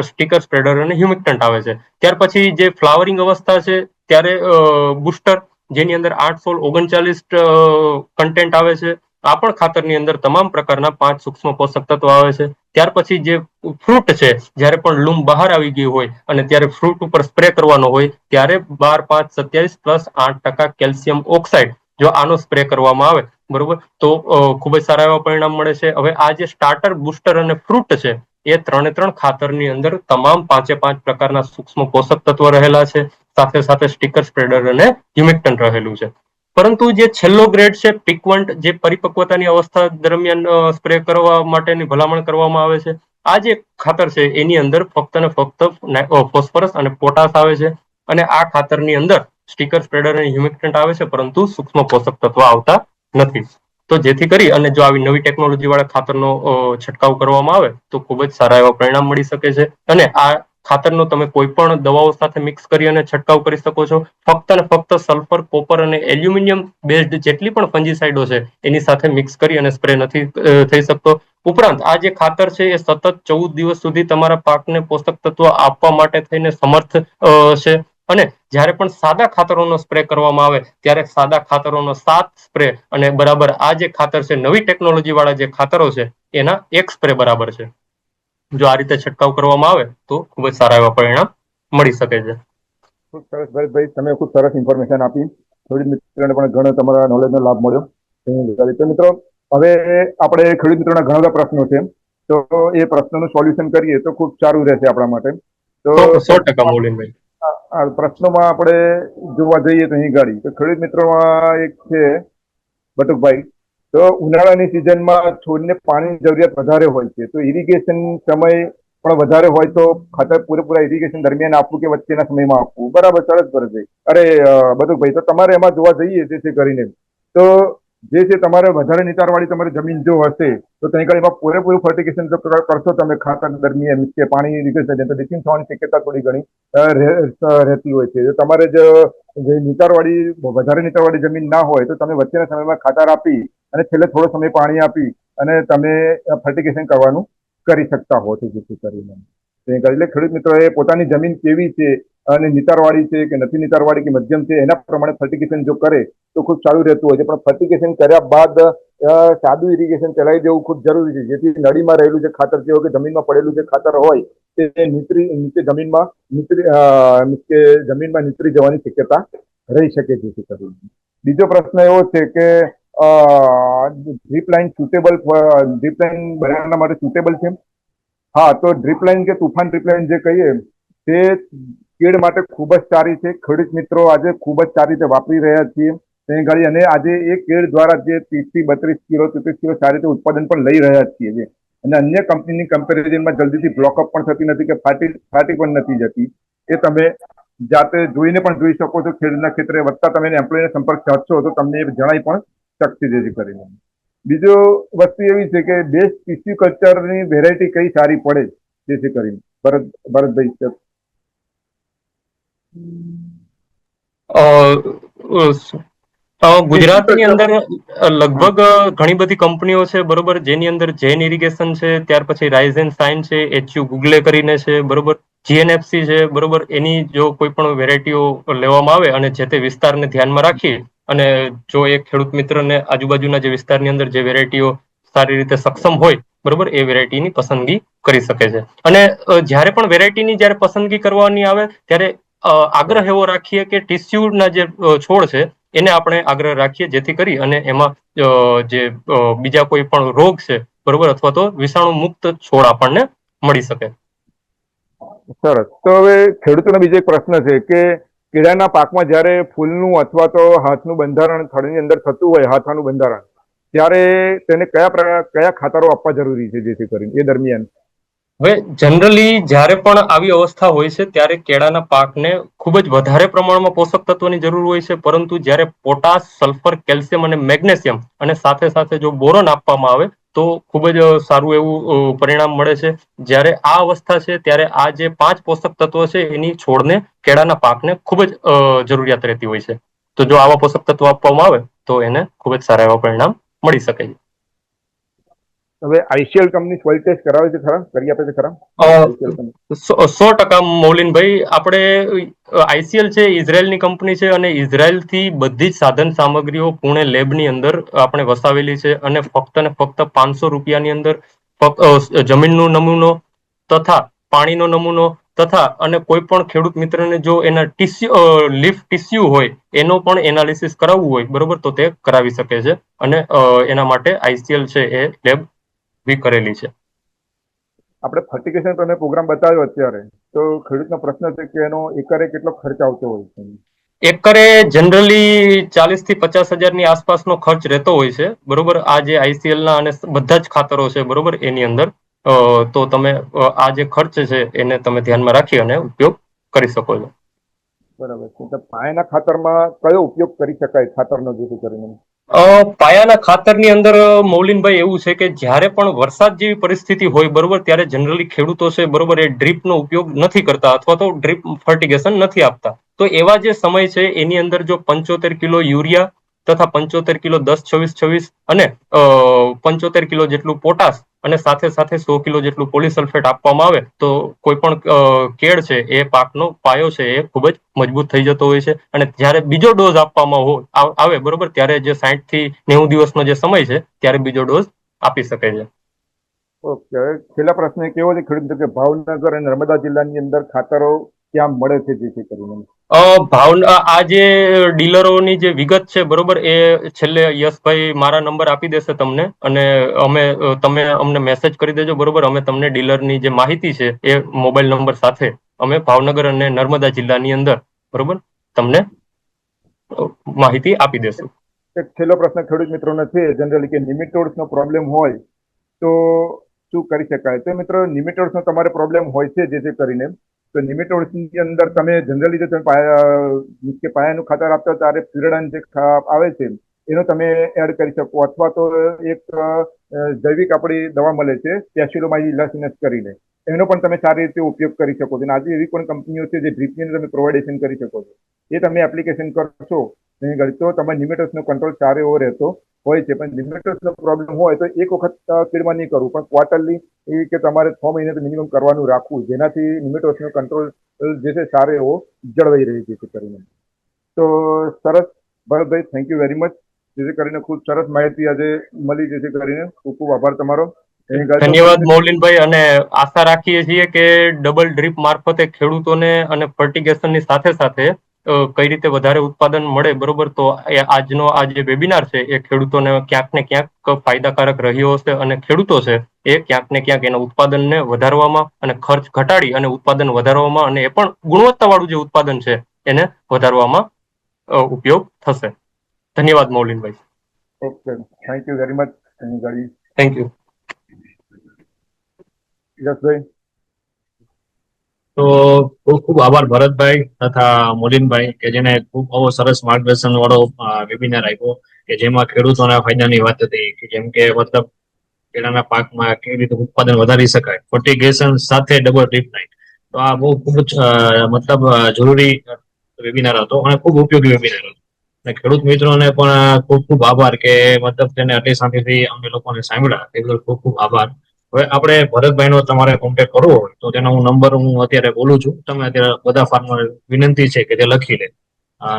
સ્ટીકર સ્પ્રેડર અને હ્યુમિક્ટન્ટ આવે છે. ત્યાર પછી જે ફ્લાવરિંગ અવસ્થા છે ત્યારે બુસ્ટર, જેની અંદર 839 કન્ટેન્ટ આવે છે. આ પણ ખાતરની અંદર તમામ પ્રકારના 5 સૂક્ષ્મ પોષક તત્વો આવે છે. ત્યાર પછી જે ફ્રૂટ છે, જ્યારે પણ લૂમ બહાર આવી ગઈ હોય અને ત્યારે ફ્રૂટ ઉપર સ્પ્રે કરવાનો હોય ત્યારે 12-5-27+8% કેલ્શિયમ ઓક્સાઇડ જો આનો સ્પ્રે કરવામાં આવે, બરોબર, તો ખૂબ જ સારા એવા પરિણામ મળે છે. હવે આ જે સ્ટાર્ટર, બુસ્ટર અને ફ્રૂટ છે એ 3 ખાતરની અંદર તમામ 5 પ્રકારના સૂક્ષ્મ પોષક તત્વો રહેલા છે, સાથે સાથે સ્ટીકર સ્પ્રેડર અને હ્યુમિક્ટન્ટ રહેલું છે. પરંતુ જે છેલ્લો ગ્રેડ છે પિકવન્ટ, જે પરિપક્વતાની અવસ્થા દરમિયાન સ્પ્રે કરવા માટેની ભલામણ કરવામાં આવે છે, આ જે ખાતર છે એની અંદર ફક્ત ને ફક્ત ફોસ્ફરસ અને પોટાશ આવે છે અને આ ખાતરની અંદર સ્ટીકર સ્પ્રેડર અને હ્યુમિક્ટન્ટ આવે છે, પરંતુ સૂક્ષ્મ પોષક તત્વો આવતા નથી. તો જેથી કરી અને જો આવી નવી ટેકનોલોજી વાળા ખાતરનો છંટકાવ કરવામાં આવે તો ખૂબ જ સારા એવા પરિણામ મળી શકે છે. અને આ ખાતરનો તમે કોઈ પણ દવાઓ સાથે મિક્સ કરી અને છંટકાવ કરી શકો છો. ફક્ત ને ફક્ત સલ્ફર, કોપર અને એલ્યુમિનિયમ બેઝડ જેટલી પણ ફંજીસાઇડો છે એની સાથે મિક્સ કરી અને સ્પ્રે નથી થઈ શકતો. ઉપરાંત આ જે ખાતર છે એ સતત 14 દિવસ સુધી તમારા પાકને પોષક તત્વો આપવા માટે થઈને સમર્થ છે. અને જ્યારે પણ સાદા ખાતરોનો સ્પ્રે કરવામાં આવે ત્યારે સાદા ખાતરોનો 7 સ્પ્રે અને બરાબર આ જે ખાતર છે, નવી ટેકનોલોજી વાળા જે ખાતરો છે એના 1 સ્પ્રે બરાબર છે. જો આ રીતે છંટકાવ કરવામાં આવે તો ખૂબ જ સારા એવા પરિણામ મળી શકે છે. ખૂબ સરસ ભાઈ, તમે ખૂબ સરસ ઇન્ફોર્મેશન આપી. ખેડૂત મિત્રોને પણ ઘણો તમારા નોલેજનો લાભ મળ્યો. તો મિત્રો, હવે આપણે ખેડૂત મિત્રોના ઘણા બધા પ્રશ્નો છે, તો એ પ્રશ્નોનું સોલ્યુશન કરીએ તો ખૂબ સારું રહેશે આપણા માટે. તો 100% મોલીનભાઈ. પ્રશ્નોમાં આપણે જોવા જઈએ તો અહીં ગાડી, તો ખેડૂત મિત્રોમાં એક છે બટુકભાઈ, તો ઉનાળાની સિઝનમાં છોડને પાણીની જરૂરિયાત વધારે હોય છે, તો ઇરિગેશન સમય પણ વધારે હોય તો ખાતર પૂરેપૂરા ઇરિગેશન દરમિયાન આપવું કે વચ્ચેના સમયમાં આપવું? બરાબર, સરસ ભાઈ. અરે બટુકભાઈ, તો તમારે એમાં જોવા જઈએ જેથી કરીને તો જે છે તમારે વધારે નીચાણવાળી તમારી જમીન જો હશે તો ત્યાં આગળ એમાં પૂરેપૂરું ફર્ટિગેશન જો કરશો તમે ખાતર દરમિયાન કે પાણી ઇરિગેશન, તો ડિસિંગ થવાની શક્યતા થોડી ઘણી રહેતી હોય છે. જો તમારે જે નીચાણવાળી વધારે નીચાણવાળી જમીન ના હોય તો તમે વચ્ચેના સમયમાં ખાતર આપી અને છેલ્લે થોડો સમય પાણી આપી અને તમે ફર્ટિગેશન કરવાનું કરી શકતા હો છો, જેથી કરીને એટલે ખેડૂત મિત્રોએ પોતાની જમીન કેવી છે અને નીચાણવાળી છે કે નથી નીચાણવાળી કે મધ્યમ છે એના પ્રમાણે ફર્ટિગેશન જો કરે તો ખૂબ સારું રહેતું હોય છે. પણ ફર્ટિગેશન કર્યા બાદ સાદું ઇરિગેશન ચલાવી દેવું ખૂબ જરૂરી છે, જેથી નળીમાં રહેલું જે ખાતર છે કે જમીનમાં પડેલું જે ખાતર હોય તે નીચે જમીનમાં નીતરી જવાની શક્યતા રહી શકે છે. બીજો પ્રશ્ન એવો છે કે ડ્રીપ લાઇન બનાવવા માટે સુટેબલ છે? હા, તો ડ્રીપ લાઇન કે તુફાન ડ્રીપ લાઇન જે કહીએ તે કેળ માટે ખૂબ જ સારી છે. ખેડૂત મિત્રો આજે ખૂબ જ સારી રીતે વાપરી રહ્યા છીએ તે ગાડી, અને આજે એ કેળ દ્વારા જે 30-32 કિલો 33 કિલો સારી રીતે ઉત્પાદન પણ લઈ રહ્યા છીએ. અને અન્ય કંપનીની કમ્પેરિઝનમાં જલ્દીથી બ્લોકઅપ પણ થતી નથી કે ફાટી પણ નથી જતી. એ તમે જાતે જોઈને પણ જોઈ શકો છો. ખેડૂતના ક્ષેત્રે વધતા તમે એમ્પ્લોયનો સંપર્ક સાધશો તો તમને એ જણાઈ પણ શકશે. જેથી કરીને બીજો વસ્તુ એવી છે કે બેસ્ટ ટીસ્યુ કલ્ચરની વેરાયટી કઈ સારી પડે, જેથી કરીને ભરતભાઈ? ગુજરાતની અંદર લગભગ ઘણી બધી કંપનીઓ છે, બરોબર, જેની અંદર જૈન ઇરિગેશન છે, ત્યાર પછી રાઇઝ એન્ડ સાઇન છે, HU ગુગલે કરીને છે, બરોબર, GNFC છે, બરોબર. એની જો કોઈ પણ વેરાયટીઓ લેવામાં આવે અને જે તે વિસ્તારને ધ્યાનમાં રાખી અને જો એક ખેડૂત મિત્રને આજુબાજુના જે વિસ્તારની અંદર જે વેરાયટીઓ સારી રીતે સક્ષમ હોય, બરોબર, એ વેરાયટીની પસંદગી કરી શકે છે. અને જ્યારે પણ વેરાયટીની જ્યારે પસંદગી કરવાની આવે ત્યારે આગ્રહ એવો રાખીએ કે ટીસ્યુના જે છોડ છે એને આપણે આગ્રહ રાખીએ, જેથી કરી અને એમાં જે બીજા કોઈ પણ રોગ છે, બરોબર, અથવા તો વિષાણુ મુક્ત છોડ આપણને મળી શકે. સરસ. તો હવે ખેડૂતોનો બીજો એક પ્રશ્ન છે કે કેળાના પાકમાં જ્યારે ફૂલનું અથવા તો હાથનું બંધારણ થડની અંદર થતું હોય, હાથાનું બંધારણ, ત્યારે તેને કયા ખાતરો આપવા જરૂરી છે, જેથી કરીને એ દરમિયાન? હવે જનરલી જ્યારે પણ આવી અવસ્થા હોય છે ત્યારે કેળાના પાકને ખૂબ જ વધારે પ્રમાણમાં પોષક તત્વોની જરૂર હોય છે, પરંતુ જ્યારે પોટાશ, સલ્ફર, કેલ્શિયમ અને મેગ્નેશિયમ અને સાથે સાથે જો બોરોન આપવામાં આવે તો ખૂબ જ સારું એવું પરિણામ મળે છે. જ્યારે આ અવસ્થા છે ત્યારે આ જે 5 પોષક તત્વો છે એની છોડને, કેળાના પાકને ખૂબ જ જરૂરિયાત રહેતી હોય છે. તો જો આવા પોષક તત્વો આપવામાં આવે તો એને ખૂબ જ સારા એવા પરિણામ મળી શકે છે. હવે આઈસીએલ કંપની સોઇલ ટેસ્ટ કરાવે છે ખરા, કરી આપે છે ખરા અ, આઈસીએલ કંપની? 100% મૌલિનભાઈ, આપણે આઈસીએલ છે ઇઝરાયલની કંપની છે અને ઇઝરાયલથી બધી જ સાધન સામગ્રીઓ પુણે લેબની અંદર આપણે વસાવેલી છે અને ફક્ત ને ફક્ત 500 રૂપિયાની અંદર જમીનનો નમૂનો તથા પાણીનો નમૂનો તથા અને કોઈ પણ ખેડૂત મિત્રને જો એના લીફ ટીસ્યુ હોય એનો પણ એનાલિસિસ કરાવવું હોય બરોબર, તો તે કરાવી શકે છે અને એના માટે આઈસીએલ છે એ લેબ બી કરેલી છે. આપણે ફર્ટિગેશન તમે પ્રોગ્રામ બતાવ્યો અત્યારે, તો ખેડૂતનો પ્રશ્ન છે કે એનો એકરે કેટલો ખર્ચ આવતો હોય છે? એકરે જનરલી 40 થી 50 હજારની આસપાસનો ખર્ચ રહેતો હોય છે બરોબર, આ જે આઈસીએલ ના અને બધા જ ખાતરો છે બરોબર એની અંદર. તો તમે આ જે ખર્ચ છે એને તમે ધ્યાનમાં રાખી અને ઉપયોગ કરી શકો છો. બરાબર છે. તો પાયાના ખાતરમાં કયો ઉપયોગ કરી શકાય ખાતરનો, જેથી કરીને? પાયાના ખાતરની અંદર મૌલિનભાઈ એવું છે કે જ્યારે પણ વરસાદ જેવી પરિસ્થિતિ હોય બરોબર, ત્યારે જનરલી ખેડૂતો છે બરોબર એ ડ્રીપનો ઉપયોગ નથી કરતા અથવા તો ડ્રીપ ફર્ટિગેશન નથી આપતા. તો એવા જે સમય છે એની અંદર જો 75 કિલો યુરિયા તથા 75 કિલો 10-26-26 અને 75 કિલો જેટલું પોટાશ અને સાથે સાથે 100 કિલો જેટલું પોલીસલ્ફેટ આપવામાં આવે તો કોઈ પણ કેળ છે એ પાકનો પાયો છે એ ખૂબ જ મજબૂત થઈ જતો હોય છે. અને જ્યારે બીજો ડોઝ આપવામાં આવે બરોબર, ત્યારે જે 60 થી 90 દિવસનો જે સમય છે ત્યારે બીજો ડોઝ આપી શકે છે. ઓકે. હવે છેલ્લા પ્રશ્ન એક એવો છે ખેડૂત કે ભાવનગર અને નર્મદા જિલ્લાની અંદર ખાતરો ક્યાં મળે છે, જેથી કરીને? આ જે ડીલરોની જે વિગત છે બરોબર, એ છેલ્લે યશભાઈ મારા નંબર આપી દેશે તમને અને તમે અમને મેસેજ કરી દેજો બરોબર, અમે તમને ડીલરની જે માહિતી છે એ મોબાઈલ નંબર સાથે અમે ભાવનગર અને નર્મદા જિલ્લાની અંદર બરોબર તમને માહિતી આપી દેશું. એક છેલ્લો પ્રશ્ન ખેડૂત મિત્રોને છે જનરલી કે નિમેટોડ્સનો પ્રોબ્લેમ હોય તો શું કરી શકાય? તો મિત્રો નિમેટોડ્સનો તમારે પ્રોબ્લેમ હોય છે, જેથી કરીને તો નિમેટોડ્સની અંદર તમે જનરલી જો તમે પાયાનું ખાતર આપતા ત્યારે ફ્યુરાડાન જે આવે છે એનો તમે એડ કરી શકો, અથવા તો એક જૈવિક આપણી દવા મળે છે સ્પેસ્યુલોમાઇલાસિનસ કરીને, એનો પણ તમે સારી રીતે ઉપયોગ કરી શકો છો. અને આજે એવી પણ કંપનીઓ છે જે ડ્રીપની અંદર તમે પ્રોવાઇડેશન કરી શકો છો. એ તમે એપ્લિકેશન કરશો તો તમારે નિમેટોડ્સનો કંટ્રોલ સારો એવો રહેતો હોય છે. પણ નિમેટોડ્સનો પ્રોબ્લેમ હોય તો એક વખત ફીડમાં નહીં કરવું, પણ ક્વાર્ટરલી કે તમારે 6 મહિને તો મિનિમમ કરવાનું રાખવું, જેનાથી નિમેટોડ્સનો કંટ્રોલ જે છે સારો એવો જળવાઈ રહે છે કરીને. તો સરસ Bharatbhai, thank you very much, જેથી કરીને ખૂબ સરસ માહિતી આજે મળી, જેથી કરીને ખૂબ ખૂબ આભાર તમારો. ધન્યવાદ મૌલિનભાઈ, અને આશા રાખીએ છીએ કે ડબલ ડ્રીપ મારફતે ખેડૂતોને અને ફર્ટિગેશનની સાથે સાથે કઈ રીતે વધારે ઉત્પાદન મળે બરોબર, તો આજનો આ જે વેબિનાર છે એ ખેડૂતોને ક્યાંક ને ક્યાંક ફાયદાકારક રહ્યો હશે અને ખેડૂતો છે એ ક્યાંક ને ક્યાંક એના ઉત્પાદનને વધારવામાં અને ખર્ચ ઘટાડી અને ઉત્પાદન વધારવામાં અને એ પણ ગુણવત્તાવાળું જે ઉત્પાદન છે એને વધારવામાં ઉપયોગ થશે. ધન્યવાદ મૌલિનભાઈ. Okay, thank you very much. Thank you. યશભાઈ. તો ખૂબ ખૂબ આભાર ભરતભાઈ તથા મોલિનભાઈ, કે જેને ખૂબ આવો સરસ માર્ગદર્શન વાળો વેબિનાર આપ્યો, કે જેમાં ખેડૂતોના ફાયદાની વાત હતી, કે જેમ કે મતલબ કેળાના પાકમાં કેવી રીતે ઉત્પાદન વધારી શકાય ફર્ટિગેશન સાથે ડબલ ડ્રીપ નાઇટ. તો આ બહુ ખૂબ જ મતલબ જરૂરી વેબિનાર હતો અને ખૂબ ઉપયોગી વેબિનાર હતો. અને ખેડૂત મિત્રોને પણ ખૂબ ખૂબ આભાર કે મતલબ તેને આટલી શાંતિથી અમે લોકોને સાંભળ્યા, એ બદલ ખૂબ ખૂબ આભાર. હવે આપણે ભરતભાઈનો તમારે કોન્ટેક્ટ કરવો હોય તો તેનો નંબર હું અત્યારે બોલું છું, તમે અત્યારે બધા ફાર્મર વિનંતી છે કે તે લખી લે.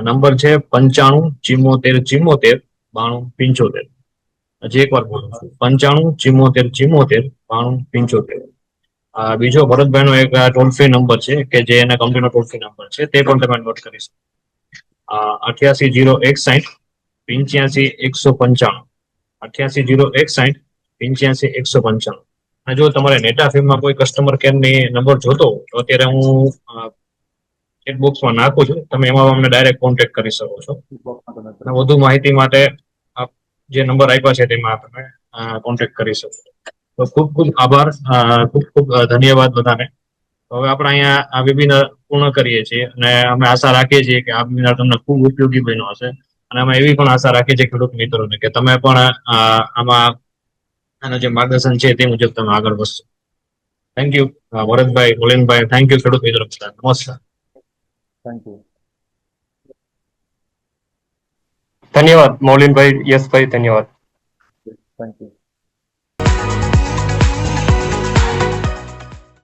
નંબર છે 95 74 74 92 75. હજી એકવાર બોલું છું, 95 74 74 92 75. બીજો ભરતભાઈનો એક ટોલ ફ્રી નંબર છે કે જે એના કંપનીનો ટોલ ફ્રી નંબર છે, તે પણ તમે નોટ કરી શકો. 88 061 85 195. 88 061 85 195. અને જો તમારે નેટાફિમમાં કોઈ કસ્ટમર કેરની નંબર જોતો હોય તો અત્યારે હું ચેટ બોક્સમાં નાખું છું, તમે એમાં અમને ડાયરેક્ટ કોન્ટેક્ટ કરી શકો છો. અને વધુ માહિતી માટે જે નંબર આપ્યા છે તેમાં તમે કોન્ટેક્ટ કરી શકો છો. તો ખૂબ ખૂબ આભાર, ખૂબ ખૂબ ધન્યવાદ બધાને. હવે આપણે અહીંયા આ વેબિનાર પૂર્ણ કરીએ છીએ અને અમે આશા રાખીએ છીએ કે આ વેબિનાર તમને ખૂબ ઉપયોગી બન્યો હશે. અને અમે એવી પણ આશા રાખીએ છીએ ખેડૂત મિત્રોને કે તમે પણ આમાં જે માર્ગદર્શન છે તે મુજબ તમે આગળ વધશો. થેન્ક યુ ભરતભાઈ, મોલિનભાઈ, થેન્ક યુ ખેડૂત મિત્રો. નમસ્કાર. Thank you. ધન્યવાદ મૌલિનભાઈ, યશભાઈ, ધન્યવાદ. Thank you.